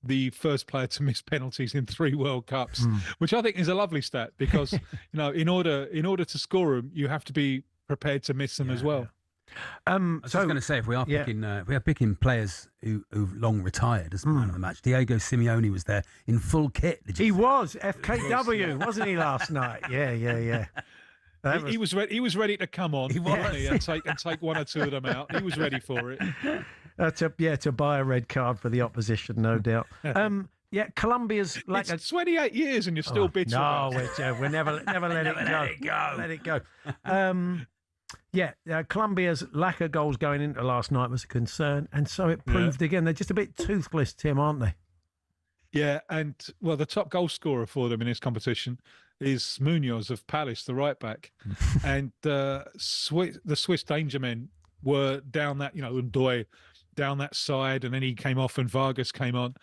the first player to miss penalties in 3 World Cups, which I think is a lovely stat because in order to score them, you have to be prepared to miss them as well. I was just going to say, if we are picking players who've long retired as man of the match, Diego Simeone was there in full kit. He was FKW, wasn't he, last night? Yeah. He was ready. He was ready to come on, wasn't he, and take one or two of them out. He was ready for it. To buy a red card for the opposition, no doubt. Colombia's like it's 28 years and you're still bitter. No, we're never let it go. Let it go. Colombia's lack of goals going into last night was a concern, and so it proved again. They're just a bit toothless, Tim, aren't they? Yeah, and the top goal scorer for them in this competition is Munoz of Palace, the right back, and the Swiss danger men were down that, Ndoye down that side, and then he came off and Vargas came on,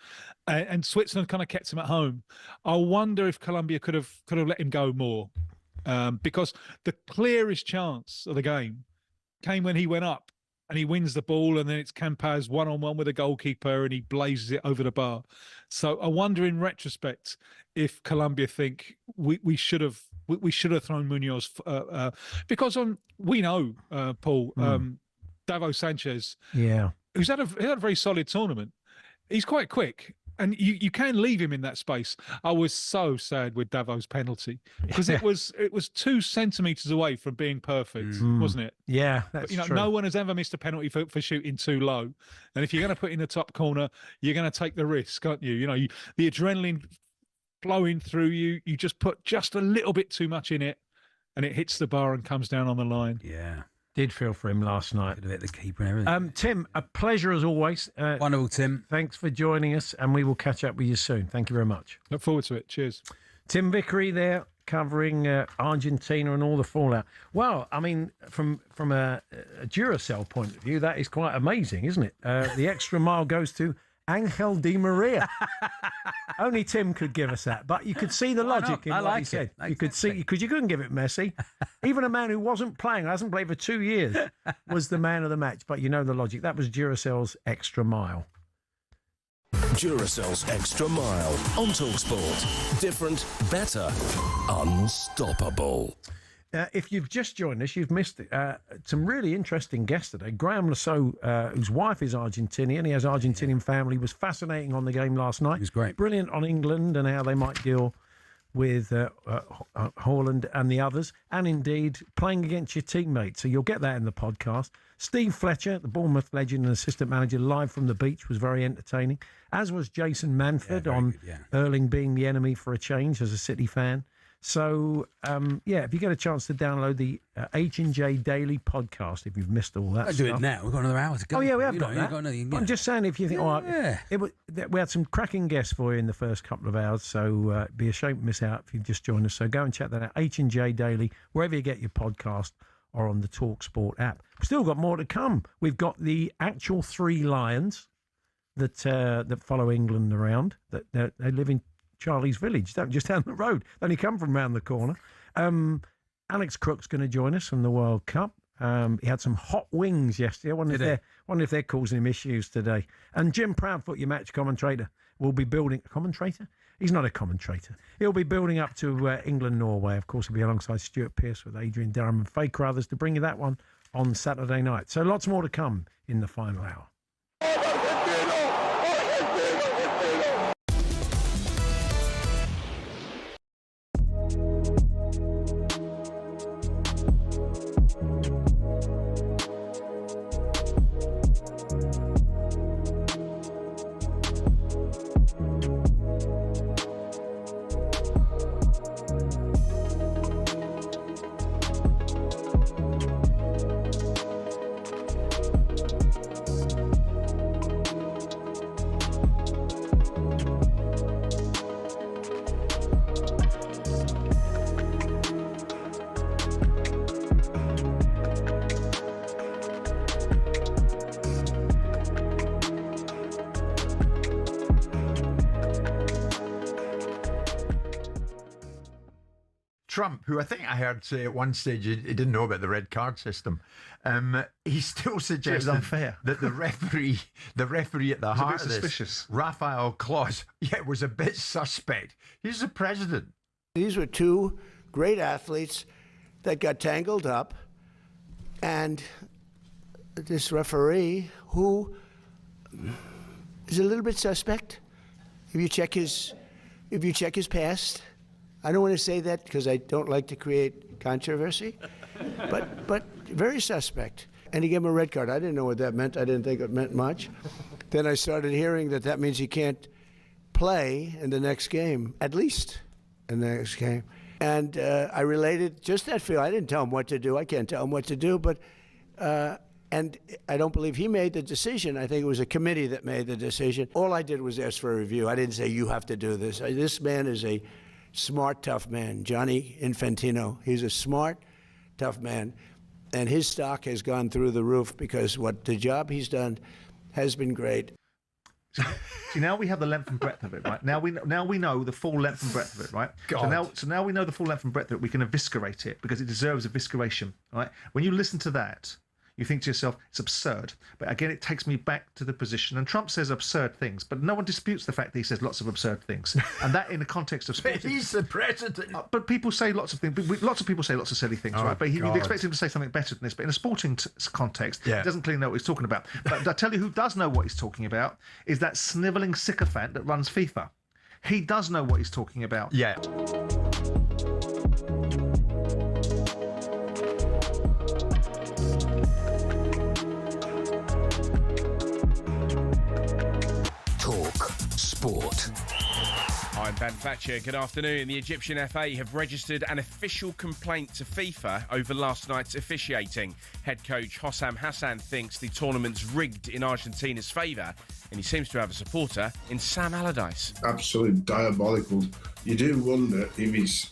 and Switzerland kind of kept him at home. I wonder if Colombia could have let him go more, because the clearest chance of the game came when he went up and he wins the ball, and then it's Campaz one-on-one with a goalkeeper and he blazes it over the bar. So I wonder in retrospect if Colombia think we should have thrown Munoz, because we know Paul, Davao Sanchez, who's had a very solid tournament. He's quite quick, and you can leave him in that space. I was so sad with Davo's penalty because it was 2 centimetres away from being perfect, wasn't it? Yeah, that's true. No one has ever missed a penalty for shooting too low, and if you're going to put in the top corner, you're going to take the risk, aren't you? The adrenaline flowing through you. You just put just a little bit too much in it, and it hits the bar and comes down on the line. Yeah. Did feel for him last night. Could have hit the keeper and everything. Tim, a pleasure as always. Wonderful, Tim. Thanks for joining us, and we will catch up with you soon. Thank you very much. Look forward to it. Cheers. Tim Vickery there, covering Argentina and all the fallout. Well, I mean, from a Duracell point of view, that is quite amazing, isn't it? The extra mile goes to Angel Di Maria. Only Tim could give us that, but you could see the logic in what he said. You could see, because you couldn't give it Messi. Even a man who wasn't playing, hasn't played for 2 years, was the man of the match. But you know the logic. That was Duracell's extra mile. Duracell's Extra Mile on talkSPORT. Different, better, unstoppable. If you've just joined us, you've missed some really interesting guests today. Graham Lasso, whose wife is Argentinian, he has Argentinian family, was fascinating on the game last night. It was great. Brilliant on England and how they might deal with Haaland and the others, and indeed playing against your teammates. So you'll get that in the podcast. Steve Fletcher, the Bournemouth legend and assistant manager, live from the beach, was very entertaining, as was Jason Manford on Erling being the enemy for a change as a City fan. So, if you get a chance to download the H&J Daily podcast, if you've missed all that I'll stuff. do it now. We've got another hour to go. Oh, yeah, we have got that. I'm just saying, if you think, we had some cracking guests for you in the first couple of hours, so it'd be a shame to miss out if you've just joined us. So go and check that out, H&J Daily, wherever you get your podcast or on the talkSPORT app. We've still got more to come. We've got the actual 3 Lions that follow England around. They live in Charlie's Village, just down the road. They only come from round the corner. Alex Crook's going to join us from the World Cup. He had some hot wings yesterday. I wonder if they're causing him issues today. And Jim Proudfoot, your match commentator, will be building a commentator. He's not a commentator. He'll be building up to England-Norway. Of course, he'll be alongside Stuart Pearce with Adrian Durham and Faye Carruthers to bring you that one on Saturday night. So lots more to come in the final hour. Trump, who I think I heard say at one stage he didn't know about the red card system, he still suggested unfair. that the referee at the heart of this, Rafael Claus, was a bit suspect. He's the president. These were 2 great athletes that got tangled up, and this referee who is a little bit suspect. If you check his past, I don't want to say that because I don't like to create controversy, but very suspect. And he gave him a red card. I didn't know what that meant. I didn't think it meant much. Then I started hearing that means he can't play in the next game, at least in the next game. And I related just that feel. I didn't tell him what to do. I can't tell him what to do, but and I don't believe he made the decision. I think it was a committee that made the decision. All I did was ask for a review. I didn't say you have to do this. This man is a smart, tough man, Gianni Infantino. He's a smart, tough man, and his stock has gone through the roof because the job he's done has been great. See, now we have the length and breadth of it, right? Now we know the full length and breadth of it, right? So now we know the full length and breadth of it. We can eviscerate it because it deserves evisceration, right? When you listen to that, you think to yourself, it's absurd. But again, it takes me back to the position. And Trump says absurd things, but no one disputes the fact that he says lots of absurd things. And that in the context of sporting. But he's the president. But people say lots of things. Lots of people say lots of silly things, right? But you'd expect him to say something better than this. But in a sporting context, he doesn't clearly know what he's talking about. But I tell you who does know what he's talking about is that snivelling sycophant that runs FIFA. He does know what he's talking about. Yeah. Sport. I'm Ben Thatcher. Good afternoon. The Egyptian FA have registered an official complaint to FIFA over last night's officiating. Head coach Hossam Hassan thinks the tournament's rigged in Argentina's favour, and he seems to have a supporter in Sam Allardyce. Absolutely diabolical. You do wonder if it's...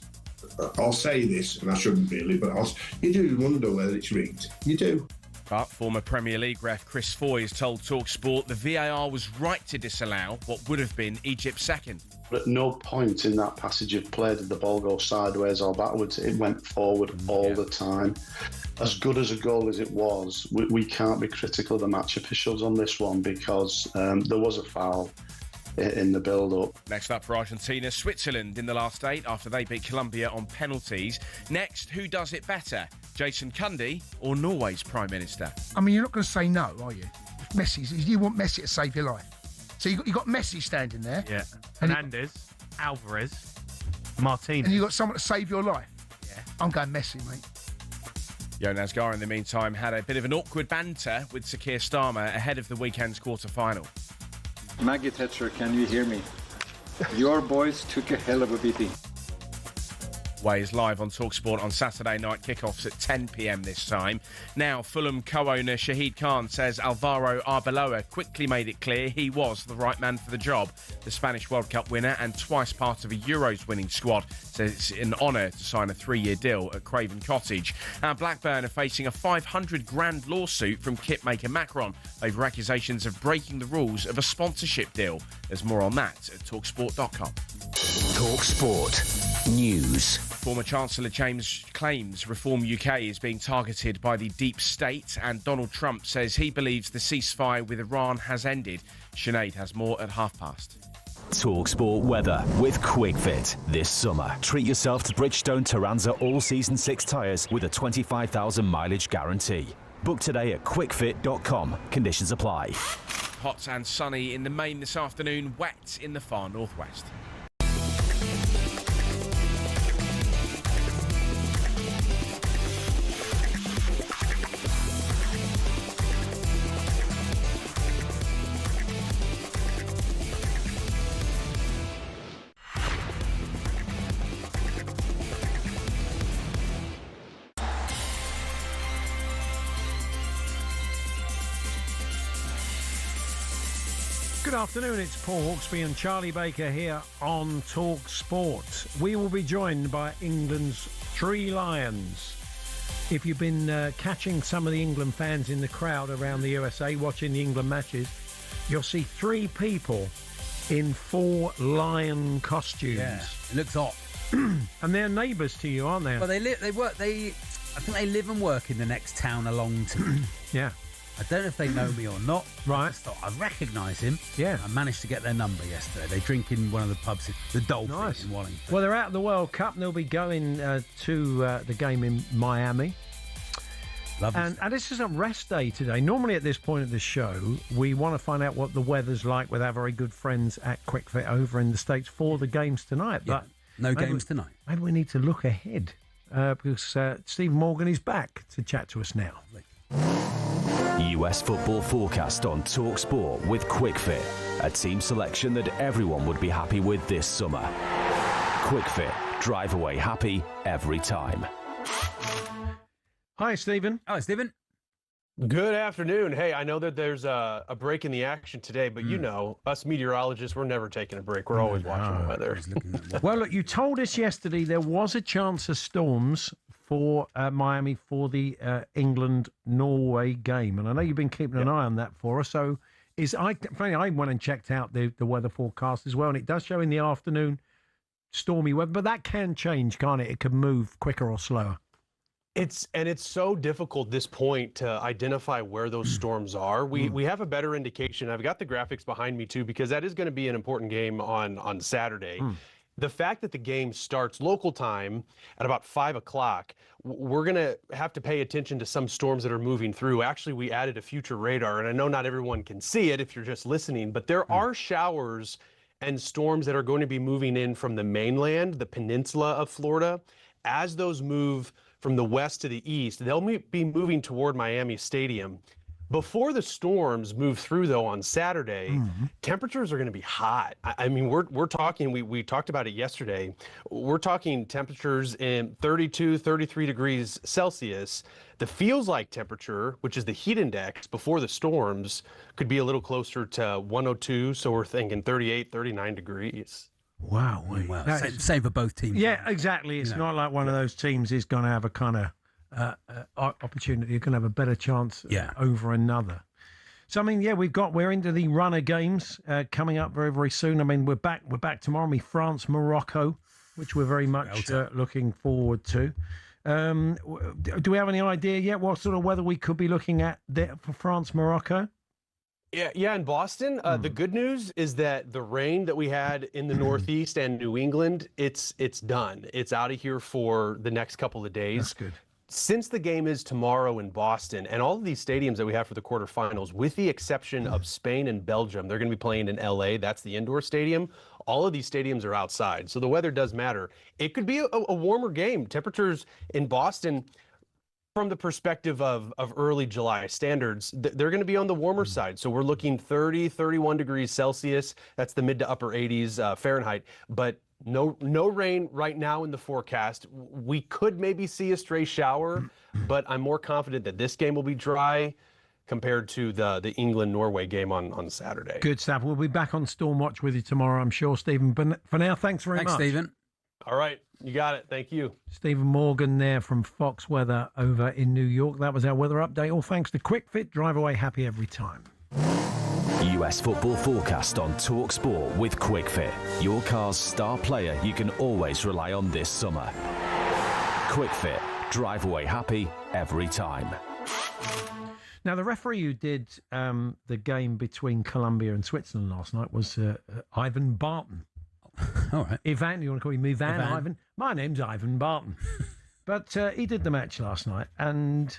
I'll say this, and I shouldn't really, but you do wonder whether it's rigged. You do. But former Premier League ref Chris Foy has told talkSPORT the VAR was right to disallow what would have been Egypt's second. But at no point in that passage of play did the ball go sideways or backwards. It went forward all the time. As good as a goal as it was, we can't be critical of the match officials on this one because there was a foul in the build-up. Next up for Argentina, Switzerland in the last 8 after they beat Colombia on penalties. Next, who does it better? Jason Cundy or Norway's Prime Minister? I mean, you're not going to say no, are you? You want Messi to save your life. So you got Messi standing there. Yeah. Hernandez, Alvarez, Martinez. And you got someone to save your life. Yeah. I'm going Messi, mate. Jonas Gar, in the meantime, had a bit of an awkward banter with Sir Keir Starmer ahead of the weekend's quarter-final. Maggie Thatcher, can you hear me? Your boys took a hell of a beating. Ways live on talkSPORT on Saturday night kickoffs at 10 p.m. this time. Now, Fulham co-owner Shahid Khan says Alvaro Arbeloa quickly made it clear he was the right man for the job. The Spanish World Cup winner and twice part of a Euros winning squad says it's an honour to sign a 3-year deal at Craven Cottage. And Blackburn are facing a 500 grand lawsuit from kit maker Macron over accusations of breaking the rules of a sponsorship deal. There's more on that at talksport.com. talkSPORT News. Former Chancellor James claims Reform UK is being targeted by the deep state, and Donald Trump says he believes the ceasefire with Iran has ended. Sinead has more at past. talkSPORT weather with QuickFit. This summer, treat yourself to Bridgestone Turanza All-Season 6 tyres with a 25,000 mileage guarantee. Book today at quickfit.com. Conditions apply. Hot and sunny in the main this afternoon, wet in the far northwest. Good afternoon, it's Paul Hawksbee and Charlie Baker here on talkSPORT. We will be joined by England's 3 Lions. If you've been catching some of the England fans in the crowd around the USA watching the England matches, you'll see 3 people in 4 lion costumes. Yeah, it looks hot. And they're neighbours to you, aren't they? Well, I think they live and work in the next town along to me. Yeah. I don't know if they know me or not. Right. I just thought I'd recognise him. Yeah. I managed to get their number yesterday. They drink in one of the pubs, the Dolphin in Wallingford. Well, they're out of the World Cup and they'll be going to the game in Miami. Lovely. And this is a rest day today. Normally at this point of the show, we want to find out what the weather's like with our very good friends at QuickFit over in the States for the games tonight. Yeah, but no games tonight. Maybe we need to look ahead because Steve Morgan is back to chat to us now. US football forecast on talkSPORT with QuickFit, a team selection that everyone would be happy with this summer. QuickFit, drive away happy every time. Hi, Stephen. Hi, Stephen. Good afternoon. Hey, I know that there's a break in the action today, but you know, us meteorologists, we're never taking a break. We're always watching the weather. Well, look, you told us yesterday there was a chance of storms for Miami for the England-Norway game, and I know you've been keeping an eye on that for us. So, I went and checked out the weather forecast as well, and it does show in the afternoon stormy weather, but that can change, can't it? It can move quicker or slower. It's so difficult this point to identify where those storms are. We have a better indication. I've got the graphics behind me too, because that is going to be an important game on Saturday. The fact that the game starts local time at about 5 o'clock, we're going to have to pay attention to some storms that are moving through. Actually, we added a future radar, and I know not everyone can see it if you're just listening, but there are showers and storms that are going to be moving in from the mainland, the peninsula of Florida. As those move from the west to the east, they'll be moving toward Miami Stadium. Before the storms move through, though, on Saturday, temperatures are going to be hot. I mean, we're talking, we talked about it yesterday, we're talking temperatures in 32, 33 degrees Celsius. The feels like temperature, which is the heat index before the storms, could be a little closer to 102, so we're thinking 38, 39 degrees. Wow. Same for both teams. Yeah, exactly. It's not like one of those teams is going to have a kind of opportunity. You're going to have a better chance over another. So, I mean, we're into the runner games coming up very, very soon. I mean, we're back tomorrow. France, Morocco, which we're very much looking forward to. Do we have any idea yet what sort of weather we could be looking at there for France, Morocco? Yeah, in Boston, the good news is that the rain that we had in the Northeast and New England, it's done. It's out of here for the next couple of days. That's good. Since the game is tomorrow in Boston, and all of these stadiums that we have for the quarterfinals, with the exception of Spain and Belgium, they're going to be playing in LA. That's the indoor stadium. All of these stadiums are outside, so the weather does matter. It could be a warmer game. Temperatures in Boston, from the perspective of early July standards, they're going to be on the warmer side. So we're looking 30, 31 degrees Celsius. That's the mid to upper 80s Fahrenheit. But no rain right now in the forecast. We could maybe see a stray shower, but I'm more confident that this game will be dry compared to the England-Norway game on Saturday. Good stuff. We'll be back on Storm Watch with you tomorrow, I'm sure, Stephen. But for now, thanks very much. Thanks, Stephen. All right, you got it. Thank you. Stephen Morgan there from Fox Weather over in New York. That was our weather update. All thanks to QuickFit. Drive away happy every time. US football forecast on talkSPORT with QuickFit. Your car's star player you can always rely on this summer. QuickFit. Drive away happy every time. Now, the referee who did the game between Colombia and Switzerland last night was Ivan Barton. All right. Ivan, you want to call him Ivan? My name's Ivan Barton. But he did the match last night, and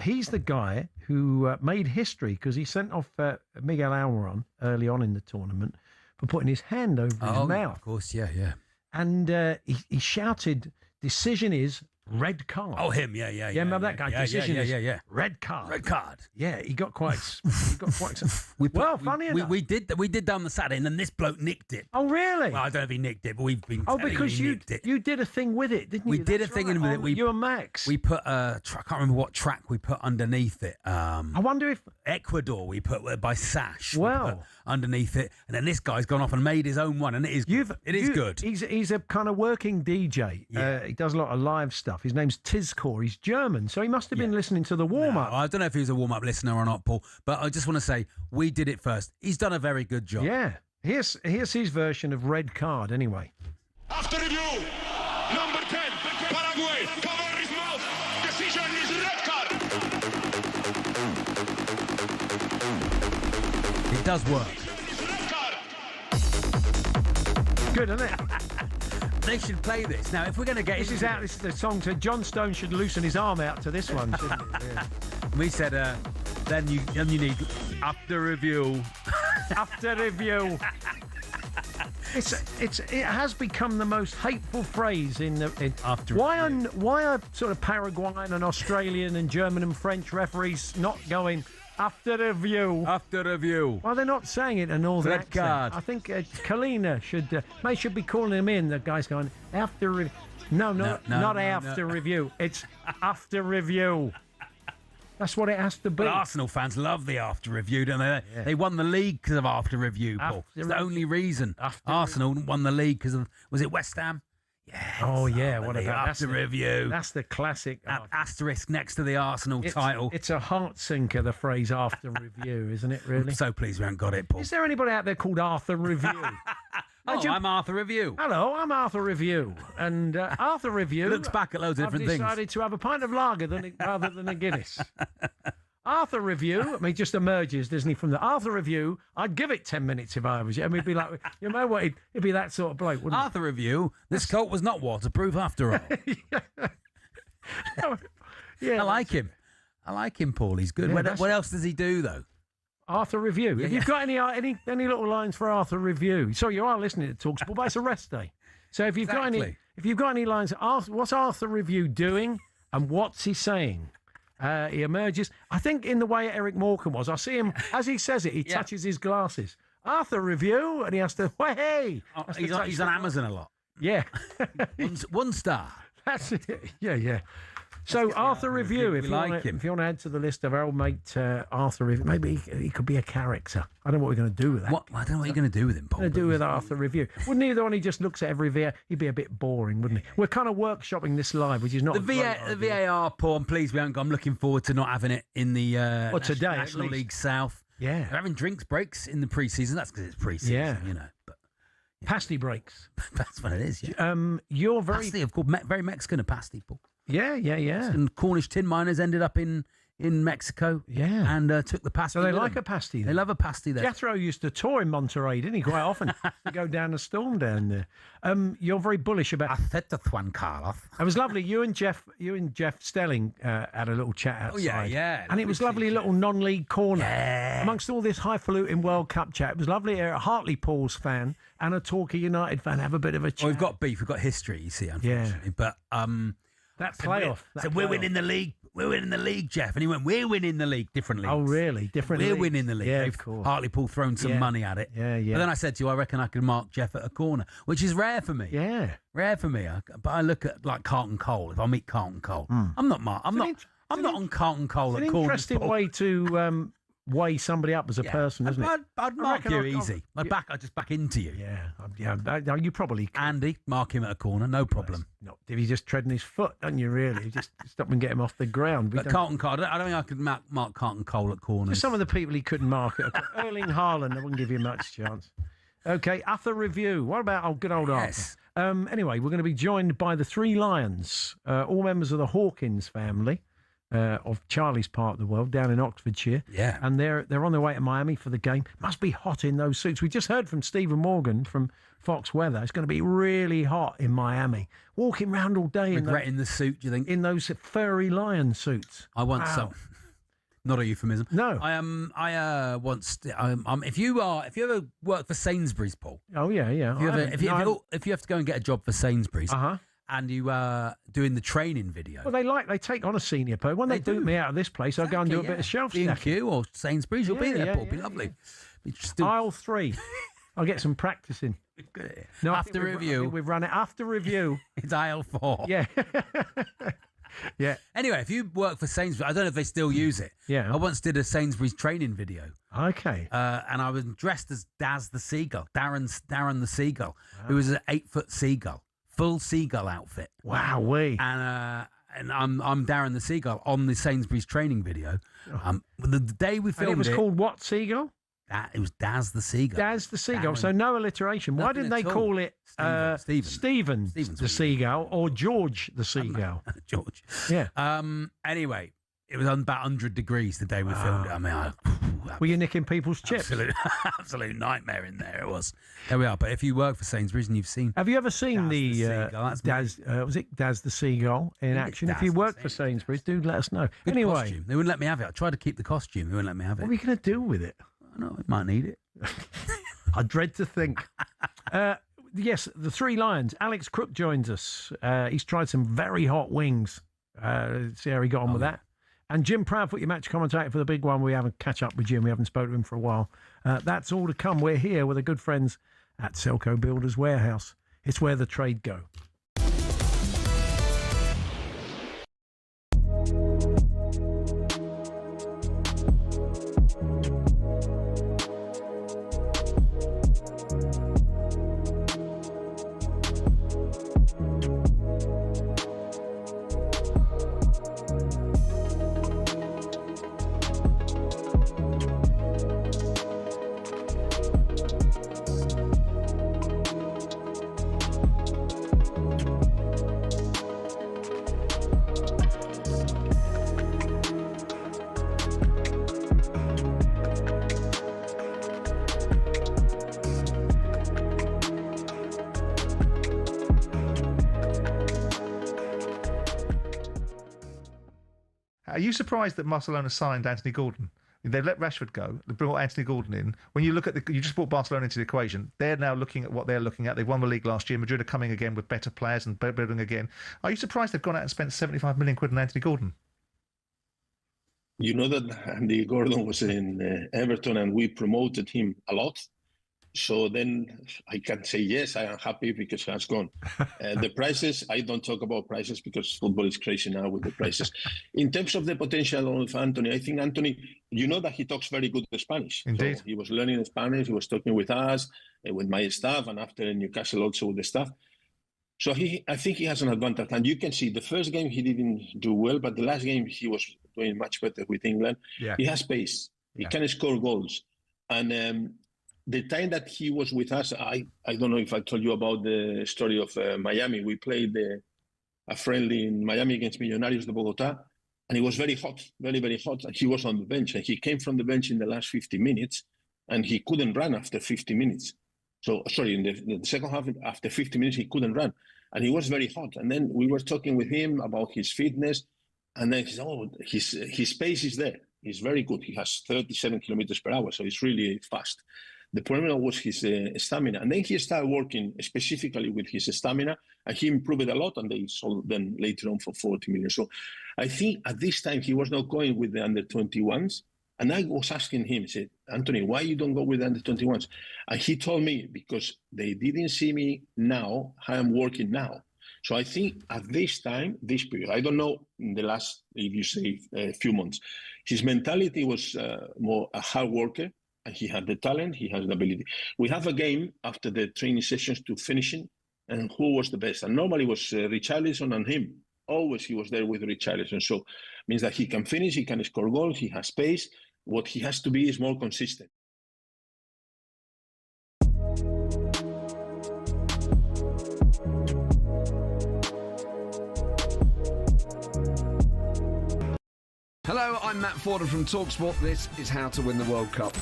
he's the guy who made history because he sent off Miguel Almiron early on in the tournament for putting his hand over his mouth. Of course, yeah. And he shouted, "Decision is red card." Oh, him, yeah. Yeah, remember that guy? Decision is red card. Red card. Yeah, he got quite. Funny enough, we did that on the Saturday, and then this bloke nicked it. Oh, really? Well, I don't know if he nicked it, but we've been. Oh, because you did a thing with it, didn't you? We did a thing with it. You and Max. We put I can't remember what track we put underneath it. I wonder if Ecuador we put by Sash. Well, underneath it, and then this guy's gone off and made his own one, and it is good. He's a kind of working DJ. Yeah. He does a lot of live stuff. His name's Tizkor. He's German, so he must have been listening to the warm-up. No, I don't know if he was a warm-up listener or not, Paul, but I just want to say we did it first. He's done a very good job. Yeah. Here's his version of red card, anyway. After review, number 10, Paraguay, cover his mouth. Decision is red card. It does work. Good, isn't it? They should play this. Now, if we're going to get... This is the song to John Stone should loosen his arm out to this one, shouldn't it? Yeah. We said, then you need after review. After review. It has become the most hateful phrase in after. Why are sort of Paraguayan and Australian and German and French referees not going after review? After review. Well, they're not saying it in a northern accent. Card. I think Kalina should be calling him in. The guy's going after review. No, not after review. It's after review. That's what it has to be. But Arsenal fans love the after review, don't they? Yeah. They won the league because of after review, Paul. It's the only reason. Arsenal won the league because of, was it West Ham? Yeah. Oh, yeah. What about after review? That's the classic. Asterisk next to the Arsenal title. It's a heart sinker, the phrase after review, isn't it, really? I'm so pleased we haven't got it, Paul. Is there anybody out there called Arthur Review? I'm Arthur Review. Hello, I'm Arthur Review. And Arthur Review looks back at loads of different things. I've decided to have a pint of lager rather than a Guinness. Arthur Review, I mean, just emerges, doesn't he, from the Arthur Review. I'd give it 10 minutes if I was you. I mean, it'd be like, you know what, it'd be that sort of bloke, wouldn't Arthur Review, this coat was not waterproof after all. Yeah, I like him. I like him, Paul. He's good. Yeah, what else does he do, though? Arthur Review. Have you got any little lines for Arthur Review? So you are listening to TalkSPORT, but it's a rest day. So if you've got any lines, what's Arthur Review doing and what's he saying? He emerges. I think in the way Eric Morecambe was, I see him as he says it. He touches his glasses. Arthur Review, and he has to. Hey, he's on Amazon a lot. Yeah, one star. That's it. Yeah. So Arthur Review, if you want to add to the list of our old mate Arthur Review, maybe he could be a character. I don't know what we're going to do with that. I don't know what you're going to do with him, Paul. What do with Arthur Review? Wouldn't he, the one he just looks at every VAR? He'd be a bit boring, wouldn't he? We're kind of workshopping this live, which is not the VAR, Paul. I'm pleased we haven't got. I'm looking forward to not having it in the today, National League South. Yeah, we're having drinks breaks in the pre-season. That's because it's pre-season, you know. But pasty breaks. That's what it is. Yeah. You're very pasty, of course, very Mexican, a pasty, Paul. Yeah. And Cornish tin miners ended up in Mexico. Yeah. And took the pasty. So they like a pasty then. They love a pasty there. Jethro used to tour in Monterey, didn't he? Quite often. To go down the storm down there. You're very bullish about... Juan Carlos. It was lovely. You and Jeff Stelling had a little chat outside. Oh, yeah. And it was lovely, little non-league corner. Yeah. Amongst all this highfalutin World Cup chat. It was lovely. A Hartlepool's fan and a Torquay United fan have a bit of a chat. Well, we've got beef. We've got history, you see, unfortunately. Yeah. But... That playoff. We're winning the league. We're winning the league, Jeff. And he went, we're winning the league. Different leagues. Oh, really? Different leagues. We're winning the league. Yeah, of course. Hartlepool thrown some money at it. Yeah. But then I said to you, I reckon I could mark Jeff at a corner, which is rare for me. Yeah. Rare for me. But I look at like Carlton Cole. If I meet Carlton Cole, I'm not on Carlton Cole at corner. It's an interesting way to weigh somebody up as a person, isn't it? I'd mark you easy. I just back into you. Yeah. You probably could. Andy, mark him at a corner, no problem. Not if he's just treading his foot, don't you? Really, just stop and get him off the ground. But Carlton Cole, I don't think I could mark Carlton Cole at corners. Just some of the people he couldn't mark it. Erling Haaland, I wouldn't give you much chance. Okay, Arthur Review. What about good old Arthur? Anyway, we're going to be joined by the three lions, all members of the Hawkins family. Of Charlie's part of the world down in Oxfordshire. Yeah. And they're on their way to Miami for the game. Must be hot in those suits. We just heard from Stephen Morgan from Fox Weather. It's going to be really hot in Miami. Walking around all day. Regretting the suit, do you think? In those furry lion suits. I want some. Not a euphemism. No. I once. If you ever work for Sainsbury's, Paul. Oh yeah. If you have to go and get a job for Sainsbury's. And you are doing the training video. Well, they take on a senior person. When they boot me out of this place, I go and do a bit of shelf stacking. B&Q or Sainsbury's, you'll be there, Paul. Be lovely. Aisle 3. I'll get some practicing. No, after review. We've run it after review. It's aisle 4. Yeah. Yeah. Anyway, if you work for Sainsbury's, I don't know if they still use it. Yeah. I once did a Sainsbury's training video. Okay. And I was dressed as Daz the Seagull, Darren the Seagull, who was an 8-foot seagull. Full seagull outfit. Wowee. And I'm Darren the Seagull on the Sainsbury's training video. The day we filmed it was called what seagull? It was Daz the Seagull. Daz the Seagull. So no alliteration. Why didn't they call it Stephen the Seagull or George the Seagull? George. Yeah. Anyway, It was about 100 degrees the day we filmed it. I mean, were you nicking people's chips? Absolute nightmare in there. It was. There we are. But if you work for Sainsbury's and you've seen, have you ever seen Daz was it Daz the Seagull in action? If you work for Sainsbury's, do let us know. Good Anyway, costume. They wouldn't let me have it. I tried to keep the costume. They wouldn't let me have it. What are you going to do with it? I don't know. We might need it. I dread to think. Yes, the Three Lions. Alex Crook joins us. He's tried some very hot wings. See how he got on with that. And Jim Proudfoot, your match commentator for the big one. We haven't catch up with Jim. We haven't spoken to him for a while. That's all to come. We're here with the good friends at Selco Builders Warehouse. It's where the trade go. Are you surprised that Barcelona signed Anthony Gordon? They've let Rashford go. They brought Anthony Gordon in. When you look at you just brought Barcelona into the equation. They're now looking at what they're looking at. They won the league last year. Madrid are coming again with better players and building again. Are you surprised they've gone out and spent 75 million quid on Anthony Gordon? You know that Andy Gordon was in Everton and we promoted him a lot. So then I can say, yes, I am happy because he has gone. The prices, I don't talk about prices because football is crazy now with the prices. In terms of the potential of Anthony, I think Anthony, you know that he talks very good Spanish. Indeed. So he was learning Spanish. He was talking with us, with my staff, and after in Newcastle also with the staff. So I think he has an advantage. And you can see the first game he didn't do well, but the last game he was doing much better with England. Yeah. He has pace. He can score goals. And the time that he was with us, I don't know if I told you about the story of Miami. We played a friendly in Miami against Millonarios de Bogotá, and it was very hot, very, very hot. And he was on the bench, and he came from the bench in the last 50 minutes, and he couldn't run after 50 minutes. So, sorry, in the second half, after 50 minutes, he couldn't run, and he was very hot. And then we were talking with him about his fitness, and then he said, oh, his pace is there. He's very good. He has 37 kilometers per hour, so he's really fast. The problem was his stamina. And then he started working specifically with his stamina, and he improved it a lot, and they sold them later on for 40 million. So I think at this time he was not going with the under-21s. And I was asking him, I said, Anthony, why you don't go with the under-21s? And he told me, because they didn't see me now, how I'm working now. So I think at this time, this period, I don't know in the last, if you say, a few months, his mentality was more a hard worker, and he had the talent, he has the ability. We have a game after the training sessions to finishing, and who was the best? And normally it was Richarlison and him. Always he was there with Richarlison. So means that he can finish, he can score goals, he has pace. What he has to be is more consistent. Hello, I'm Matt Forden from talkSPORT. This is How to Win the World Cup.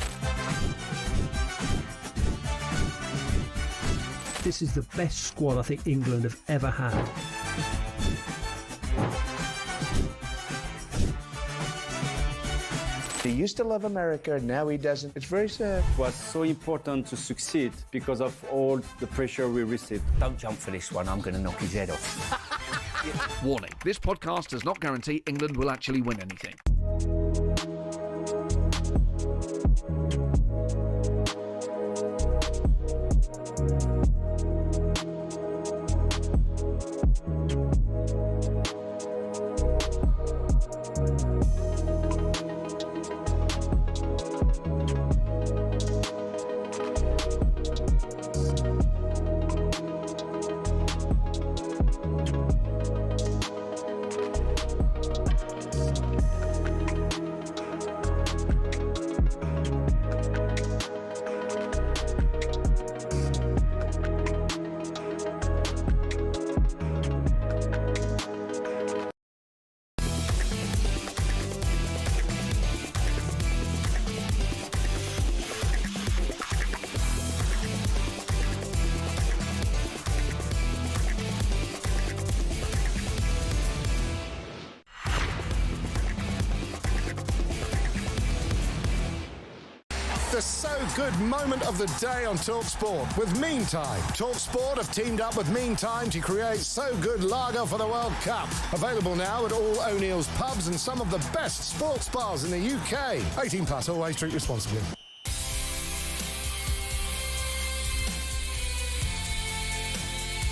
This is the best squad I think England have ever had. He used to love America, now he doesn't. It's very sad. It was so important to succeed because of all the pressure we received. Don't jump for this one, I'm going to knock his head off. Warning, this podcast does not guarantee England will actually win anything. The so good moment of the day on talkSPORT with Meantime. talkSPORT have teamed up with Meantime to create so good lager for the World Cup. Available now at all O'Neill's pubs and some of the best sports bars in the UK. 18 plus, always drink responsibly.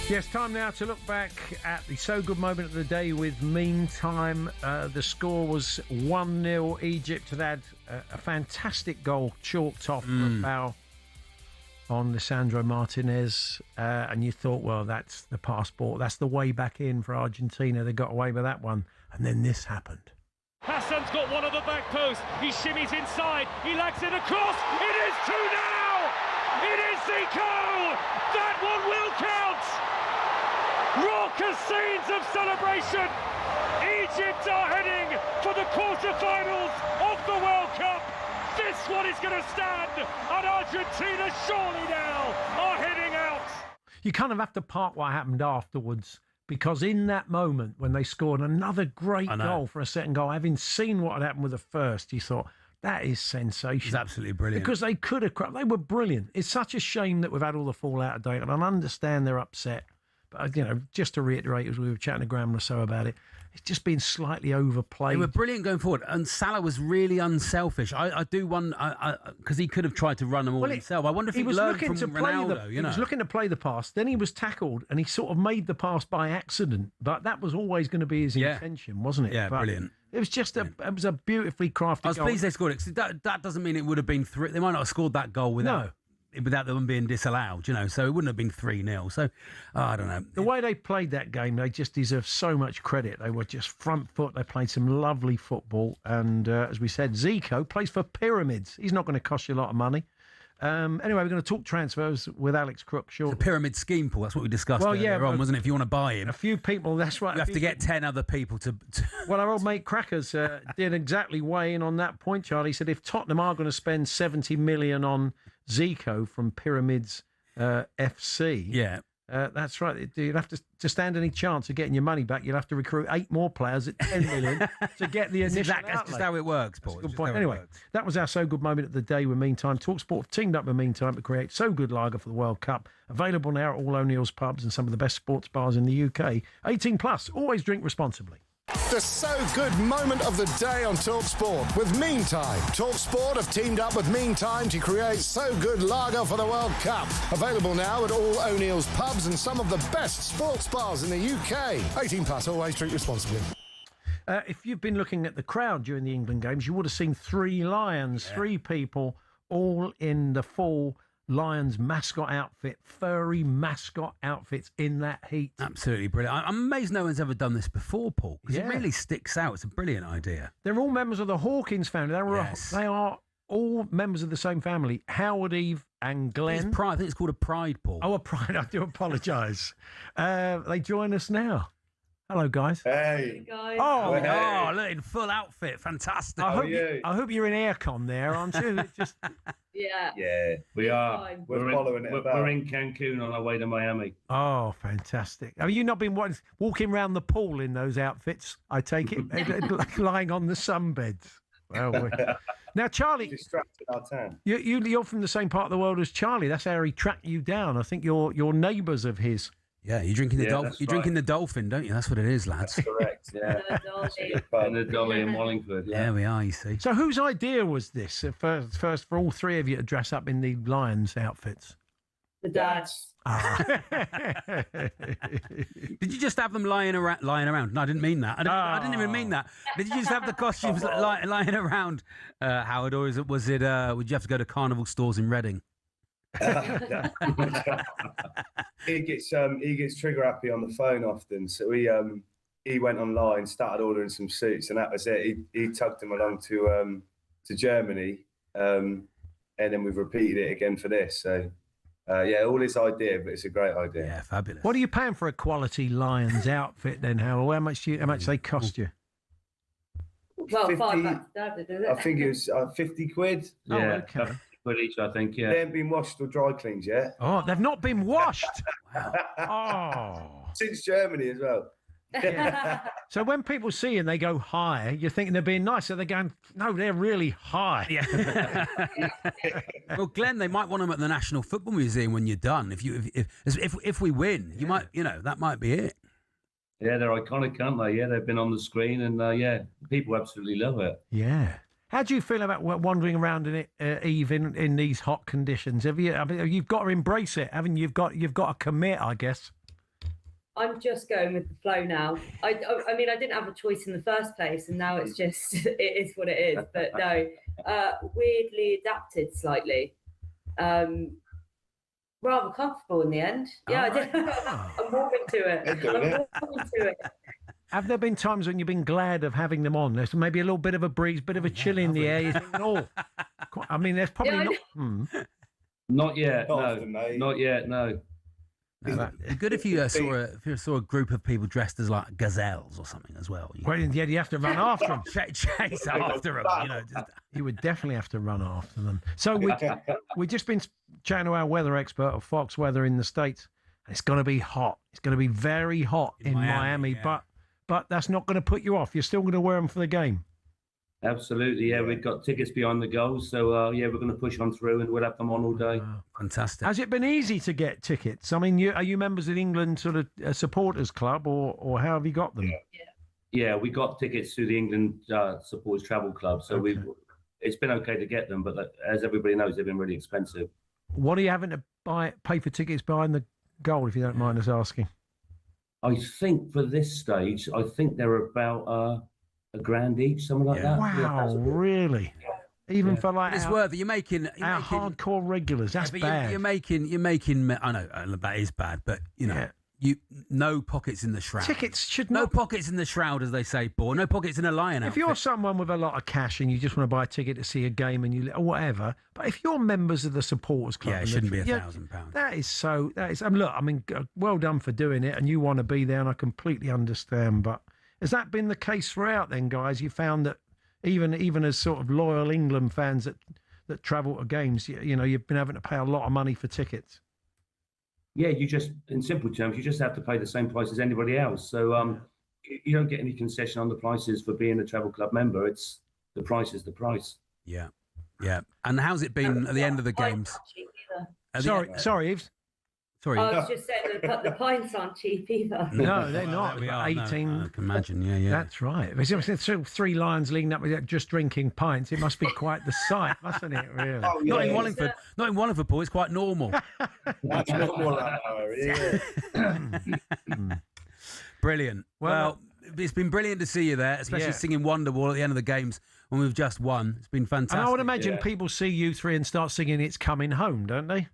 Yes, time now to look back at the so good moment of the day with Meantime. The score was 1-0. Egypt had had a fantastic goal chalked off for a foul on Lisandro Martinez. And you thought, well, that's the passport. That's the way back in for Argentina. They got away with that one. And then this happened. Hassan's got one on the back post. He shimmies inside. He lags it across. It is 2 now. It is Zico. That one will count. Raucous scenes of celebration. Egypt are heading for the quarter-finals of the World Cup. This one is going to stand, and Argentina surely now are heading out. You kind of have to park what happened afterwards, because in that moment when they scored another great goal for a second goal, having seen what had happened with the first, you thought, that is sensational. It's absolutely brilliant. Because they could have, they were brilliant. It's such a shame that we've had all the fallout of date, and I understand they're upset. But, you know, just to reiterate, as we were chatting to Graham Lasso about it, it's just been slightly overplayed. They were brilliant going forward, and Salah was really unselfish. I do wonder, because he could have tried to run them all himself. I wonder if he learned from Ronaldo. He was looking to play the pass, then he was tackled, and he sort of made the pass by accident. But that was always going to be his intention, wasn't it? Yeah, but brilliant. It was just it was a beautifully crafted goal. I was pleased they scored it, because that doesn't mean it would have been 3. They might not have scored that goal without them being disallowed, you know, so it wouldn't have been 3-0. So, I don't know. The way they played that game, they just deserve so much credit. They were just front foot. They played some lovely football. And as we said, Zico plays for Pyramids. He's not going to cost you a lot of money. Anyway, we're going to talk transfers with Alex Crook shortly. The pyramid scheme, Paul, that's what we discussed earlier on, wasn't it? If you want to buy him. A few people, that's right. You have to get 10 other people to... Well, our old mate Crackers did exactly weigh in on that point, Charlie. He said if Tottenham are going to spend 70 million on Zico from Pyramids FC... that's right. You'd have to stand any chance of getting your money back. You'll have to recruit 8 more players at 10 million to get the initial outlay. That's just how it works, Paul. Good point. Anyway, that was our so good moment of the day with Meantime. talkSPORT have teamed up with Meantime to create so good lager for the World Cup. Available now at all O'Neill's pubs and some of the best sports bars in the UK. 18 plus. Always drink responsibly. The so good moment of the day on talkSPORT with Meantime. talkSPORT have teamed up with Meantime to create so good lager for the World Cup. Available now at all O'Neill's pubs and some of the best sports bars in the UK. 18 plus, always drink responsibly. If you've been looking at the crowd during the England games, you would have seen 3 Lions, 3 people, all in the full Lions mascot outfit, furry mascot outfits in that heat. Absolutely brilliant. I'm amazed no one's ever done this before, Paul, because it really sticks out. It's a brilliant idea. They're all members of the Hawkins family. They are all members of the same family. Howard, Eve and Glenn. I think it's called a pride, Paul. Oh, a pride. I do apologise. They join us now. Hello, guys. Hey. Guys. Oh, look, in full outfit. Fantastic. I hope you're in aircon there, aren't you? Yeah, we are. We're following it. We're in Cancun on our way to Miami. Oh, fantastic. Have you not been walking around the pool in those outfits, I take it, lying on the sunbeds? Well, now, Charlie, distracted our tan. You're from the same part of the world as Charlie. That's how he tracked you down. I think you're neighbours of his. Yeah, you're drinking the dolphin. You're drinking the dolphin, don't you? That's what it is, lads. That's correct. Yeah, and the dolly in Wallingford. Yeah. There we are. You see. So, whose idea was this? First, for all 3 of you to dress up in the Lions outfits. The dad's. Did you just have them lying around? No, I didn't mean that. I didn't even mean that. Did you just have the costumes lying around, Howard, or was it? Would you have to go to carnival stores in Reading? He gets trigger happy on the phone often, so he went online, started ordering some suits, and that was it. He tugged him along to Germany, and then we've repeated it again for this. So all his idea, but it's a great idea. Yeah, fabulous. What are you paying for a quality Lions outfit then, Howard? How much they cost you? Well, 50, I think it was 50 quid. Yeah. Oh, okay. Each, I think, yeah. They haven't been washed or dry cleaned yet. Oh, they've not been washed. Wow. Since Germany as well. So when people see you and they go high, you're thinking they're being nice. So they're going, no, they're really high. Yeah. Well, Glenn, they might want them at the National Football Museum when you're done. If we win, you might, that might be it. Yeah, they're iconic, aren't they? Yeah, they've been on the screen, and people absolutely love it. Yeah. How do you feel about wandering around in it, Eve, in these hot conditions? You've got to embrace it, haven't you? You've got to commit, I guess. I'm just going with the flow now. I mean, I didn't have a choice in the first place, and now it's just, it is what it is. But no, weirdly adapted slightly. Rather comfortable in the end. Yeah, I did. I'm warming to it. Have there been times when you've been glad of having them on? There's maybe a little bit of a breeze, bit of a chill in the air. You think, oh, I mean, there's probably Not yet, no. Not yet, no. No, it'd be good if you saw a group of people dressed as like gazelles or something as well. Well, yeah, you have to run after them. Chase after them. You would definitely have to run after them. So we've just been chatting to our weather expert of Fox Weather in the States. It's going to be hot. It's going to be very hot in Miami, yeah. but that's not going to put you off. You're still going to wear them for the game. Absolutely, yeah. We've got tickets behind the goals, so we're going to push on through, and we'll have them on all day. Fantastic. Has it been easy to get tickets? I mean, are you members of the England sort of supporters club, or how have you got them? Yeah, we got tickets through the England Supporters Travel Club, so it's been okay to get them, but as everybody knows, they've been really expensive. What are you having to pay for tickets behind the goal, if you don't mind us asking? I think for this stage, they're about $1,000 each, something like that. Wow, really? Even for like it's worth it. You're making hardcore regulars. That's bad. You're making. I know that is bad, but no pockets in the shroud. Tickets should no pockets in the shroud, as they say, Paul. No pockets in a lion outfit. If you're someone with a lot of cash and you just want to buy a ticket to see a game or whatever, but if you're members of the supporters club, it shouldn't be £1,000. That is. Look, I mean, well done for doing it, and you want to be there, and I completely understand. But has that been the case throughout? Then, guys, you found that even as sort of loyal England fans that travel to games, you've been having to pay a lot of money for tickets. Yeah, in simple terms, you just have to pay the same price as anybody else. So you don't get any concession on the prices for being a travel club member. It's the price is the price. Yeah. And how's it been at the end of the games? Sorry, Yves. Sorry. I was just saying the pints aren't cheap either. No, they're not. 18. No, I can imagine. Yeah. That's right. There's 3 lions leading up with just drinking pints. It must be quite the sight, mustn't it? Really. Oh, yeah, not in Wallingford. Not in Wallingford, Paul. It's quite normal. That's normal. Brilliant. Well, it's been brilliant to see you there, especially singing Wonderwall at the end of the games when we've just won. It's been fantastic. And I would imagine people see you three and start singing "It's Coming Home," don't they?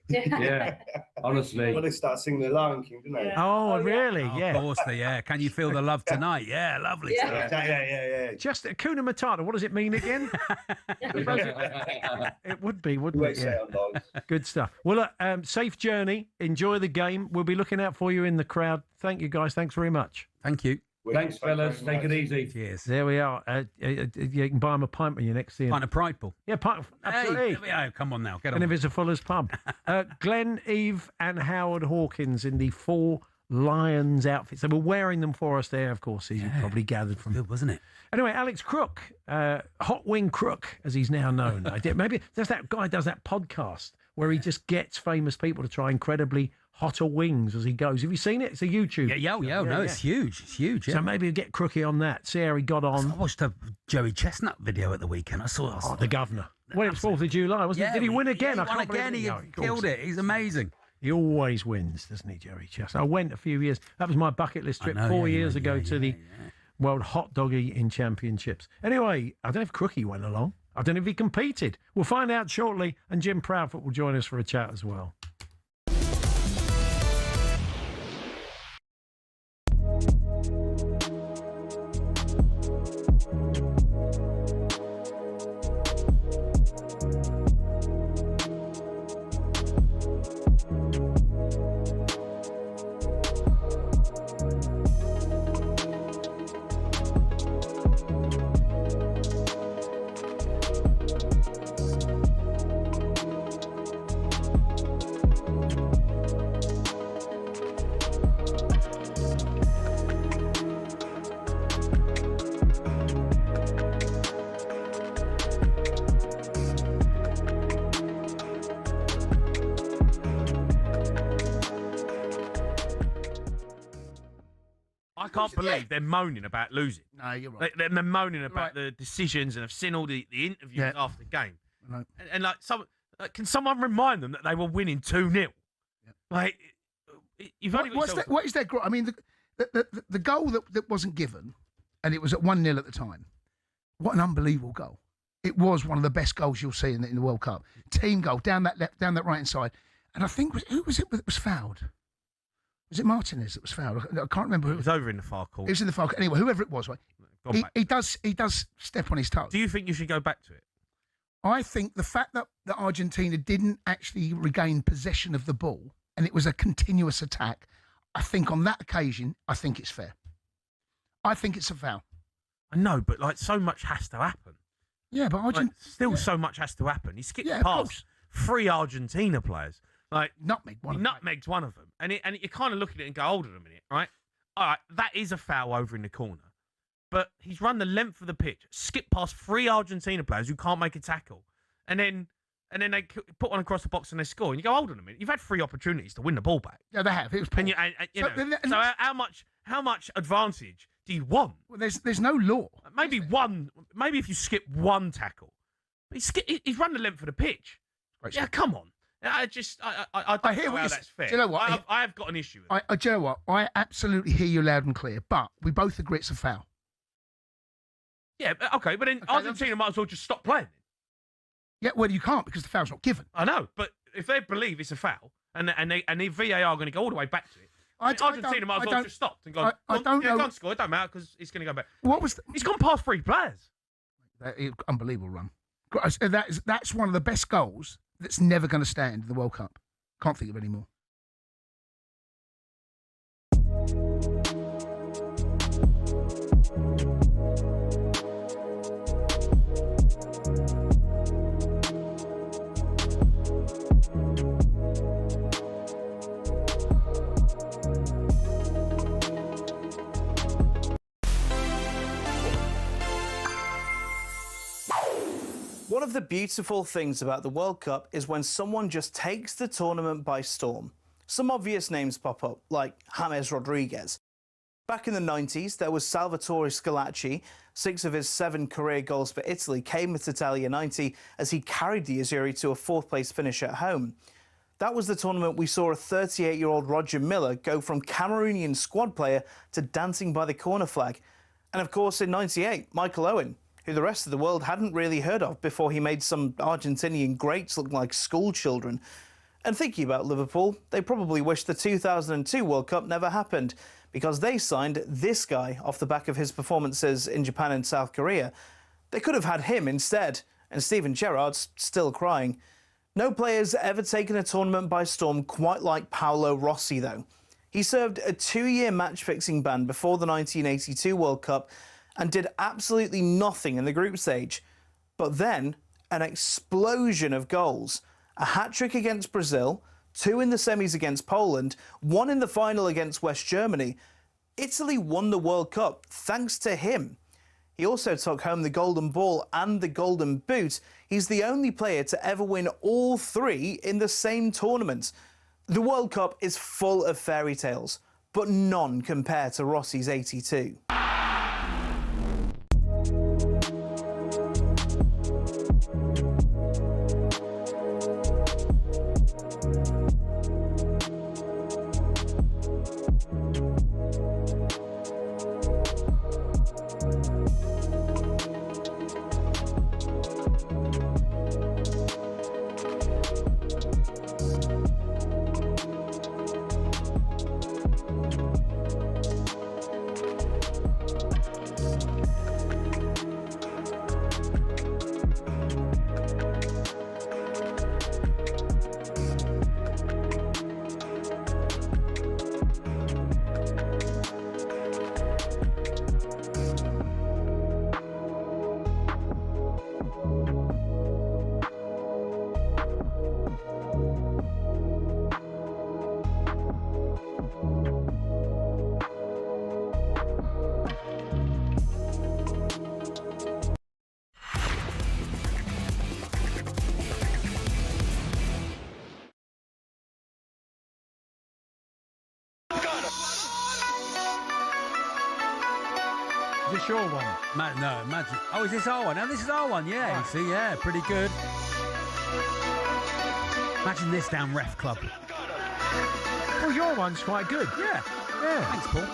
Yeah, honestly. Well, they start singing the Lion King, didn't they? Oh, really? Of course they, Can you feel the love tonight? Yeah, lovely. Yeah. Just Hakuna Matata, what does it mean again? It would be, wouldn't it? Yeah. Good stuff. Well, look, safe journey. Enjoy the game. We'll be looking out for you in the crowd. Thank you, guys. Thanks very much. Thank you. Thanks, fellas. Take it easy. Cheers. There we are. You can buy them a pint when you're next to him. Pint of Pride, Paul. Yeah, absolutely. Hey, come on now. Get on. And if it's a Fuller's pub. Glenn, Eve and Howard Hawkins in the 4 Lions outfits. They were wearing them for us there, of course, as you probably gathered from. Good, wasn't it? Anyway, Alex Crook, Hot Wing Crook, as he's now known. Maybe there's that guy does that podcast where he just gets famous people to try incredibly hotter wings as he goes. Have you seen it? It's a YouTube. No, it's huge. It's huge. So maybe get Crookie on that. See how he got on. I watched a Joey Chestnut video at the weekend. I saw the governor. Well, it was 4th of July, wasn't it? Did he win again? He won again. He killed it. He's amazing. He always wins, doesn't he, Joey Chestnut? I went a few years. That was my bucket list trip 4 years ago to the World Hot Dog Eating Championships. Anyway, I don't know if Crookie went along. I don't know if he competed. We'll find out shortly, and Jim Proudfoot will join us for a chat as well. can't believe they're moaning about losing. No, you're right. They're moaning about the decisions, and I've seen all the interviews after the game. And like, can someone remind them that they were winning 2-0? Like, you've only got what is their? I mean, the goal that wasn't given, and it was at 1-0 at the time. What an unbelievable goal! It was one of the best goals you'll see in the World Cup. Team goal down that right hand side, and I think who was it that was fouled? Was it Martinez that was fouled? I can't remember. It was over in the far corner. It was in the far corner. Anyway, whoever it was, right? He does step on his toes. Do you think you should go back to it? I think the fact that Argentina didn't actually regain possession of the ball and it was a continuous attack, I think on that occasion, I think it's fair. I think it's a foul. I know, but like so much has to happen. Yeah, but so much has to happen. He skipped past 3 Argentina players. Like nutmegged one of them, and you kind of look at it and go, hold on a minute, right? All right, that is a foul over in the corner, but he's run the length of the pitch, skipped past 3 Argentina players who can't make a tackle, and then they put one across the box and they score, and you go, hold on a minute, you've had 3 opportunities to win the ball back. Yeah, they have. It was poor. So how much advantage do you want? Well, there's no law. Maybe if you skip 1 tackle, but he's run the length of the pitch. Yeah, come on. I don't hear how that's fair. Do you know what? I have got an issue with it. Do you know what? I absolutely hear you loud and clear, but we both agree it's a foul. Yeah, okay, but then Argentina might as well just stop playing. Yeah, well, you can't because the foul's not given. I know, but if they believe it's a foul and the VAR are going to go all the way back to it, Argentina might as well just stop and go. I don't know. Can't score. It don't matter because it's going to go back. He's gone past 3 players. Unbelievable run. That's one of the best goals that's never going to stand in the World Cup. Can't think of any more. One of the beautiful things about the World Cup is when someone just takes the tournament by storm. Some obvious names pop up, like James Rodriguez. Back in the 90s, there was Salvatore Schillaci. 6 of his 7 career goals for Italy came with Italia 90 as he carried the Azzurri to a 4th-place finish at home. That was the tournament we saw a 38-year-old Roger Miller go from Cameroonian squad player to dancing by the corner flag. And of course, in 98, Michael Owen, who the rest of the world hadn't really heard of before he made some Argentinian greats look like school children. And thinking about Liverpool, they probably wish the 2002 World Cup never happened, because they signed this guy off the back of his performances in Japan and South Korea. They could have had him instead, and Steven Gerrard's still crying. No player's ever taken a tournament by storm quite like Paolo Rossi, though. He served a 2-year match-fixing ban before the 1982 World Cup and did absolutely nothing in the group stage. But then, an explosion of goals. A hat-trick against Brazil, 2 in the semis against Poland, 1 in the final against West Germany. Italy won the World Cup thanks to him. He also took home the Golden Ball and the Golden Boot. He's the only player to ever win all 3 in the same tournament. The World Cup is full of fairy tales, but none compare to Rossi's 82. the Shore one. No, imagine. Oh, is this our one? No, this is our one. Yeah, you see, yeah, pretty good. Imagine this down Ref Club. Well, your one's quite good. Yeah. Thanks, Paul.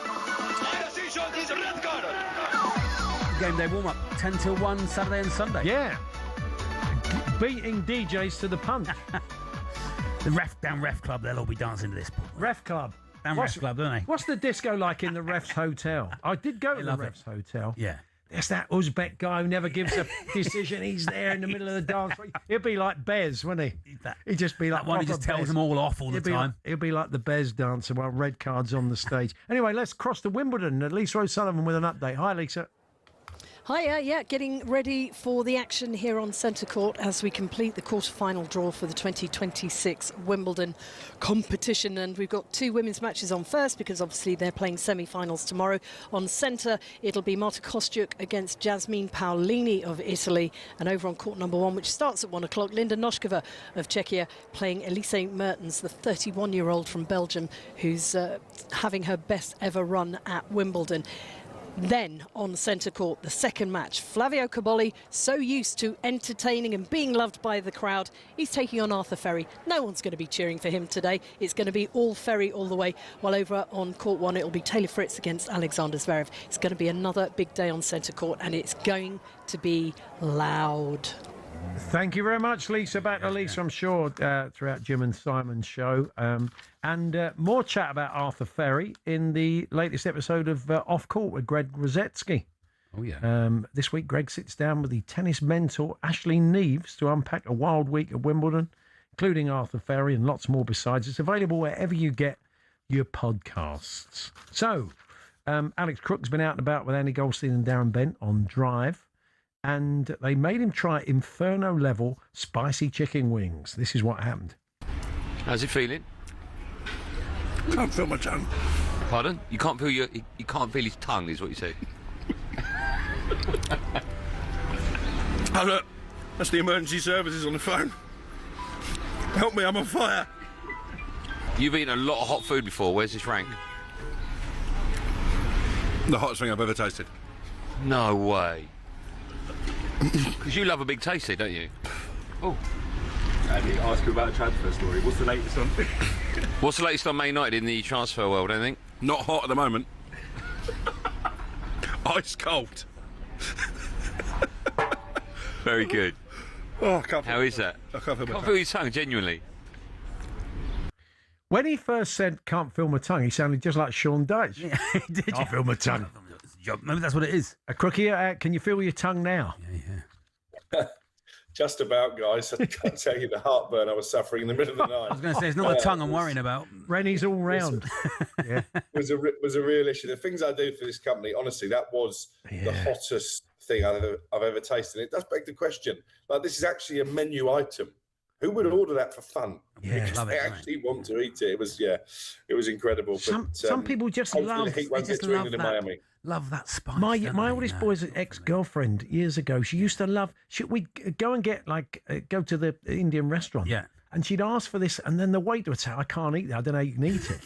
Game day warm-up, 10 till 1, Saturday and Sunday. Yeah. Beating DJs to the punch. The Ref Club, they'll all be dancing to this, Paul. Ref Club. Down Ref Club, don't they? What's the disco like in the Ref's hotel? I did go to the Ref's hotel. Yeah. There's that Uzbek guy who never gives a decision. He's there in the middle of the dance. He'd be like Bez, wouldn't he? He'd just be like that one who just tells Bez. them all off all the time. He'll be like the Bez dancer while red cards on the stage. Anyway, let's cross to Wimbledon. Lisa O'Sullivan with an update. Hi, Lisa. Hiya, yeah, getting ready for the action here on Centre Court as we complete the quarter-final draw for the 2026 Wimbledon competition. And we've got two women's matches on first because obviously they're playing semi-finals tomorrow. On centre, it'll be Marta Kostyuk against Jasmine Paolini of Italy. And over on court number 1, which starts at 1 o'clock, Linda Noskova of Czechia playing Elise Mertens, the 31-year-old from Belgium, who's having her best ever run at Wimbledon. Then on centre court, the second match, Flavio Cobolli, so used to entertaining and being loved by the crowd, he's taking on Arthur Ferry. No one's going to be cheering for him today. It's going to be all Ferry all the way, while over on court 1 it'll be Taylor Fritz against Alexander Zverev. It's going to be another big day on centre court, and it's going to be loud. Thank you very much, Lisa. Back to Lisa, I'm sure, throughout Jim and Simon's show. And more chat about Arthur Ferry in the latest episode of Off Court with Greg Rosetsky. Oh, yeah. This week, Greg sits down with the tennis mentor Ashley Neves to unpack a wild week at Wimbledon, including Arthur Ferry and lots more besides. It's available wherever you get your podcasts. So, Alex Crook's been out and about with Andy Goldstein and Darren Bent on Drive. And they made him try Inferno-level spicy chicken wings. This is what happened. How's it feeling? Can't feel my tongue. Pardon? You can't feel you can't feel his tongue, is what you say. Oh, look, that's the emergency services on the phone. Help me, I'm on fire. You've eaten a lot of hot food before. Where's this rank? The hottest thing I've ever tasted. No way. Because you love a big tasty, don't you? Oh. Andy, ask you about the transfer story. What's the latest on? What's the latest on Man United in the transfer world, I think? Not hot at the moment. Ice cold. Very good. Oh, I can't How is that? I can't feel my Can't feel your tongue, genuinely. When he first said "can't feel my tongue," he sounded just like Sean Dyche. Yeah, did you? Can't feel my tongue. Maybe that's what it is. A Crookie, can you feel your tongue now? Yeah. Just about, guys. I can't tell you the heartburn I was suffering in the middle of the night. I was going to say, it's not the tongue I'm worrying about. Rennie's all round. Yeah. was a real issue. The things I do for this company, honestly, that was the hottest thing I've ever tasted. And it does beg the question, like, this is actually a menu item. Who would order that for fun? Yeah, because they actually want to eat it. It was incredible. Some people just hopefully love. the heat won't get to England and Miami. Love that spice. My oldest boy's ex-girlfriend years ago. She used to love. We'd go and get go to the Indian restaurant. Yeah. And she'd ask for this, and then the waiter would say, "I can't eat that. I don't know how you can eat it."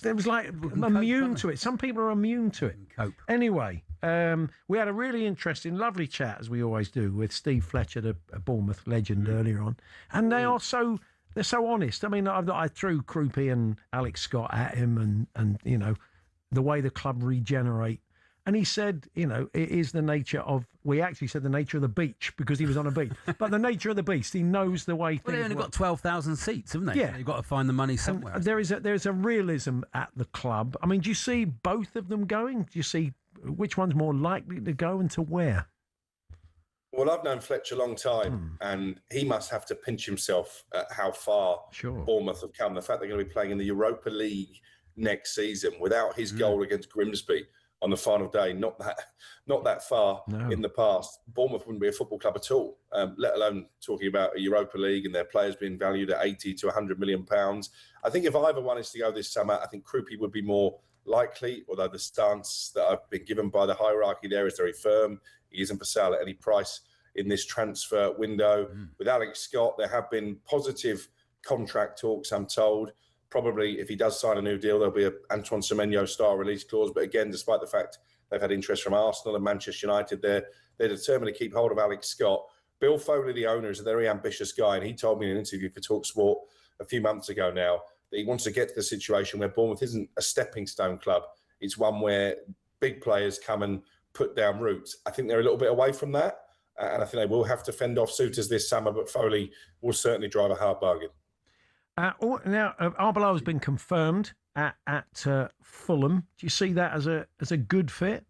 It was like immune to it. Some people are immune to it. Cope. Anyway, we had a really interesting, lovely chat, as we always do, with Steve Fletcher, the Bournemouth legend, earlier on, and they're so honest. I mean, I threw Croupy and Alex Scott at him, and you know, the way the club regenerate. And he said, you know, it is the nature of, we actually said the nature of the beach because he was on a beach, but the nature of the beast, he knows the way things Well, they only got 12,000 seats, haven't they? Yeah. So you've got to find the money somewhere. And there's a realism at the club. I mean, do you see both of them going? Do you see which one's more likely to go and to where? Well, I've known Fletcher a long time, and he must have to pinch himself at how far Bournemouth have come. The fact they're going to be playing in the Europa League next season without his goal against Grimsby on the final day, not that far in the past, Bournemouth wouldn't be a football club at all, let alone talking about a Europa League and their players being valued at 80 to 100 million pounds. I think if either one is to go this summer, I think Croupy would be more likely, although the stance that I've been given by the hierarchy there is very firm. He isn't for sale at any price in this transfer window. With Alex Scott, there have been positive contract talks, I'm told. Probably, if he does sign a new deal, there'll be an Antoine Semenyo style release clause. But again, despite the fact They've had interest from Arsenal and Manchester United. They're determined to keep hold of Alex Scott. Bill Foley, the owner, is a very ambitious guy, and he told me in an interview for talkSPORT a few months ago now that he wants to get to the situation where Bournemouth isn't a stepping stone club. It's one where big players come and put down roots. I think they're a little bit away from that, and I think they will have to fend off suitors this summer, but Foley will certainly drive a hard bargain. Now, Arbeloa has been confirmed at Fulham. Do you see that as a good fit?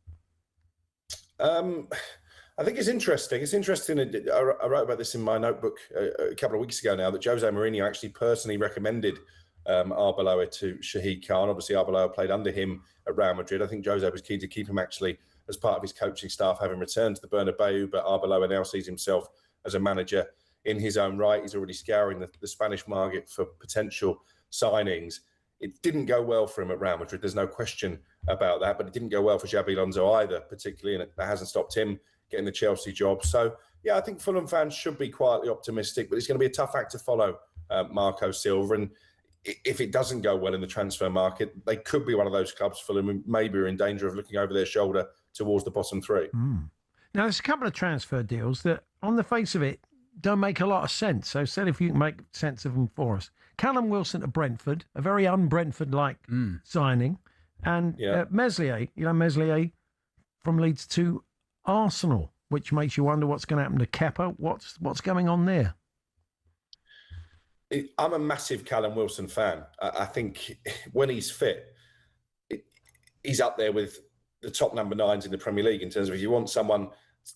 I think it's interesting. It's interesting. I wrote about this in my notebook a couple of weeks ago now, that Jose Mourinho actually personally recommended Arbeloa to Shahid Khan. Obviously, Arbeloa played under him at Real Madrid. I think Jose was keen to keep him actually as part of his coaching staff, having returned to the Bernabeu, but Arbeloa now sees himself as a manager in his own right. He's already scouring the Spanish market for potential signings. It didn't go well for him at Real Madrid. There's no question about that, but it didn't go well for Xabi Alonso either, particularly, and that hasn't stopped him getting the Chelsea job. So, yeah, I think Fulham fans should be quietly optimistic, but it's going to be a tough act to follow, Marco Silva. And if it doesn't go well in the transfer market, they could be one of those clubs, Fulham, who maybe are in danger of looking over their shoulder towards the bottom three. Now, there's a couple of transfer deals that, on the face of it, don't make a lot of sense. So, said if you can make sense of them for us. Callum Wilson to Brentford, a very un-Brentford-like signing. And Meslier, Meslier from Leeds to Arsenal, which makes you wonder what's going to happen to Kepa. What's going on there? I'm a massive Callum Wilson fan. I think when he's fit, he's up there with the top number 9s in the Premier League in terms of if you want someone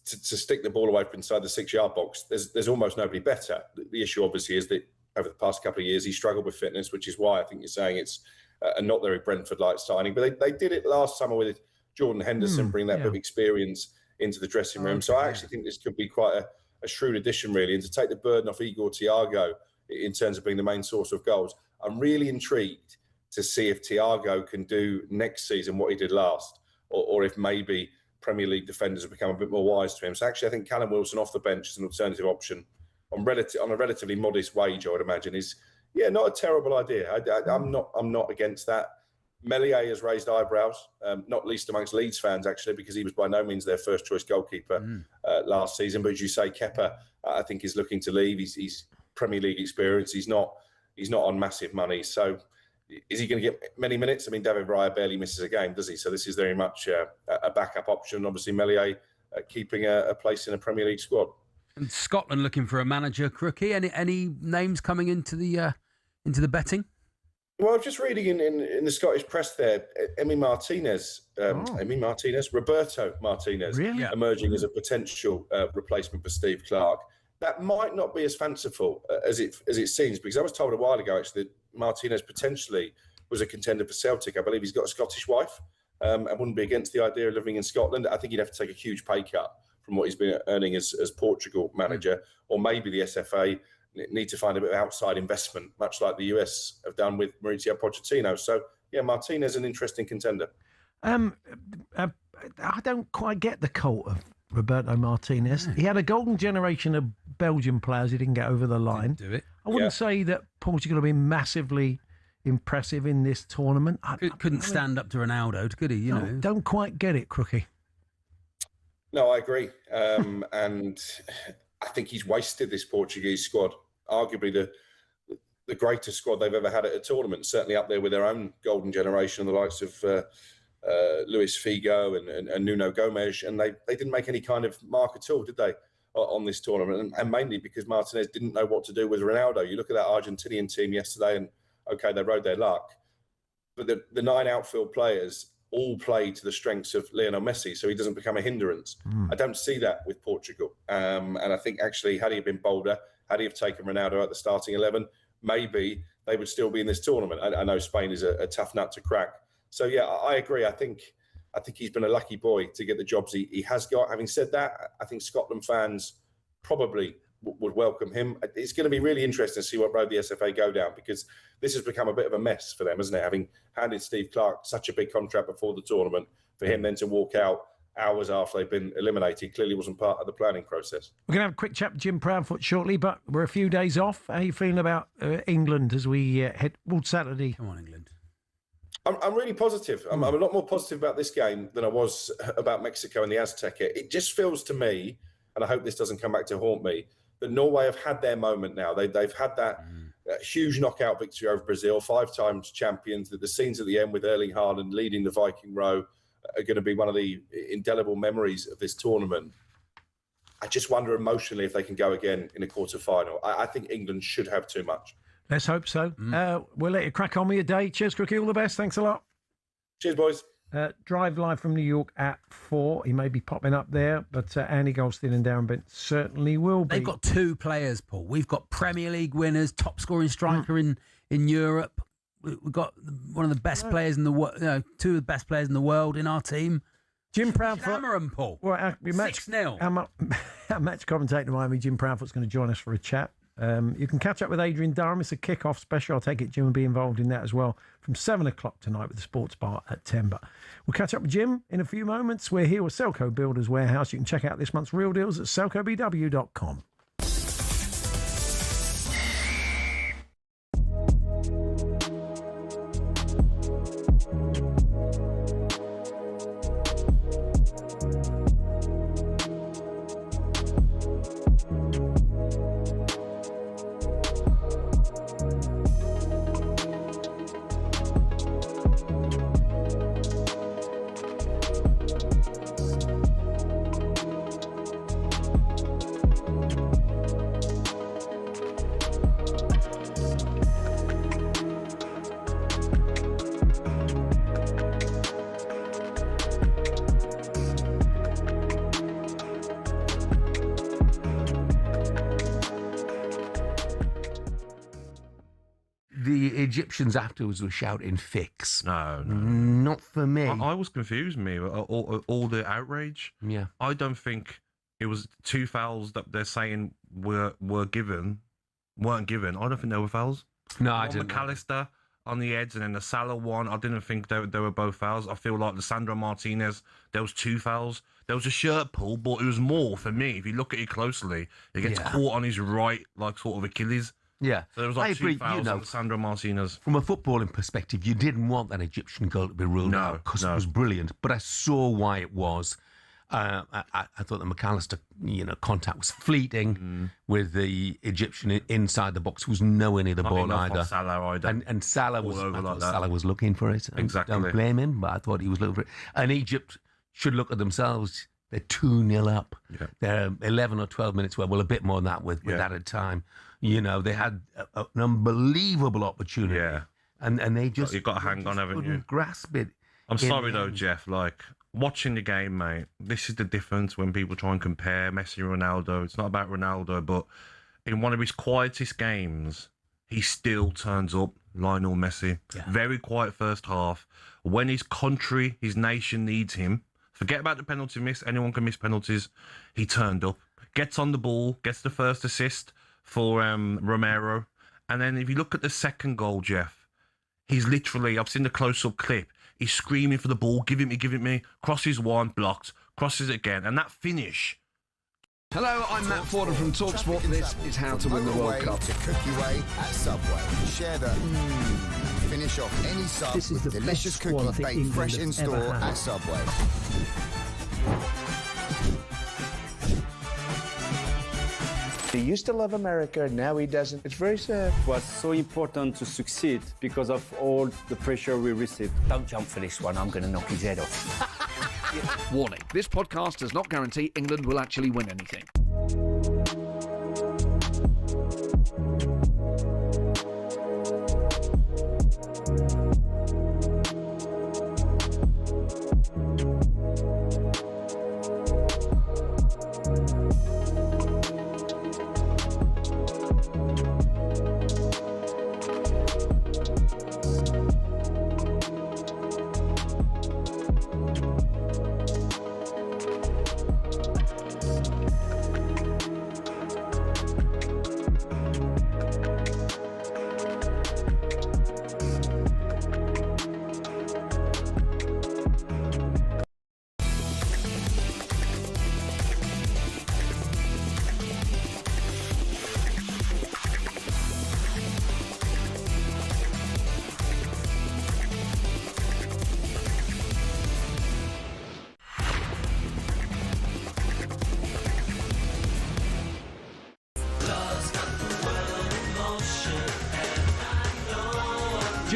to stick the ball away from inside the 6-yard box, there's almost nobody better. The issue, obviously, is that over the past couple of years, he struggled with fitness, which is why I think you're saying it's a not very Brentford-like signing. But they did it last summer with Jordan Henderson, bring that bit of experience into the dressing room. So I actually think this could be quite a shrewd addition, really. And to take the burden off Igor Thiago in terms of being the main source of goals, I'm really intrigued to see if Thiago can do next season what he did last, or if maybe Premier League defenders have become a bit more wise to him. So actually, I think Callum Wilson off the bench as an alternative option on a relatively modest wage, I would imagine, is not a terrible idea. I'm not against that. Meslier has raised eyebrows, not least amongst Leeds fans, actually, because he was by no means their first choice goalkeeper last season. But as you say, Kepa, I think, is looking to leave. He's Premier League experience. He's not on massive money. So is he going to get many minutes? I mean, David Raya barely misses a game, does he? So this is very much a backup option. Obviously, Meslier keeping a place in a Premier League squad. And Scotland looking for a manager, Crookie. Any names coming into the betting? Well, I'm just reading in the Scottish press there, Roberto Martinez, really? Emerging as a potential replacement for Steve Clarke. That might not be as fanciful as it seems, because I was told a while ago, actually, that Martinez potentially was a contender for Celtic. I believe he's got a Scottish wife and wouldn't be against the idea of living in Scotland. I think he'd have to take a huge pay cut from what he's been earning as Portugal manager, or maybe the SFA need to find a bit of outside investment, much like the US have done with Mauricio Pochettino. So, yeah, Martinez an interesting contender. I don't quite get the cult of Roberto Martinez. He had a golden generation of Belgian players who didn't get over the line. Didn't do it. I wouldn't say that Portugal have been massively impressive in this tournament. Couldn't stand up to Ronaldo, could he? Don't quite get it, Crookie. No, I agree. And I think he's wasted this Portuguese squad. Arguably the greatest squad they've ever had at a tournament, certainly up there with their own golden generation, the likes of Luis Figo and Nuno Gomes, and they didn't make any kind of mark at all, did they, on this tournament? And mainly because Martinez didn't know what to do with Ronaldo. You look at that Argentinian team yesterday, and okay, they rode their luck, but the 9 outfield players all play to the strengths of Lionel Messi, so he doesn't become a hindrance. I don't see that with Portugal. And I think actually, had he been bolder, had he have taken Ronaldo at the starting 11, maybe they would still be in this tournament. I know Spain is a tough nut to crack. So, yeah, I agree. I think he's been a lucky boy to get the jobs he has got. Having said that, I think Scotland fans probably would welcome him. It's going to be really interesting to see what road the SFA go down, because this has become a bit of a mess for them, hasn't it? Having handed Steve Clarke such a big contract before the tournament, for him then to walk out hours after they've been eliminated clearly wasn't part of the planning process. We're going to have a quick chat with Jim Proudfoot shortly, but we're a few days off. How are you feeling about England as we head towards Saturday? Come on, England. I'm really positive. I'm a lot more positive about this game than I was about Mexico and the Azteca. It just feels to me, and I hope this doesn't come back to haunt me, that Norway have had their moment now. They've had that huge knockout victory over Brazil, 5 times champions. The scenes at the end with Erling Haaland leading the Viking row are going to be one of the indelible memories of this tournament. I just wonder emotionally if they can go again in a quarter-final. I think England should have too much. Let's hope so. We'll let you crack on with your day. Cheers, Crookie. All the best. Thanks a lot. Cheers, boys. Drive live from New York at 4. He may be popping up there, but Andy Goldstein and Darren Bent certainly will be. They've got 2 players, Paul. We've got Premier League winners, top scoring striker in Europe. We've got one of the best players in the world, 2 of the best players in the world in our team. Jim Proudfoot. Cameron, Paul. Well, 6-0. Our match commentator in Miami, Jim Proudfoot's going to join us for a chat. You can catch up with Adrian Durham. It's a kick-off special. I'll take it Jim will be involved in that as well from 7 o'clock tonight with the Sports Bar at 10. But we'll catch up with Jim in a few moments. We're here with Selco Builders Warehouse. You can check out this month's real deals at selcobw.com. The Egyptians afterwards were shouting "fix." No, not for me. I was confused. All the outrage. Yeah, I don't think it was 2 fouls that they're saying weren't given. I don't think they were fouls. No, I didn't. McAllister on the edge, and then the Salah one. I didn't think they were both fouls. I feel like the Sandro Martinez, there was 2 fouls. There was a shirt pull, but it was more for me. If you look at it closely, it gets caught on his right, like sort of Achilles. Yeah, so there was like 2 fouls on Sandro Martinez. From a footballing perspective, you didn't want that Egyptian goal to be ruled out because it was brilliant. But I saw why it was. I thought the McAllister, contact was fleeting with the Egyptian inside the box. Was nowhere near the ball either. Salah either. And Salah was like that. Salah was looking for it. Exactly. Don't blame him, but I thought he was looking for it. And Egypt should look at themselves. They're 2-0 up. Yeah. They're 11 or 12 minutes away. Well, a bit more than that with added time. They had an unbelievable opportunity. Yeah. And they just... You've got to hang on, haven't you? Grasp it. I'm sorry, though, Jeff. Watching the game, mate, this is the difference when people try and compare Messi and Ronaldo. It's not about Ronaldo, but in one of his quietest games, he still turns up, Lionel Messi. Yeah. Very quiet first half. When his country, his nation needs him, forget about the penalty miss. Anyone can miss penalties. He turned up, gets on the ball, gets the first assist for Romero. And then if you look at the second goal, Jeff, he's literally, I've seen the close-up clip, he's screaming for the ball, give it me, crosses one, blocked, crosses it again. And that finish... Hello, I'm Matt Forden from talkSPORT. This is how to win the World Cup. To cookie way at Subway. Share the finish off any sub This is with the delicious best squad I cookie think baked England fresh have in store ever had. at Subway. He used to love America, now he doesn't. It's very sad. It was so important to succeed because of all the pressure we received. Don't jump for this one, I'm going to knock his head off. Warning, this podcast does not guarantee England will actually win anything.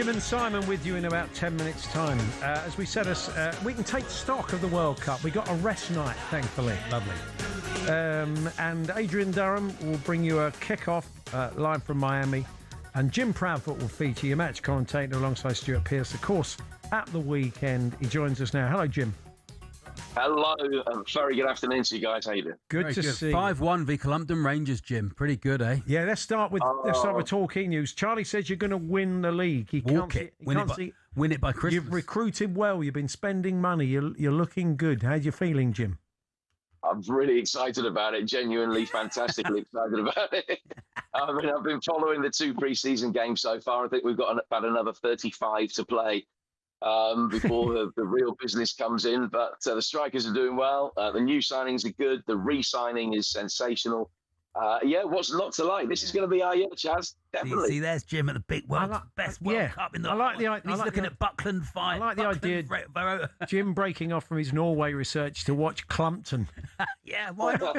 Jim and Simon with you in about 10 minutes' time. As we said, we can take stock of the World Cup. We got a rest night, thankfully. Lovely. And Adrian Durham will bring you a kick-off live from Miami. And Jim Proudfoot will feature your match commentator alongside Stuart Pearce. Of course, at the weekend, he joins us now. Hello, Jim. Hello, very good afternoon to you guys. How you doing? Good to see. 5-1 v Columpton Rangers, Jim. Pretty good, eh? Yeah, let's start with Torquay News. Charlie says you're going to win the league. Win it by Christmas. You've recruited well. You've been spending money. You're looking good. How's you feeling, Jim? I'm really excited about it. Genuinely, fantastically excited about it. I mean, I've been following the 2 pre-season games so far. I think we've got about another 35 to play before the real business comes in. But the strikers are doing well. The new signings are good. The re-signing is sensational. What's not to like? This is going to be our year, Chaz. Definitely. See, there's Jim at the big best World Cup in the world. He's looking at Buckland 5. I like the idea, Jim breaking off from his Norway research to watch Clumpton. Yeah, why not?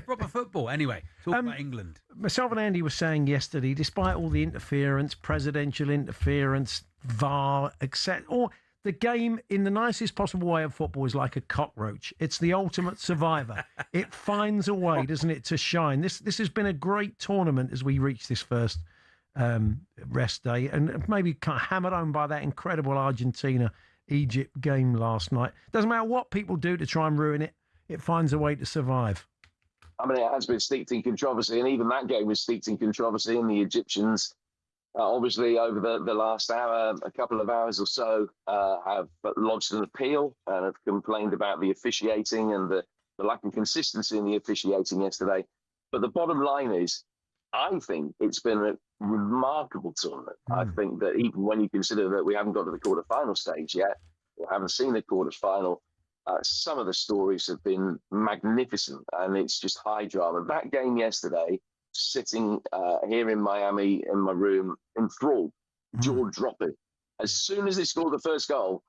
Proper football. Anyway, talk about England. Myself and Andy were saying yesterday, despite all the interference, presidential interference, VAR, etc., or the game, in the nicest possible way of football, is like a cockroach. It's the ultimate survivor. It finds a way, doesn't it, to shine. This has been a great tournament as we reach this first rest day, and maybe kind of hammered home by that incredible Argentina-Egypt game last night. Doesn't matter what people do to try and ruin it, it finds a way to survive. I mean, it has been steeped in controversy, and even that game was steeped in controversy, and the Egyptians... obviously, over the last hour, a couple of hours or so, have lodged an appeal and have complained about the officiating and the lack of consistency in the officiating yesterday. But the bottom line is, I think it's been a remarkable tournament. I think that even when you consider that we haven't got to the quarterfinal stage yet, or haven't seen the quarterfinal, some of the stories have been magnificent, and it's just high drama. That game yesterday, sitting here in Miami in my room, enthralled, jaw dropping. As soon as they scored the first goal,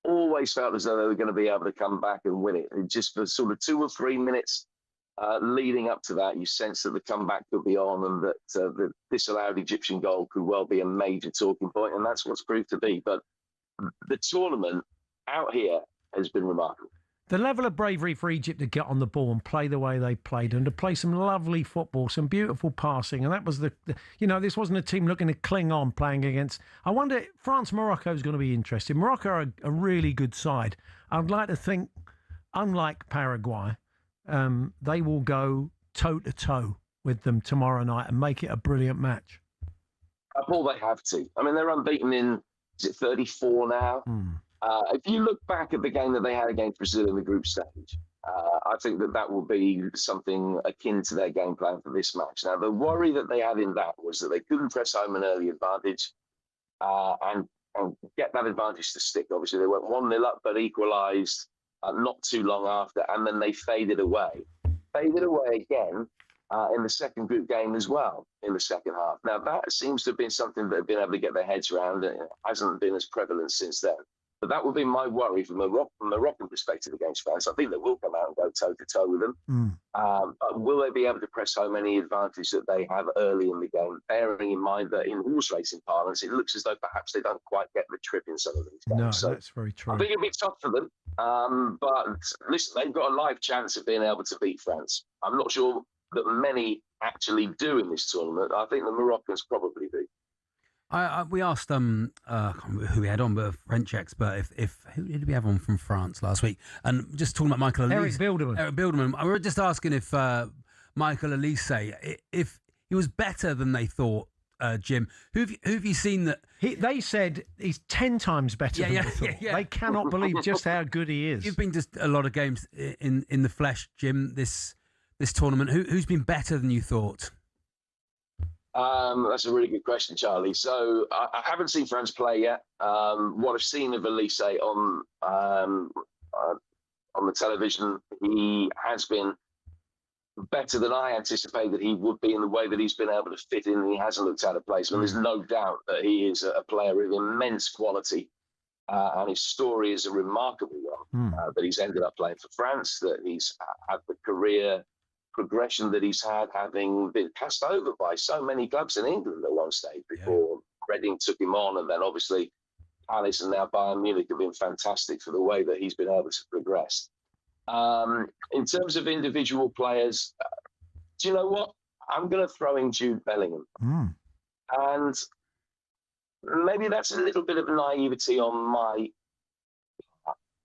always felt as though they were going to be able to come back and win it. And just for sort of 2 or 3 minutes leading up to that, you sense that the comeback could be on, and that the disallowed Egyptian goal could well be a major talking point, and that's what's proved to be. But the tournament out here has been remarkable. The level of bravery for Egypt to get on the ball and play the way they played, and to play some lovely football, some beautiful passing. And that was this wasn't a team looking to cling on playing against. I wonder, France-Morocco is going to be interesting. Morocco are a really good side. I'd like to think, unlike Paraguay, they will go toe-to-toe with them tomorrow night and make it a brilliant match. Paul, they have to. I mean, they're unbeaten in, is it 34 now? If you look back at the game that they had against Brazil in the group stage, I think that will be something akin to their game plan for this match. Now, the worry that they had in that was that they couldn't press home an early advantage and get that advantage to stick. Obviously, they went 1-0 up, but equalised not too long after, and then they faded away. Faded away again in the second group game as well in the second half. Now, that seems to have been something that they've been able to get their heads around. It hasn't been as prevalent since then. But that would be my worry from a Moroccan perspective against France. I think they will come out and go toe-to-toe with them. But will they be able to press home any advantage that they have early in the game, bearing in mind that in horse racing parlance, it looks as though perhaps they don't quite get the trip in some of these games. No, so that's very true. I think it'll be tough for them. But listen, they've got a live chance of being able to beat France. I'm not sure that many actually do in this tournament. I think the Moroccans probably do. We asked I can't remember who we had on, but a French expert, who did we have on from France last week? And just talking about Michael Elise. Eric Bilderman. We were just asking if Michael Elise, if he was better than they thought, Jim. Who have you seen that? They said he's 10 times better than they thought. They cannot believe just how good he is. You've been to a lot of games in the flesh, Jim, this tournament. Who's been better than you thought? That's a really good question, Charlie. So I haven't seen France play yet. What I've seen of Elise on the television, he has been better than I anticipated he would be in the way that he's been able to fit in, and he hasn't looked out of place. But there's no doubt that he is a player of immense quality, and his story is a remarkable one, that he's ended up playing for France, that he's had the career progression that he's had, having been passed over by so many clubs in England at one stage before Reading took him on, and then obviously Palace and now Bayern Munich have been fantastic for the way that he's been able to progress. In terms of individual players, do you know what? I'm going to throw in Jude Bellingham. And maybe that's a little bit of naivety on my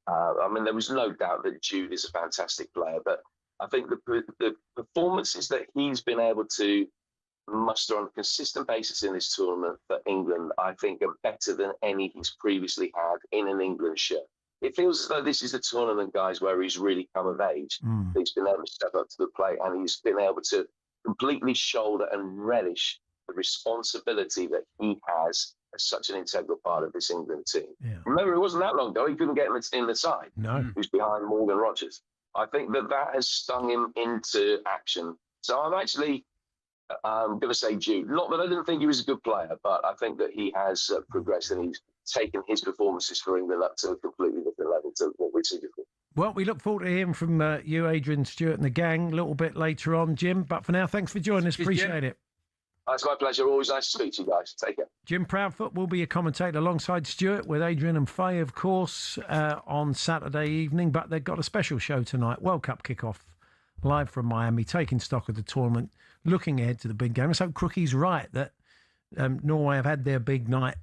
I mean, there was no doubt that Jude is a fantastic player, but I think the performances that he's been able to muster on a consistent basis in this tournament for England, I think, are better than any he's previously had in an England shirt. It feels as though this is a tournament, guys, where he's really come of age. He's been able to step up to the plate, and he's been able to completely shoulder and relish the responsibility that he has as such an integral part of this England team. Remember, it wasn't that long ago he couldn't get him in the side. Who's behind Morgan Rogers. I think that has stung him into action. So I'm actually going to say Jude. Not that I didn't think he was a good player, but I think that he has progressed, and he's taken his performances for England up to a completely different level to what we've seen before. Well, we look forward to hearing from you, Adrian, Stewart and the gang a little bit later on, Jim. But for now, thanks for joining us. Appreciate it. It's my pleasure. Always nice to speak to you guys. Take care. Jim Proudfoot will be a commentator alongside Stuart with Adrian and Faye, of course, on Saturday evening. But they've got a special show tonight. World Cup kickoff live from Miami, taking stock of the tournament, looking ahead to the big game. So Crookie's right that Norway have had their big night.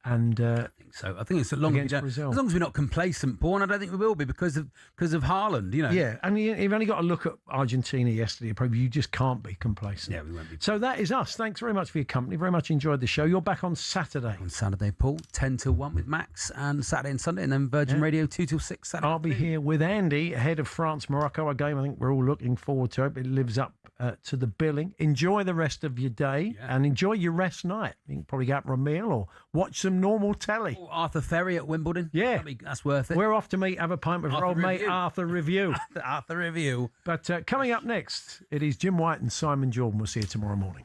And I think so. I think it's as long as we're not complacent, Paul, and I don't think we will be because of Haaland, you know. Yeah, and you've only got to look at Argentina yesterday. Probably you just can't be complacent. Yeah, we won't be. So that is us. Thanks very much for your company. Very much enjoyed the show. You're back on Saturday. On Saturday, Paul, 10 till 1 with Max, and Saturday and Sunday, and then Virgin Radio 2 till 6 Saturday. I'll be here with Andy ahead of France-Morocco, a game I think we're all looking forward to. It lives up to the billing. Enjoy the rest of your day and enjoy your rest night. You can probably go out for a meal or watch some normal telly. Oh, Arthur Ferry at Wimbledon. Yeah. That's worth it. We're off to meet, have a pint with our old mate Arthur Review. Arthur Review. But coming up next, it is Jim White and Simon Jordan. We'll see you tomorrow morning.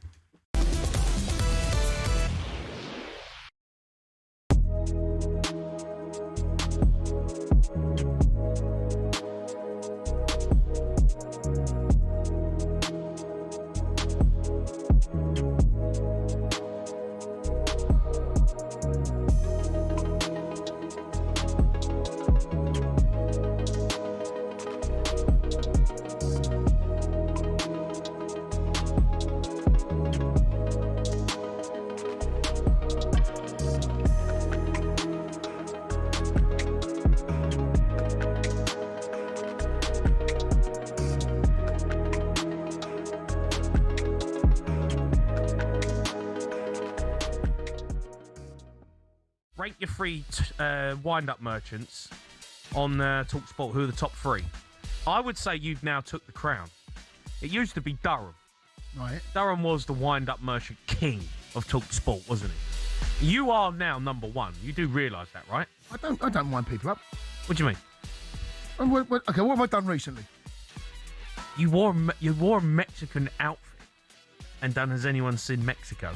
Rate your free wind-up merchants on talkSPORT. Who are the top three? I would say you've now took the crown. It used to be Durham. Right. Durham was the wind-up merchant king of talkSPORT, wasn't he? You are now number one. You do realise that, right? I don't wind people up. What do you mean? Okay, what have I done recently? You wore a Mexican outfit and done Has Anyone Seen Mexico?